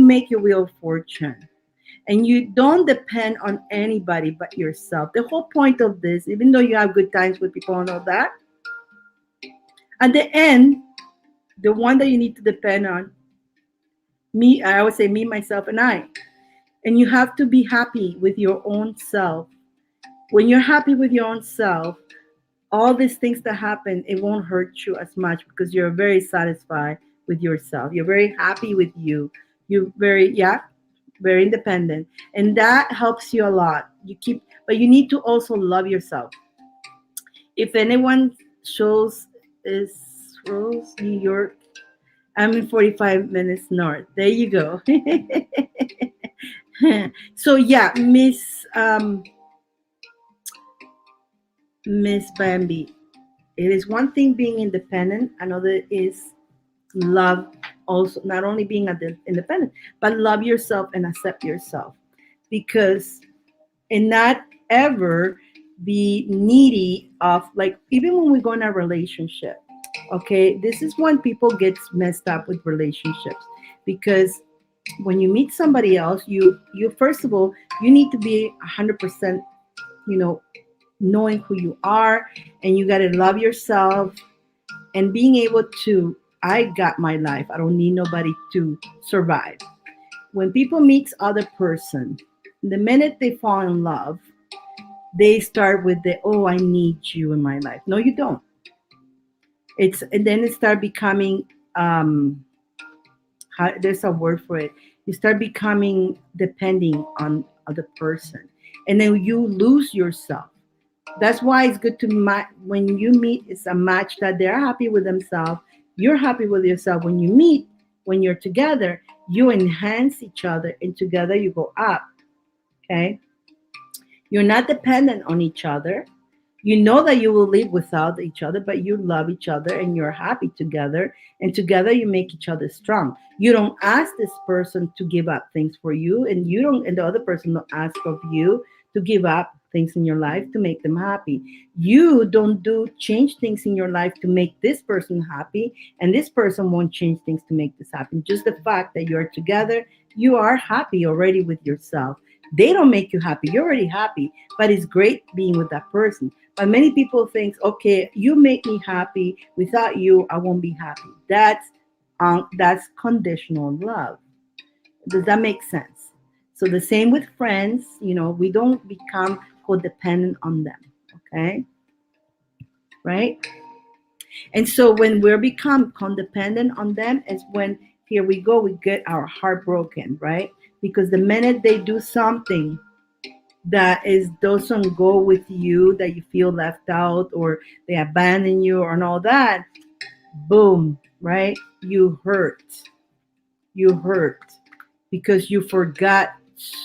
S1: make your wheel of fortune, and you don't depend on anybody but yourself. The whole point of this, even though you have good times with people and all that, at the end, the one that you need to depend on, me, I would say me, myself, and I. And you have to be happy with your own self. When you're happy with your own self, all these things that happen, it won't hurt you as much because you're very satisfied with yourself. You're very happy with you. You're very, yeah, very independent. And that helps you a lot. But you need to also love yourself. If anyone shows is Rose, New York, I'm in 45 minutes north. There you go. So yeah, Miss Bambi. It is one thing being independent, another is love, also not only being independent, but love yourself and accept yourself. Because and not ever be needy of, like, even when we go in a relationship. Okay, this is when people get messed up with relationships, because when you meet somebody else, you first of all, you need to be 100%, you know knowing who you are, and you got to love yourself, and being able to, I got my life, I don't need nobody to survive. When people meet other person, the minute they fall in love, they start with the, oh, I need you in my life. No, you don't. And then it start becoming, there's a word for it. You start becoming depending on other person, and then you lose yourself. That's why it's good to when you meet, it's a match that they're happy with themselves. You're happy with yourself. When you meet, when you're together, you enhance each other, and together you go up. Okay, you're not dependent on each other. You know that you will live without each other, but you love each other and you're happy together. And together you make each other strong. You don't ask this person to give up things for you, and you don't, and the other person don't ask of you to give up things in your life to make them happy. You don't do change things in your life to make this person happy, and this person won't change things to make this happen. Just the fact that you're together, you are happy already with yourself. They don't make you happy. You're already happy, but it's great being with that person. But many people think, okay, you make me happy. Without you, I won't be happy. That's conditional love. Does that make sense? So the same with friends. We don't become codependent on them. Okay, right? And so when we become codependent on them, is when, here we go, we get our heart broken, right? Because the minute they do something that is doesn't go with you, that you feel left out, or they abandon you, or and all that, boom, right? You hurt because you forgot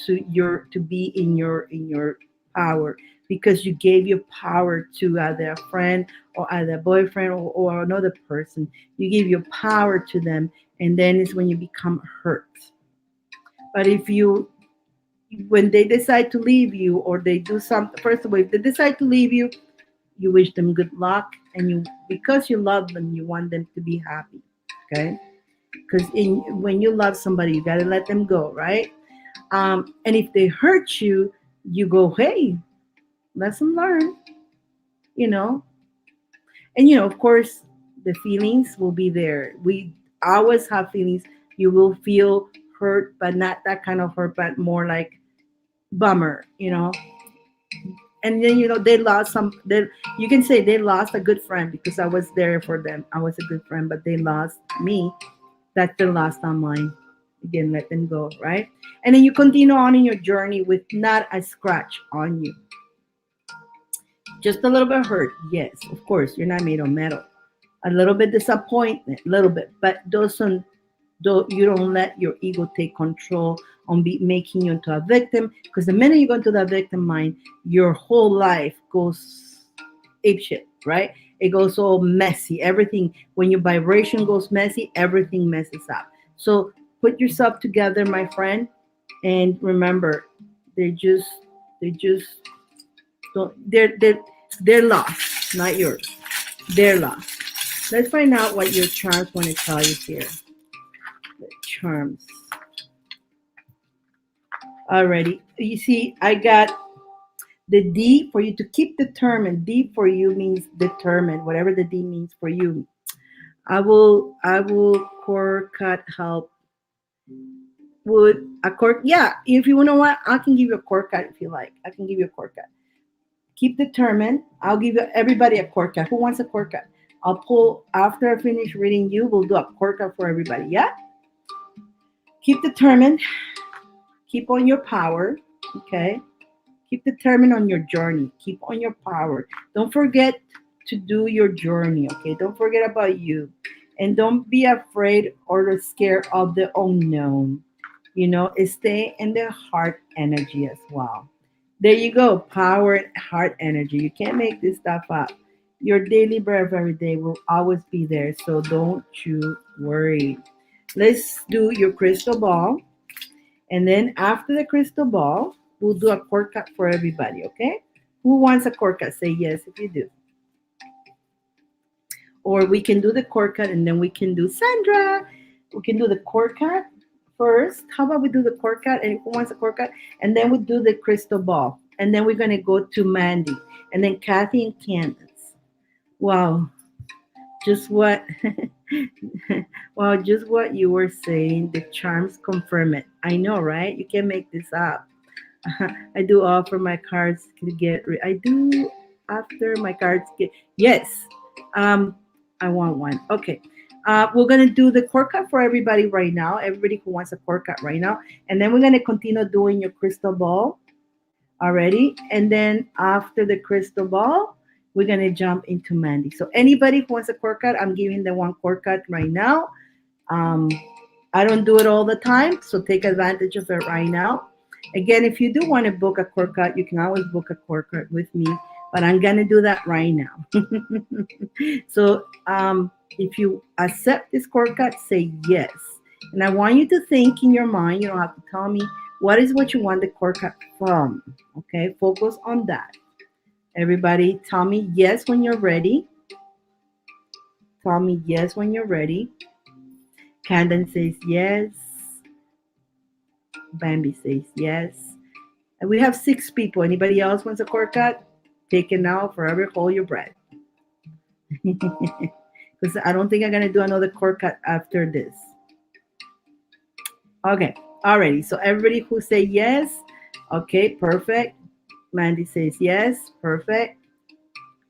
S1: to be in your power, because you gave your power to either a friend or either a boyfriend, or another person. You give your power to them, and then it's when you become hurt. But if you when they decide to leave you, or they do something, first of all, if they decide to leave you, you wish them good luck, and because you love them, you want them to be happy. Okay, because when you love somebody, you got to let them go, right? And if they hurt you, you go, hey, lesson learned. you know and of course, the feelings will be there. We always have feelings. You will feel hurt, but not that kind of hurt, but more like bummer. And then they lost you can say they lost a good friend, because I was there for them. I was a good friend, but they lost me. That's the last on mine. Again, let them go, right? And then you continue on in your journey with not a scratch on you. Just a little bit hurt, yes, of course. You're not made of metal. A little bit disappointment, a little bit, but you don't let your ego take control on making you into a victim. Because the minute you go into that victim mind, your whole life goes apeshit, right? It goes all messy. Everything, when your vibration goes messy, everything messes up. So put yourself together, my friend, and remember, they just they just don't they're lost, not yours. They're lost. Let's find out what your charms want to tell you here. The charms. Alrighty. You see, I got the D for you to keep determined. D for you means determined, whatever the D means for you. I will core cut help. Would a core, yeah, if you know what, I can give you a core cut if you like. I can give you a core cut. Keep determined. I'll give you everybody a core cut. Who wants a core cut? I'll pull after I finish reading you, we'll do a core cut for everybody. Yeah? Keep determined. Keep on your power. Okay. Keep determined on your journey. Keep on your power. Don't forget to do your journey. Okay. Don't forget about you. And don't be afraid or scared of the unknown. Stay in the heart energy as well. There you go. Power and heart energy. You can't make this stuff up. Your daily breath every day will always be there. So don't you worry. Let's do your crystal ball. And then after the crystal ball, we'll do a cord cut for everybody, okay? Who wants a cord cut? Say yes if you do. Or we can do the cord cut and then we can do Sandra. We can do the cord cut first. How about we do the cord cut and who wants a cord cut? And then we do the crystal ball. And then we're gonna go to Mandy. And then Kathy and Candace. Wow. Just what well, just what you were saying, the charms confirm it. I know, right? You can make this up. I do offer my cards to get I do after my cards get yes. Um I want one. Okay. We're gonna do the core cut for everybody right now. Everybody who wants a core cut right now. And then we're gonna continue doing your crystal ball already. And then after the crystal ball, we're gonna jump into Mandy. So anybody who wants a core cut, I'm giving them one core cut right now. Um, I don't do it all the time, so take advantage of it right now. Again, if you do want to book a core cut, you can always book a core cut with me, but I'm gonna do that right now. So if you accept this core cut, say yes. And I want you to think in your mind, you don't have to tell me what is what you want the core cut from. Okay, focus on that. Everybody, tell me yes when you're ready. Tell me yes when you're ready. Candace says yes. Bambi says yes. And we have 6 people. Anybody else wants a cord cut? Take it now. Forever hold your breath. Because I don't think I'm going to do another cord cut after this. Okay. Alrighty. So everybody who say yes. Okay. Perfect. Mandy says yes. Perfect.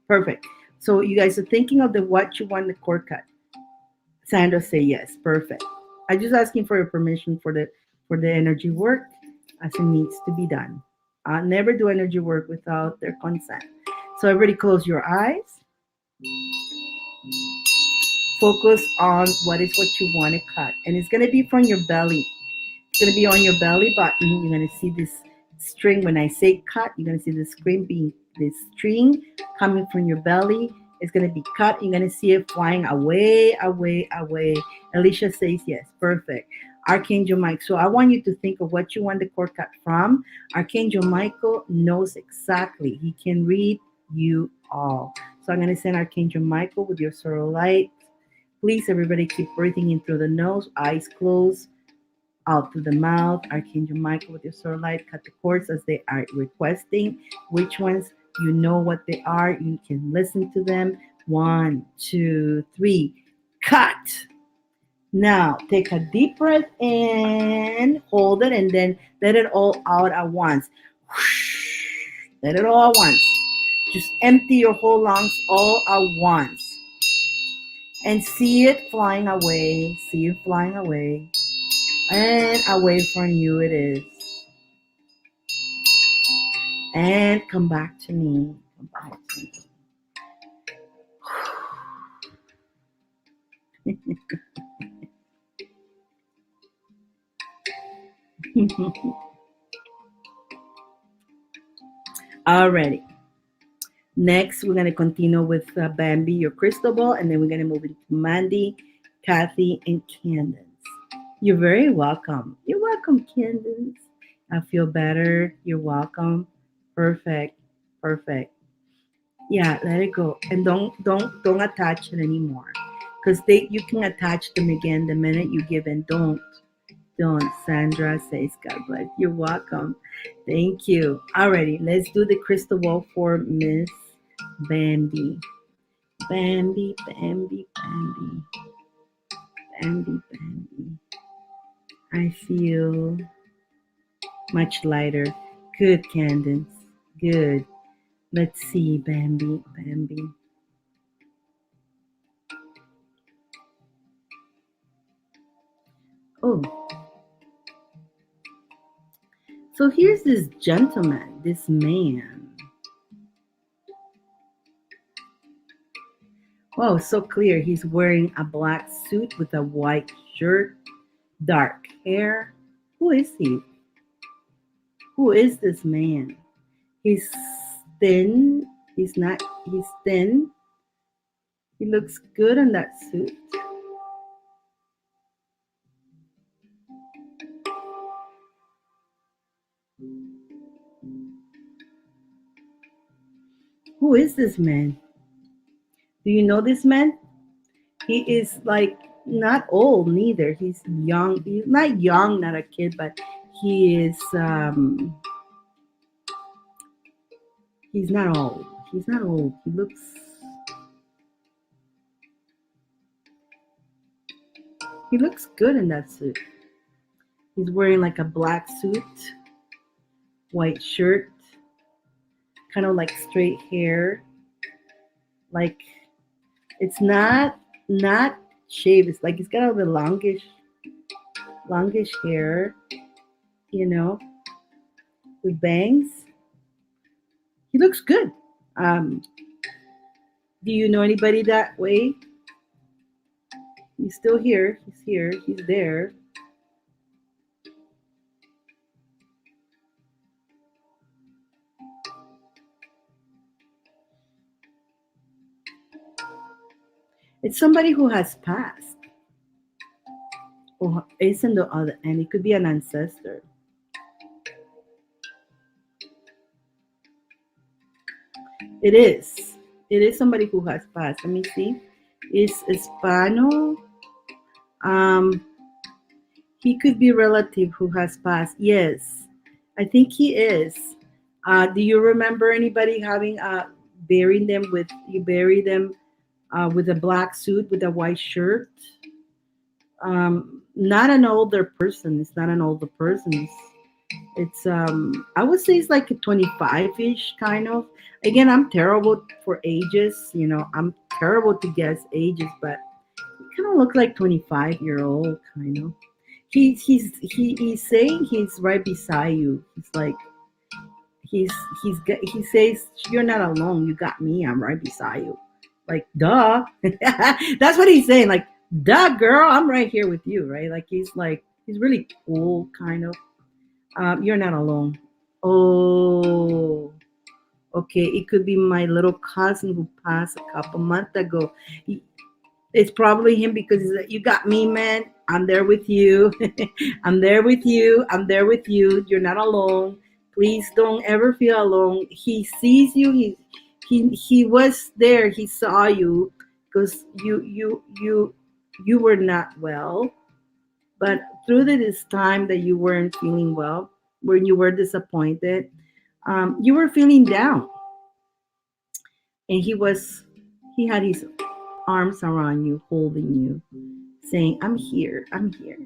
S1: Perfect. So you guys are thinking of the what you want the cord cut. Sandra say yes. Perfect. I'm just asking for your permission for the energy work as it needs to be done. I never do energy work without their consent. So everybody close your eyes. Focus on what is what you want to cut. And it's going to be from your belly. It's going to be on your belly button. You're going to see this string. When I say cut, you're going to see the string coming from your belly. It's going to be cut. You're going to see it flying away, away, away. Alicia says yes. Perfect. Archangel Mike. So I want you to think of what you want the cord cut from. Archangel Michael knows exactly. He can read you all. So I'm going to send Archangel Michael with your sorrow light. Please, everybody, keep breathing in through the nose, eyes closed, out through the mouth. Archangel Michael with your sorrow light. Cut the cords as they are requesting. Which ones? You know what they are. You can listen to them. 1, 2, 3. Cut. Now, take a deep breath in, hold it, and then let it all out at once. Let it all at once. Just empty your whole lungs all at once. And see it flying away. See it flying away. And away from you it is. And come back to me. Come back to me. Alrighty. Next, we're going to continue with Bambi, your crystal ball, and then we're going to move into Mandy, Kathy, and Candace. You're very welcome. You're welcome, Candace. I feel better. You're welcome. Perfect. Perfect. Yeah, let it go. And don't attach it anymore. Because they you can attach them again the minute you give in. Don't. Sandra says God bless. You're welcome. Thank you. Alrighty, let's do the crystal ball for Miss Bambi. Bambi, Bambi, Bambi, Bambi, Bambi. I feel much lighter. Good, Candace. Good. Let's see, Bambi, Bambi. Oh, so here's this gentleman, this man. Oh, so clear. He's wearing a black suit with a white shirt, dark hair. Who is he? Who is this man? He's thin. He's not, he's thin. He looks good in that suit. Who is this man? Do you know this man? He is like not old neither. He's young. He's not young, not a kid, but he is he's not old. He's not old. He looks good in that suit. He's wearing like a black suit, white shirt, kind of like straight hair. Like it's not shaved. It's like he's got a little longish hair, you know, with bangs. He looks good. Um, do you know anybody that way? He's still here. He's here. He's there. It's somebody who has passed or is in the other end. It could be an ancestor. It is. It is somebody who has passed. Let me see. Is Hispano? Um, he could be relative who has passed. Yes, I think he is. Do you remember anybody having burying them with you bury them with a black suit with a white shirt? Not an older person. It's not an older person. It's I would say it's like a 25-ish kind of. Again, I'm terrible for ages. I'm terrible to guess ages, but he kind of looks like 25-year-old kind of. He's saying he's right beside you. He's like he says you're not alone. You got me. I'm right beside you. Like duh. That's what he's saying. Like duh, girl. I'm right here with you. Right? Like he's really cool kind of. You're not alone. Oh, okay. It could be my little cousin who passed a couple months ago. It's probably him because he's like, you got me, man. I'm there with you. I'm there with you. I'm there with you. You're not alone. Please don't ever feel alone. He sees you. He was there. He saw you because you were not well. But through this time that you weren't feeling well, when you were disappointed, you were feeling down, and he had his arms around you, holding you, saying, "I'm here. I'm here.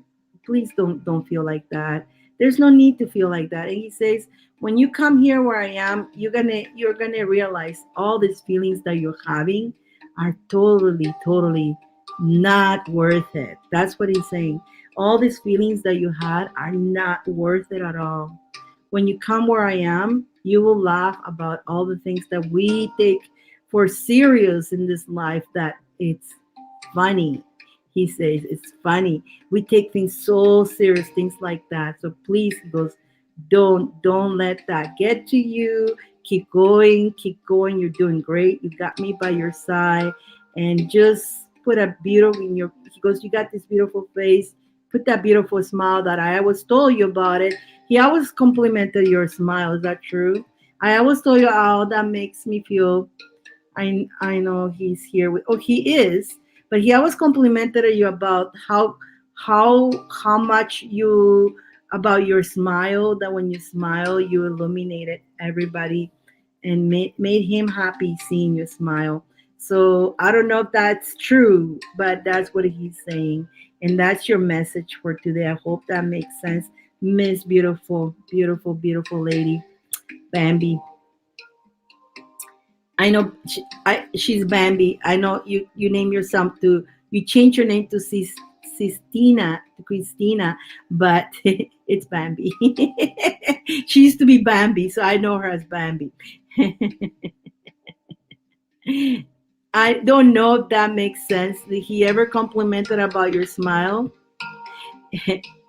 S1: Please don't feel like that. There's no need to feel like that." And he says, "When you come here where I am, you're gonna realize all these feelings that you're having are totally not worth it." That's what he's saying. All these feelings that you had are not worth it at all. When you come where I am, you will laugh about all the things that we take for serious in this life, that it's funny. He says it's funny. We take things so serious, things like that. So please, he goes, don't let that get to you. keep going. You're doing great. You got me by your side, and just put a beautiful in your. He goes, you got this beautiful face. Put that beautiful smile that I always told you about it. He always complimented your smile. Is that true? I always told you, oh, that makes me feel. I know he's here with. Oh, he is, but he always complimented you about how much you about your smile. That when you smile, you illuminated everybody, and made him happy seeing you smile. So I don't know if that's true, but that's what he's saying, and that's your message for today. I hope that makes sense, Miss Beautiful, beautiful, beautiful lady, Bambi. I know she's Bambi. I know you name yourself to you change your name to Sistina to Christina, but it's Bambi. She used to be Bambi, so I know her as Bambi. I don't know if that makes sense. Did he ever complimented about your smile?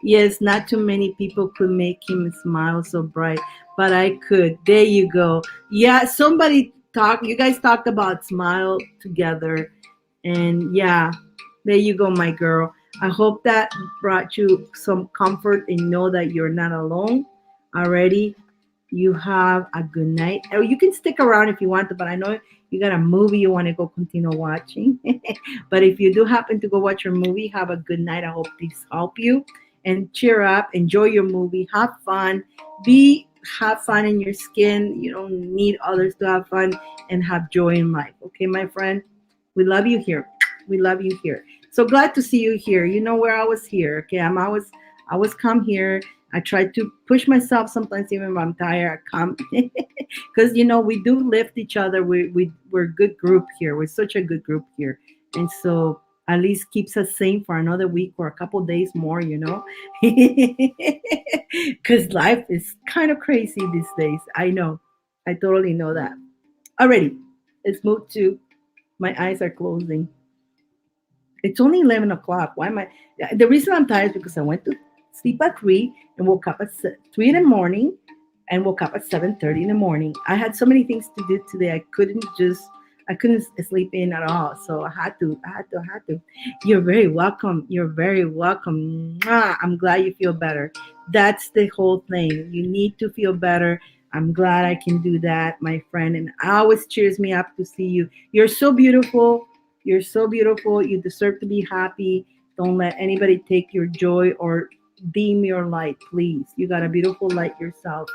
S1: Yes, not too many people could make him smile so bright, but I could. There you go. Yeah, somebody talk. You guys talked about smile together, and yeah, there you go, my girl. I hope that brought you some comfort and know that you're not alone already. You have a good night. Or you can stick around if you want to, but I know you got a movie you want to go continue watching. But if you do happen to go watch your movie, have a good night. I hope this help you and cheer up. Enjoy your movie. Have fun. Have fun in your skin. You don't need others to have fun and have joy in life. Okay, my friend. We love you here. We love you here. So glad to see you here. You know where I was here. Okay, I was come here. I try to push myself sometimes even if I'm tired. I come because we do lift each other. We're a good group here. We're such a good group here, and so at least keeps us sane for another week or a couple days more. Because life is kind of crazy these days. I know. I totally know that. Alrighty, let's move to. My eyes are closing. It's only 11 o'clock. Why am I? The reason I'm tired is because I went to sleep at 3 and woke up at 3 in the morning and woke up at 7:30 in the morning. I had so many things to do today. I couldn't sleep in at all. So I had to. You're very welcome. You're very welcome. Mwah. I'm glad you feel better. That's the whole thing. You need to feel better. I'm glad I can do that, my friend. And it always cheers me up to see you. You're so beautiful. You're so beautiful. You deserve to be happy. Don't let anybody take your joy or dim your light, please. You got a beautiful light yourself.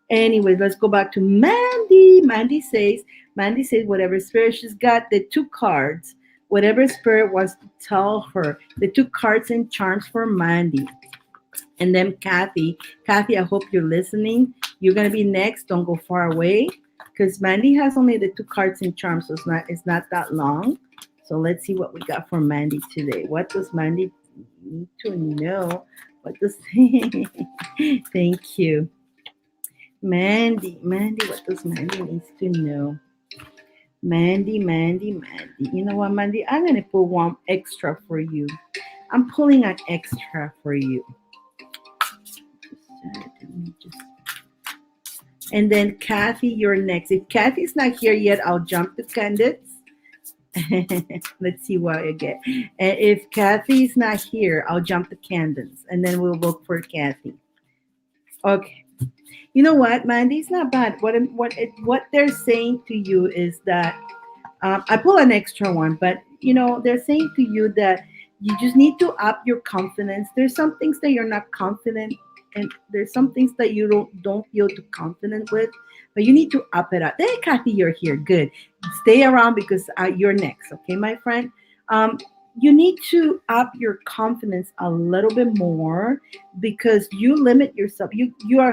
S1: Anyways, let's go back to Mandy. Mandy says, whatever spirit she's got, the two cards. Whatever spirit wants to tell her, the two cards and charms for Mandy. And then Kathy, I hope you're listening. You're gonna be next. Don't go far away, because Mandy has only the two cards and charms, so it's not that long. So let's see what we got for Mandy today. What does Mandy need to know? What does Thank you. Mandy, what does Mandy needs to know? Mandy. You know what, Mandy? I'm gonna put one extra for you. I'm pulling an extra for you. And then Kathy, you're next. If Kathy's not here yet, I'll jump to Candace. Let's see what I get. And if Kathy's not here, I'll jump to Candace, and then we'll look for Kathy. Okay. You know what, Mandy? It's not bad. What they're saying to you is that I pull an extra one, but they're saying to you that you just need to up your confidence. There's some things that you're not confident, and there's some things that you don't feel too confident with, but you need to up it up. Hey, Kathy, you're here. Good. Stay around because you're next. Okay, my friend. You need to up your confidence a little bit more because you limit yourself.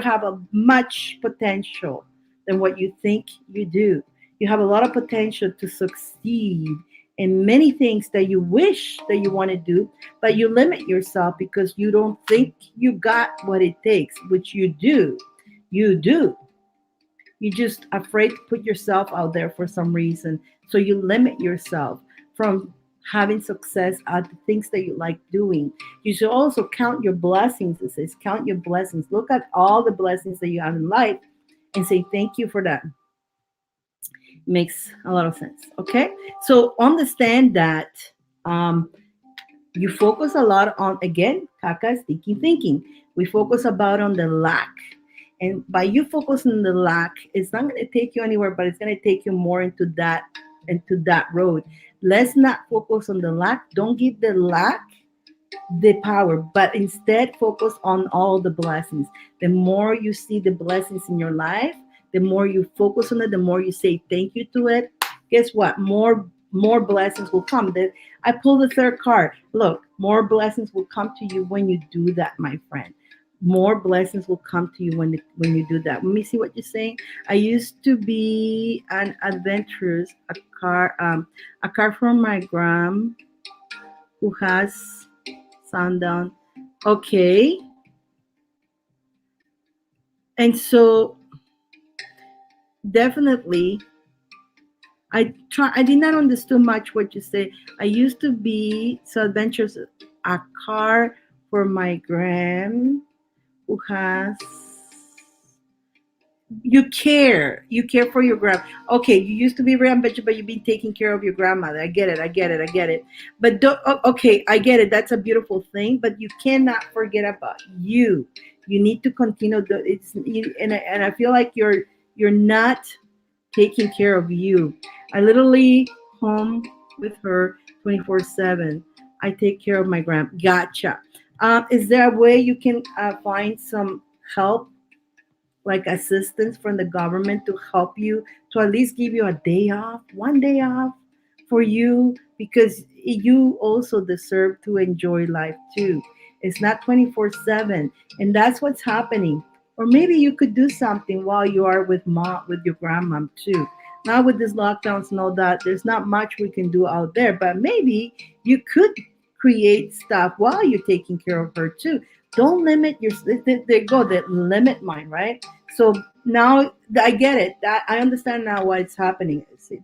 S1: Have a much potential than what you think you do. You have a lot of potential to succeed in many things that you wish that you want to do, but you limit yourself because you don't think you got what it takes, which you do. You do. You're just afraid to put yourself out there for some reason. So you limit yourself from having success at the things that you like doing. You should also count your blessings. It says, count your blessings. Look at all the blessings that you have in life and say, thank you for that. Makes a lot of sense. Okay. So understand that um, you focus a lot on, again, Kaka is thinking. We focus about on the lack. And by you focusing on the lack, it's not going to take you anywhere, but it's going to take you more into that road. Let's not focus on the lack. Don't give the lack the power, but instead focus on all the blessings. The more you see the blessings in your life, the more you focus on it, the more you say thank you to it. Guess what? More blessings will come. I pulled the third card. Look, more blessings will come to you when you do that, my friend. More blessings will come to you when you do that. Let me see what you're saying. I used to be an adventurous, a car from my gram who has sundown. Okay. And so definitely I did not understand much what you say. I used to be so adventurous, a car for my gram who has, you care for your grandma. Okay, you used to be very ambitious, but you've been taking care of your grandmother. I get it. But okay, I get it. That's a beautiful thing, but you cannot forget about you need to continue and I feel like you're not taking care of you. I literally home with her 24/7. I take care of my grand. Gotcha. Is there a way you can find some help, like assistance from the government, to help you, to at least give you a day off, one day off for you, because you also deserve to enjoy life too. It's not 24/7, and that's what's happening. Or maybe you could do something while you are with your grandma too. Now with these lockdowns and all that, there's not much we can do out there, but maybe you could create stuff while you're taking care of her too. Don't limit your, there go the limit mind, right? So now I get it. That I understand now why it's happening. See,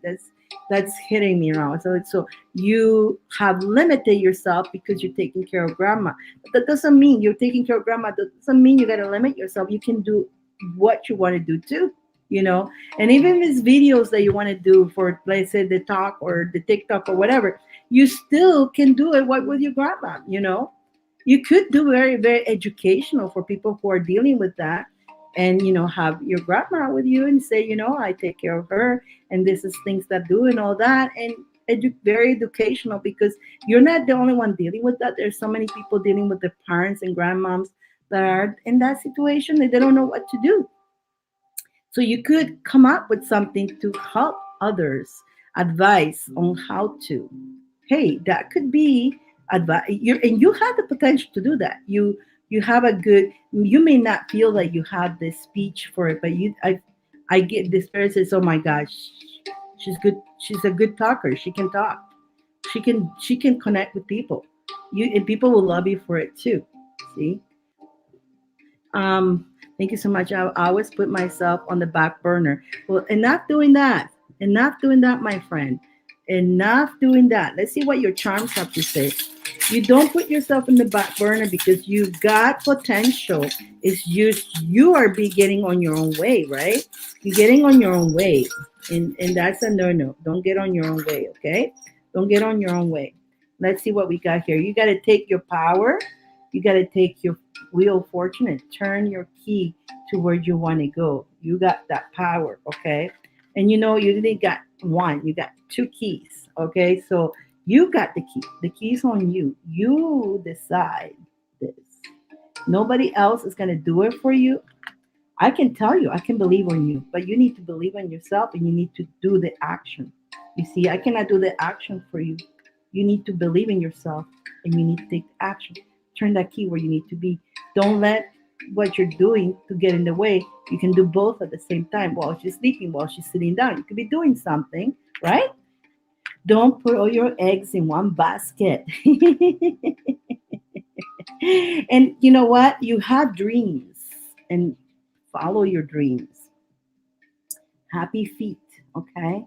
S1: that's hitting me now. So you have limited yourself because you're taking care of grandma. But that doesn't mean you're taking care of grandma. That doesn't mean you gotta limit yourself. You can do what you want to do too. You know, and even these videos that you want to do for, let's say, the talk or the TikTok or whatever, you still can do it with your grandma. You could do very, very educational for people who are dealing with that, and have your grandma with you and say, I take care of her, and this is things that do and all that, and very educational, because you're not the only one dealing with that. There's so many people dealing with their parents and grandmoms that are in that situation and they don't know what to do. So you could come up with something to help others, advice on how to. Hey, that could be advice. And you have the potential to do that. You have a good. You may not feel that you have the speech for it, but I get this person says, oh my gosh, she's good. She's a good talker. She can talk. She can connect with people. And people will love you for it too. See. Thank you so much. I always put myself on the back burner. Well, enough doing that. Enough doing that, my friend. Enough doing that. Let's see what your charms have to say. You don't put yourself in the back burner because you got potential. It's just you are be getting on your own way, right? You're getting on your own way. And that's a no. Don't get on your own way, okay? Don't get on your own way. Let's see what we got here. You got to take your power. You got to take your wheel of fortune and turn your key to where you want to go. You got that power, okay? And you didn't got one, you got two keys, okay? So you got the key. The key's on you. You decide this. Nobody else is going to do it for you. I can tell you, I can believe on you, but you need to believe in yourself and you need to do the action. You see, I cannot do the action for you. You need to believe in yourself and you need to take action. Turn that key where you need to be. Don't let what you're doing to get in the way. You can do both at the same time. While she's sleeping, while she's sitting down, you could be doing something, right? Don't put all your eggs in one basket. And you know what? You have dreams and follow your dreams. Happy feet, okay?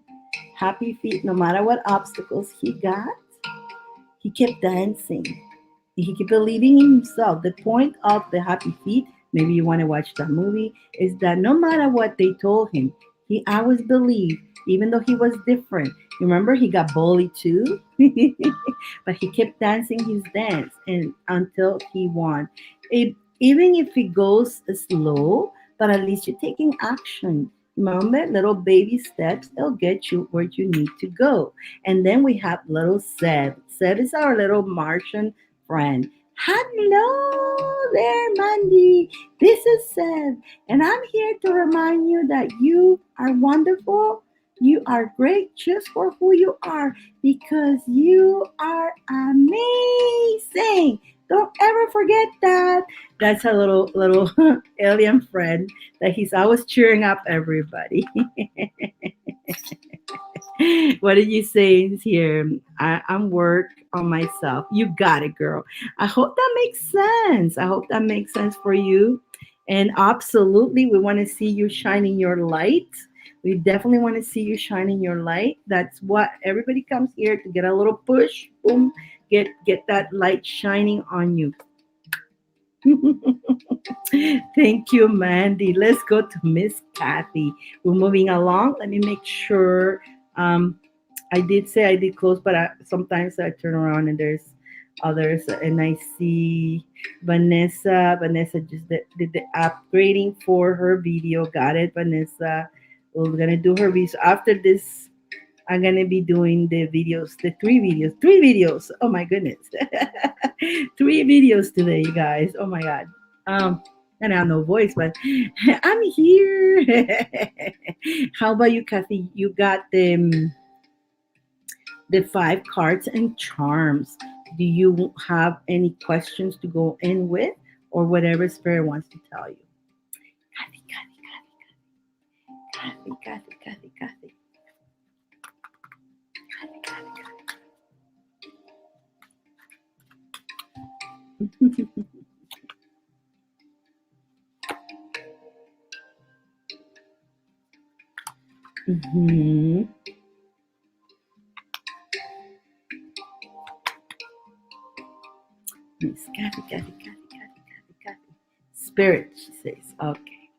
S1: Happy feet, no matter what obstacles he got, he kept dancing. He kept believing in himself. The point of the happy feet, maybe you want to watch that movie, is that no matter what they told him, he always believed even though he was different. Remember, he got bullied too, but he kept dancing his dance and until he won. Even if it goes slow, but at least you're taking action. Remember, little baby steps, they'll get you where you need to go. And then we have little Seb. Seb is our little Martian friend. Hello there, Mandy. This is Seb, and I'm here to remind you that you are wonderful. You are great just for who you are because you are amazing. Don't ever forget that. That's a little alien friend that he's always cheering up everybody. What did you say here? I'm work on myself. You got it, girl. I hope that makes sense. I hope that makes sense for you. And absolutely, we want to see you shining your light. We definitely want to see you shining your light. That's what everybody comes here to get a little push. Boom, get that light shining on you. Thank you, Mandy. Let's go to Miss Kathy. We're moving along. Let me make sure. I did say I did close, but sometimes I turn around and there's others, and I see Vanessa. Vanessa just did the upgrading for her video. Got it, Vanessa. We're gonna do her video after this. I'm gonna be doing the videos, the three videos, three videos. Oh my goodness, three videos today, you guys. Oh my god. Um, and I have no voice, but I'm here. How about you, Kathy? You got the five cards and charms. Do you have any questions to go in with, or whatever Spirit wants to tell you? Kathy, Kathy, Kathy, Kathy, Kathy, Kathy, Kathy, Kathy, Kathy. Mhm. Miss Kathy, Kathy, Kathy, Kathy, Kathy, Kathy. Spirit, she says. Okay.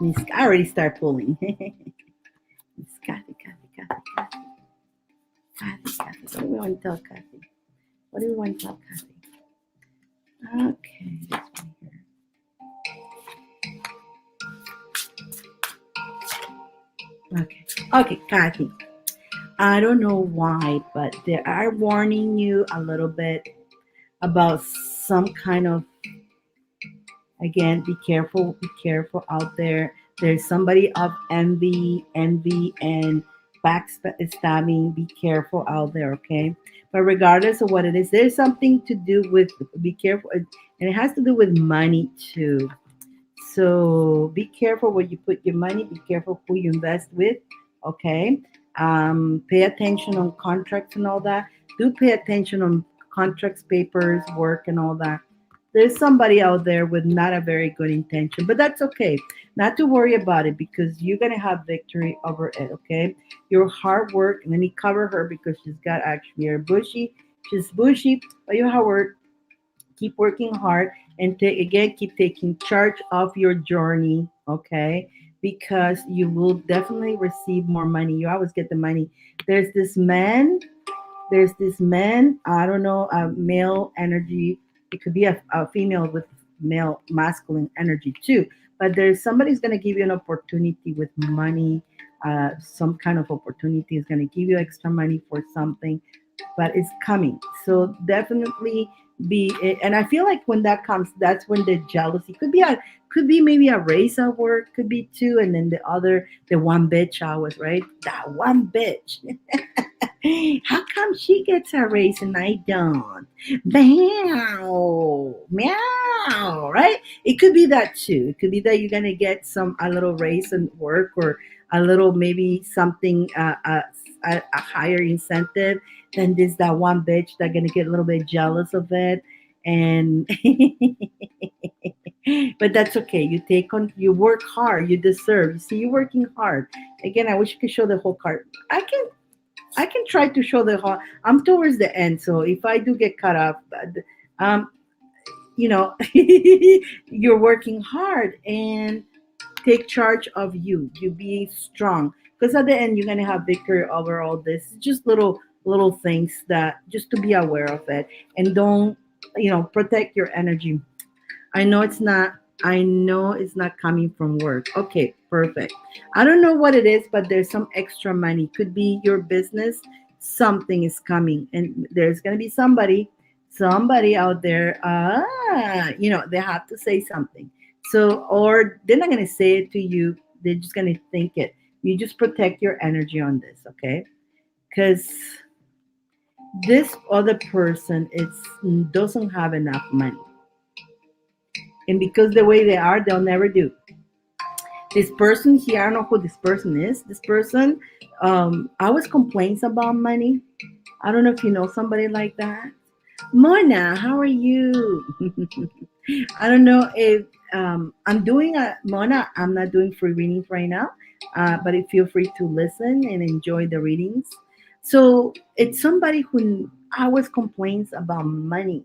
S1: Miss, I already start pulling. Miss Kathy, Kathy, Kathy, Kathy, Kathy, Kathy. What do we want to tell Kathy? What do we want to tell Kathy? Okay, this one here. Okay, okay, Kathy. I don't know why, but they are warning you a little bit about some kind of, again, be careful out there. There's somebody of envy and backstabbing. Be careful out there, okay? But regardless of what it is, there's something to do with, be careful, and it has to do with money too. So be careful where you put your money. Be careful who you invest with. Okay. Pay attention on contracts and all that. Do pay attention on contracts, papers, work, and all that. There's somebody out there with not a very good intention, but that's okay. Not to worry about it because you're gonna have victory over it. Okay. Your hard work. Let me cover her because she's got actually her bushy. She's bushy, but your hard work, keep working hard and again keep taking charge of your journey, okay, because you will definitely receive more money. You always get the money. There's this man, I don't know, a male energy. It could be a female with male masculine energy too, but there's somebody's going to give you an opportunity with money. Some kind of opportunity is going to give you extra money for something, but it's coming. So definitely be, and I feel like when that comes, that's when the jealousy could be maybe a race at work, could be two, and then the one bitch always, right? That one bitch. How come she gets a raise and I don't? Meow, meow, right? It could be that too. It could be that you're gonna get a little raise in work, or a little maybe something, a higher incentive than that one bitch that gonna get a little bit jealous of it, and but that's okay. You work hard, you deserve. You see, you're working hard. Again, I wish you could show the whole card. I can try to show the whole. I'm towards the end, so if I do get cut off, um, you're working hard and take charge of you. You be strong because at the end you're gonna have victory over all this. Just little things that just to be aware of it, and don't, protect your energy. I know it's not. I know it's not coming from work. Okay, perfect. I don't know what it is, but there's some extra money. Could be your business. Something is coming, and there's gonna be somebody out there. They have to say something. So, or they're not gonna say it to you. They're just gonna think it. You just protect your energy on this, okay? Because this other person doesn't have enough money, and because the way they are, they'll never do. This person here, I don't know who this person is. This person always complains about money. I don't know if you know somebody like that. Mona, how are you? I don't know if I'm doing a Mona. I'm not doing free readings right now, but feel free to listen and enjoy the readings. So it's somebody who always complains about money.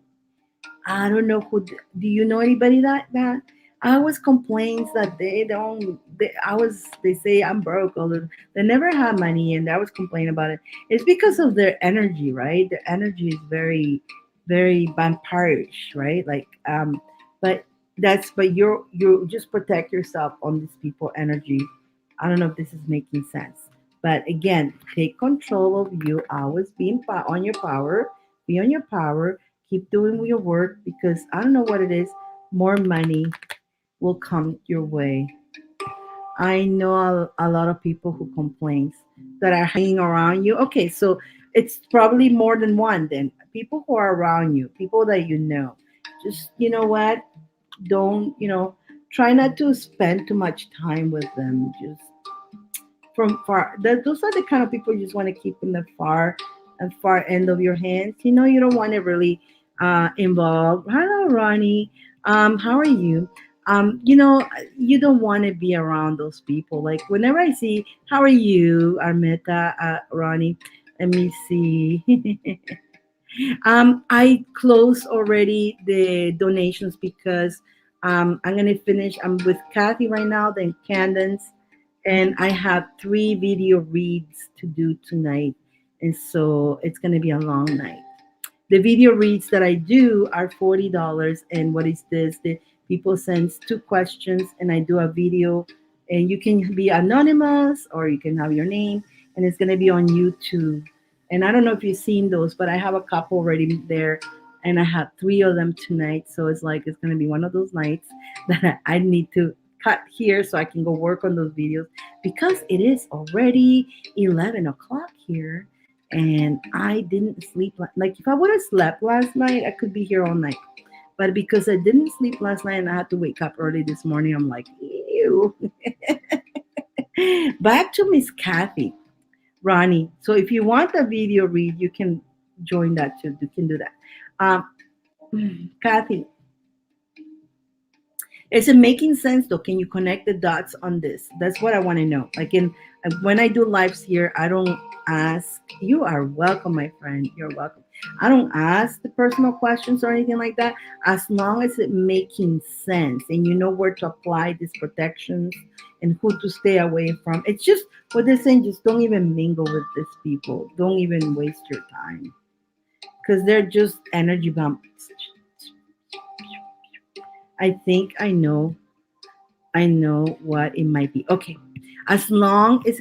S1: I don't know who. Do you know anybody that always complains that they don't? They say I'm broke. Or they never have money, and they always complain about it. It's because of their energy, right? Their energy is very, very vampirish, right? But you just protect yourself on these people energy. I don't know if this is making sense, but again, take control of you. Always be on your power. Be on your power. Keep doing your work, because I don't know what it is. More money will come your way. I know a lot of people who complains that are hanging around you. Okay, so it's probably more than one then. People who are around you, people that you know. Just, you know what? Don't, try not to spend too much time with them. Just from far. Those are the kind of people you just want to keep in the far end of your hands. You don't want to really involve. Hello, Ronnie. How are you? You don't want to be around those people. Like whenever I see, how are you, Armeta, Ronnie? Let me see. I closed already the donations because I'm gonna finish. I'm with Kathy right now, then Candence, and I have 3 video reads to do tonight, and so it's gonna be a long night. The video reads that I do are $40, and what is this? The people sends 2 questions, and I do a video, and you can be anonymous or you can have your name, and it's gonna be on YouTube. And I don't know if you've seen those, but I have a couple already there, and I have 3 of them tonight. So it's gonna be one of those nights that I need to cut here so I can go work on those videos, because it is already 11 o'clock here, and I didn't sleep. Like if I would have slept last night, I could be here all night. But because I didn't sleep last night and I had to wake up early this morning, I'm like, ew. Back to Miss Kathy, Ronnie. So if you want a video read, you can join that too. You can do that. Kathy, is it making sense though? Can you connect the dots on this? That's what I want to know. Like when I do lives here, I don't ask. You are welcome, my friend. You're welcome. I don't ask the personal questions or anything like that. As long as it making sense and you know where to apply these protections and who to stay away from. It's just what they're saying. Just don't even mingle with these people. Don't even waste your time, because they're just energy bumps. I think I know what it might be. Okay, as long as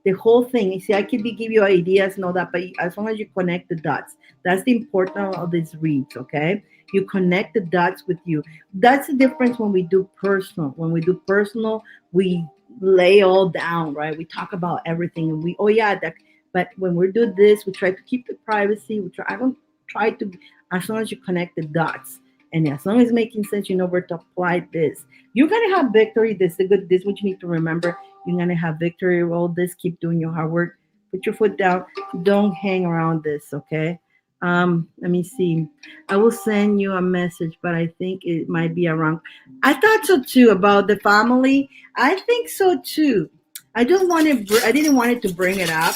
S1: the whole thing, you see, I could give you ideas and all that, but as long as you connect the dots, that's the important of these reads. Okay, you connect the dots with you. That's the difference when we do personal. When we do personal, we lay all down, right? We talk about everything, and we, oh yeah, that. But when we do this, we try to keep the privacy. I don't try to, as long as you connect the dots. And as long as it's making sense, you know where to apply this. You're gonna have victory. This is the good. This is what you need to remember. You're gonna have victory. Roll this. Keep doing your hard work. Put your foot down. Don't hang around this. Okay. Let me see. I will send you a message, but I think it might be around. I thought so too about the family. I think so too. I don't want to. I didn't want it to bring it up,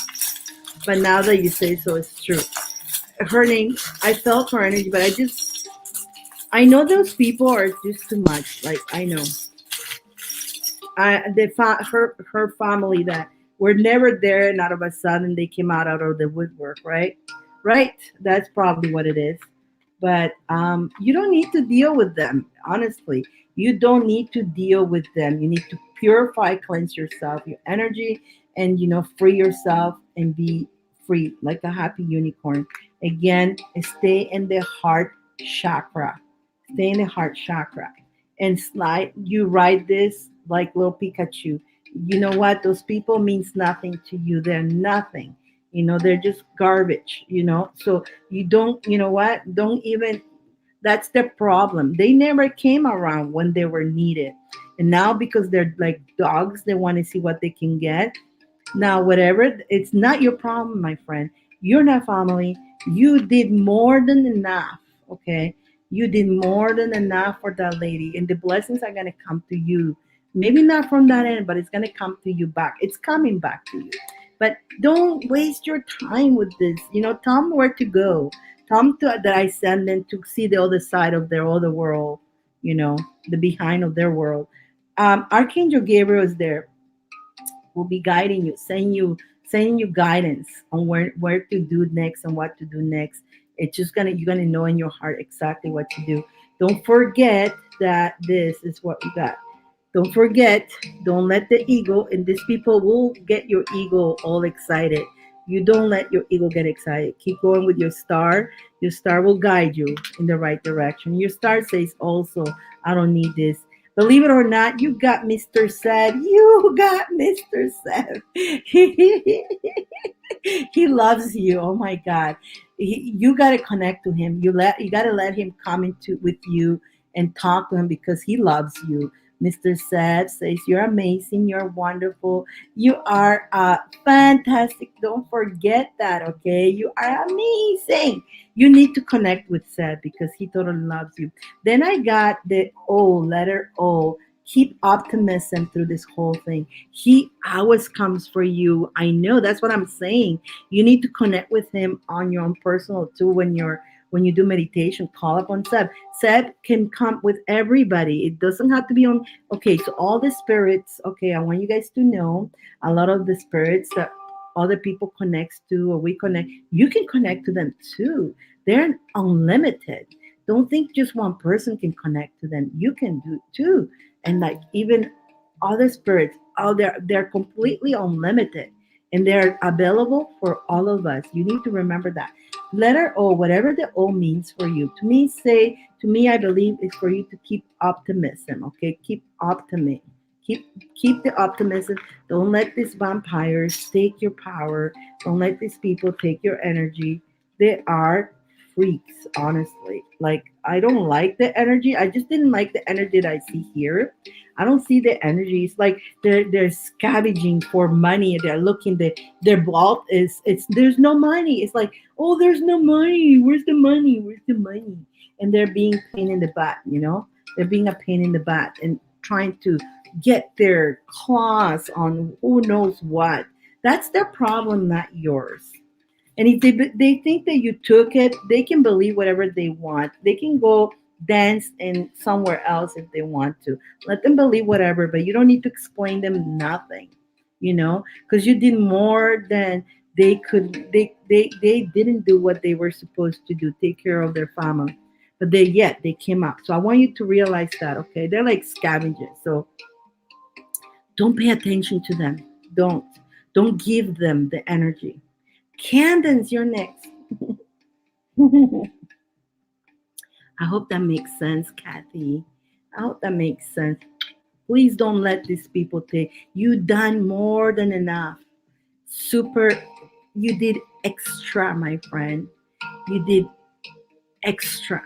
S1: but now that you say so, it's true. Her name. I felt her energy, but I know those people are just too much. Like I know, her family that We're never there, and out of a sudden they came out of the woodwork, right? Right. That's probably what it is. But you don't need to deal with them. Honestly, you don't need to deal with them. You need to purify, cleanse yourself, your energy, and free yourself and be free like a happy unicorn. Again, stay in the heart chakra. Stay in the heart chakra and slide. You ride this like little Pikachu. You know what? Those people means nothing to you. They're nothing. They're just garbage. So you don't. You know what? Don't even. That's the problem. They never came around when they were needed, and now because they're like dogs, they want to see what they can get. Now, whatever, it's not your problem, my friend. You're not family. You did more than enough, okay? You did more than enough for that lady, and the blessings are going to come to you. Maybe not from that end, but it's going to come to you back. It's coming back to you. But don't waste your time with this. Tell them where to go. Tell them that I send them to see the other side of their other world, the behind of their world. Archangel Gabriel is there, will be guiding you, saying you guidance on where to do next and what to do next. It's just you're gonna know in your heart exactly what to do. Don't forget that this is what we got. Don't forget, don't let the ego, and these people will get your ego all excited. You don't let your ego get excited. Keep going with your star. Your star will guide you in the right direction. Your star says also, I don't need this. Believe it or not, you got Mr. Sad. You got Mr. Sad. He loves you. Oh my God. You got to connect to him. You got to let him come into with you and talk to him because he loves you. Mr. Sad says, you're amazing. You're wonderful. You are fantastic. Don't forget that, okay? You are amazing. You need to connect with Sad because he totally loves you. Then I got the O, letter O. Keep optimism through this whole thing. He always comes for you. I know, that's what I'm saying. You need to connect with him on your own personal too when you do meditation. Call up on Seb. Seb can come with everybody. It doesn't have to be on. Okay, so all the spirits. Okay, I want you guys to know a lot of the spirits that other people connects to or we connect. You can connect to them too. They're unlimited. Don't think just one person can connect to them. You can do it too. And like even other spirits, they're completely unlimited and they're available for all of us. You need to remember that. Letter O, whatever the O means for you. To me, I believe it's for you to keep optimism. Okay, keep optimism. Keep the optimism. Don't let these vampires take your power. Don't let these people take your energy. They are freaks, honestly. Like I don't like the energy. I just didn't like the energy that I see here. I don't see the energy. It's like they're scavenging for money. They're looking. Their vault is it's there's no money. It's like, oh, there's no money. Where's the money? Where's the money? And they're being pain in the butt. They're being a pain in the butt and trying to get their claws on who knows what. That's their problem, not yours. And if they think that you took it, they can believe whatever they want. They can go dance in somewhere else if they want to. Let them believe whatever, but you don't need to explain them nothing, because you did more than they could. They didn't do what they were supposed to do, take care of their family. But they came up. So I want you to realize that, okay? They're like scavengers. So don't pay attention to them. Don't. Don't give them the energy. Candence, you're next. I hope that makes sense, Kathy. I hope that makes sense. Please don't let these people take you done more than enough. Super, you did extra, my friend. You did extra.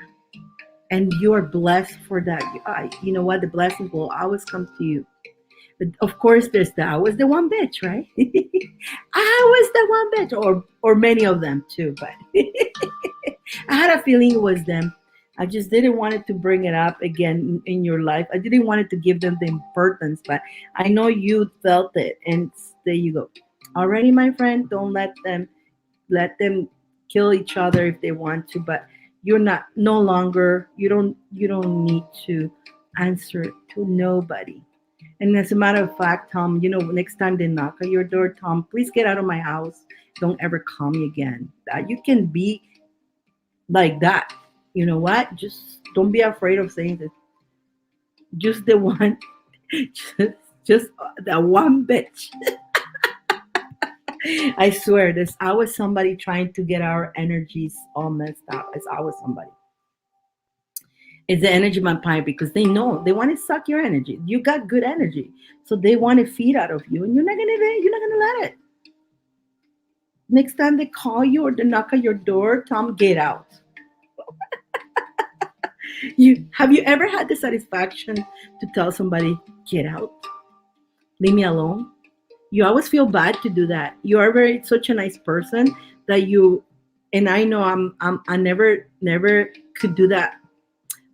S1: And you're blessed for that. You know what? The blessings will always come to you. But of course, there's I was the one bitch, right? I was the one bitch, or many of them too. But I had a feeling it was them. I just didn't want it to bring it up again in your life. I didn't want it to give them the importance, but I know you felt it, and there you go. Already, my friend, don't let them kill each other if they want to, but you're not no longer. You don't need to answer to nobody. And as a matter of fact, Tom, next time they knock on your door, Tom, please get out of my house. Don't ever call me again. You can be like that. You know what? Just don't be afraid of saying that. Just the one, just the one bitch. I swear, there's always somebody trying to get our energies all messed up. It's always somebody. It's the energy vampire because they know they want to suck your energy. You got good energy, so they want to feed out of you, and you're not gonna let it. Next time they call you or they knock at your door, Tom, get out. You ever had the satisfaction to tell somebody, get out, leave me alone? You always feel bad to do that. You are very such a nice person that you, and I know I never could do that,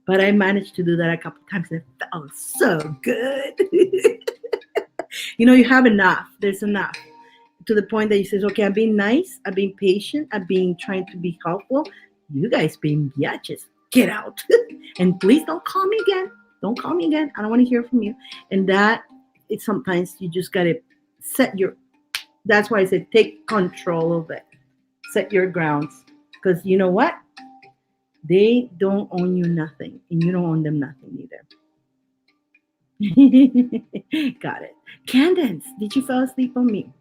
S1: but I managed to do that a couple times. And it felt so good. You have enough. There's enough to the point that you says, okay, I'm being nice, I'm being patient, I'm being trying to be helpful. You guys being biatches, get out. And please don't call me again. Don't call me again. I don't want to hear from you. And that it's sometimes you just gotta set your that's why I said take control of it. Set your grounds. Because you know what? They don't own you nothing. And you don't own them nothing either. Got it. Candence, did you fall asleep on me?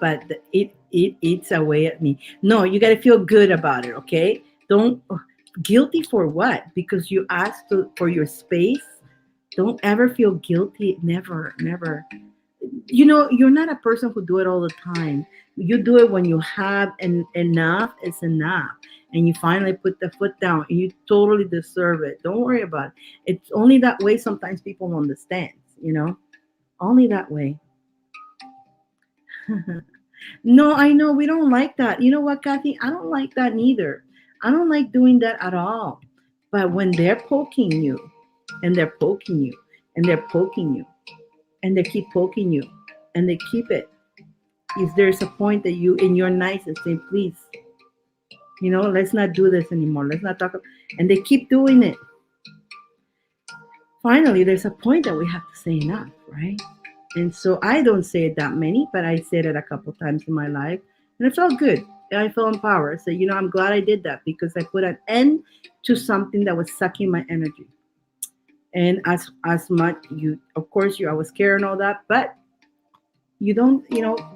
S1: But it eats away at me. No, you got to feel good about it. Okay, don't guilty for what? Because you asked for your space. Don't ever feel guilty. Never, never. You're not a person who do it all the time. You do it when you have enough is enough, and you finally put the foot down, and you totally deserve it. Don't worry about it. It's only that way. Sometimes people don't understand. Only that way. No, I know we don't like that. You know what, Kathy? I don't like that neither. I don't like doing that at all. But when they're poking you, and they're poking you, and they're poking you, and they keep poking you, and they keep it, if there's a point that you're nice and say, please, let's not do this anymore. Let's not talk. And they keep doing it. Finally, there's a point that we have to say enough, right? And so I don't say it that many, but I said it a couple times in my life, and it felt good. I felt empowered. So I'm glad I did that because I put an end to something that was sucking my energy. And as much of course, I was scared and all that, but you don't,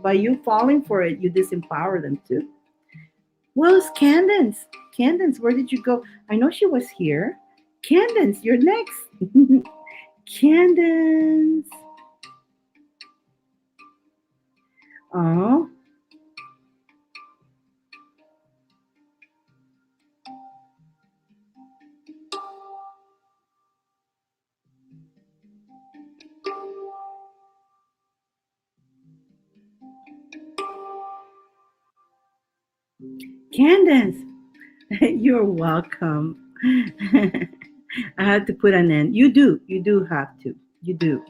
S1: by you falling for it, you disempower them too. Well, it's Candence. Candence, where did you go? I know she was here. Candence, you're next. Candence. Oh, Candence, you're welcome. I had to put an end. You do have to. You do.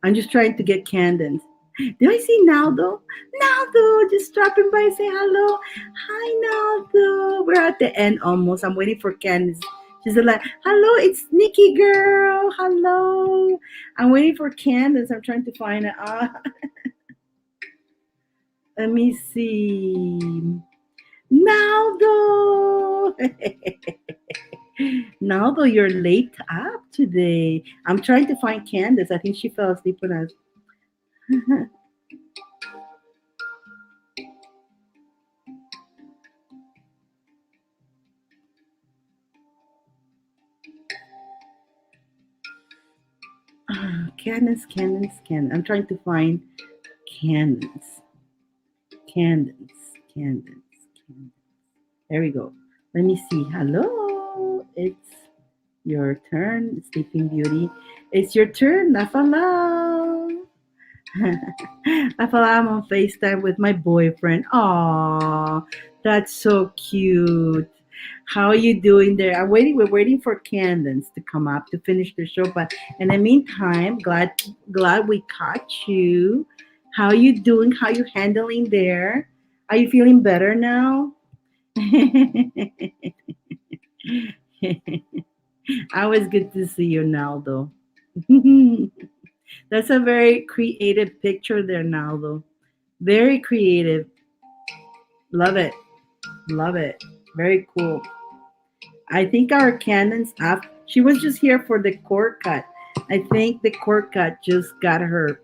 S1: I'm just trying to get Candence. Do I see Naldo? Naldo, just dropping by, say hello. Hi, Naldo. We're at the end almost. I'm waiting for Candace. She's like, hello, it's Nikki girl. Hello. I'm waiting for Candace. I'm trying to find it. Let me see. Naldo. Naldo, you're late up today. I'm trying to find Candace. I think she fell asleep when I was. Candace, Candace, Candace. I'm trying to find Candace. Candace, Candace, Candace. There we go. Let me see. Hello. It's your turn, Sleeping Beauty. It's your turn, Nafala. Nafala, I'm on FaceTime with my boyfriend. Aw, that's so cute. How are you doing there? We're waiting for Candace to come up to finish the show. But in the meantime, glad we caught you. How are you doing? How are you handling there? Are you feeling better now? Always good to see you, Naldo. That's a very creative picture there, Naldo. Very creative. Love it. Love it. Very cool. I think our Cannon's up. She was just here for the cord cut. I think the cord cut just got her.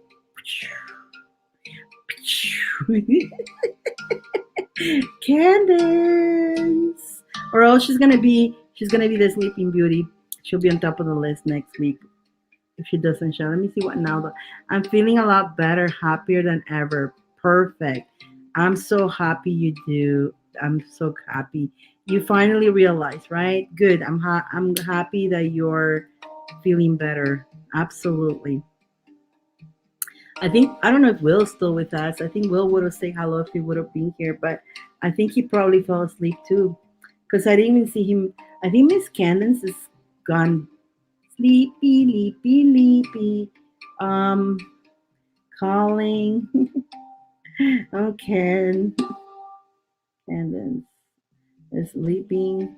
S1: Candace. Or else she's gonna be the sleeping beauty. She'll be on top of the list next week if she doesn't show. Let me see what now. I'm feeling a lot better, happier than ever. Perfect. I'm so happy you do. I'm so happy. You finally realize, right? Good. I'm happy that you're feeling better. Absolutely. I think I don't know if Will's still with us. I think Will would have said hello if he would have been here, but I think he probably fell asleep too. Because I didn't even see him. I think Miss Candace is gone sleepy, leapy, leapy. Um, calling. Okay. Candace is sleeping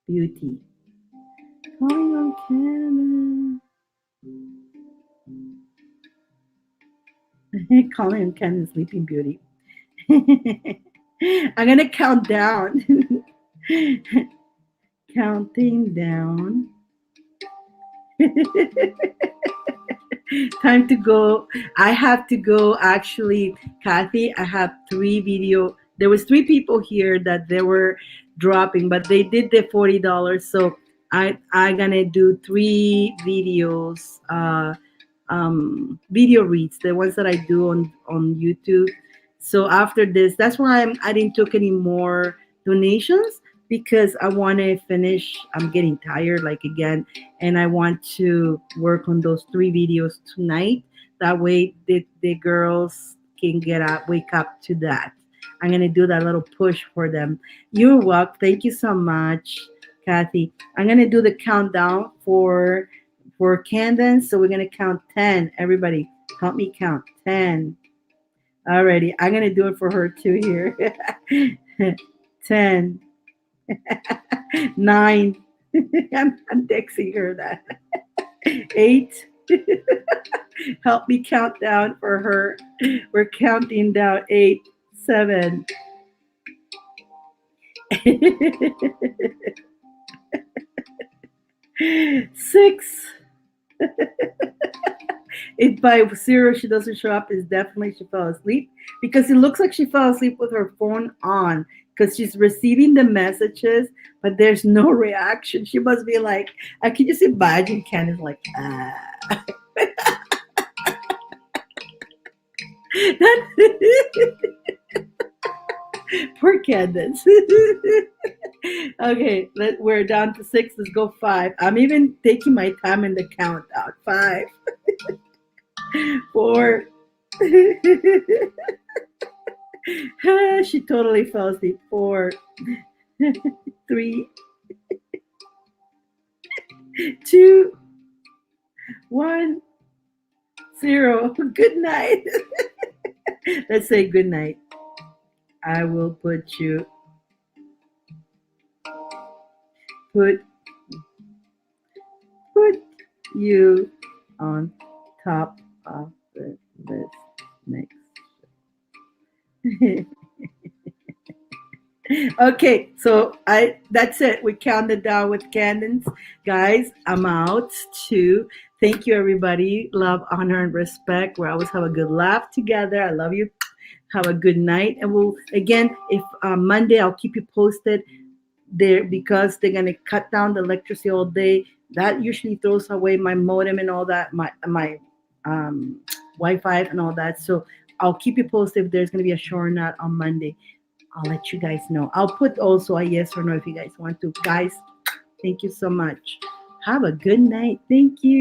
S1: beauty. Calling on Candace. Calling on Candace sleeping beauty. I'm gonna count down. Counting down. Time to go. I have to go. Actually, Kathy, I have three video. There was three people here that they were dropping, but they did the $40. So I gonna do three videos. Video reads, the ones that I do on YouTube. So after this, that's why I didn't took any more donations because I want to finish. I'm getting tired, like again, and I want to work on those three videos tonight. That way, the girls can get up, wake up to that. I'm gonna do that little push for them. You're welcome. Thank you so much, Kathy. I'm gonna do the countdown for Candace. So we're gonna count 10. Everybody, help me count 10. Alrighty, I'm gonna do it for her too here. 10, 9. I'm texting her that. 8. Help me count down for her. We're counting down 8, 7. 6. If by 0 she doesn't show up, it's definitely she fell asleep because it looks like she fell asleep with her phone on because she's receiving the messages, but there's no reaction. She must be like, I can just imagine Candace like, ah. Poor Candace. Okay, we're down to 6. Let's go 5. I'm even taking my time in the countdown. 5, 4. She totally fell asleep. 4, 3, 2, 1, 0. Good night. Let's say good night. I will put put you on top of the list next. Okay, so I that's it. We counted down with Candace. Guys, I'm out too. Thank you everybody. Love, honor, and respect. We always have a good laugh together. I love you. Have a good night. And we'll again if Monday I'll keep you posted there because they're gonna cut down the electricity all day. That usually throws away my modem and all that, my Wi-Fi and all that. So I'll keep you posted if there's gonna be a show or not on Monday. I'll let you guys know. I'll put also a yes or no if you guys want to. Guys, thank you so much. Have a good night. Thank you.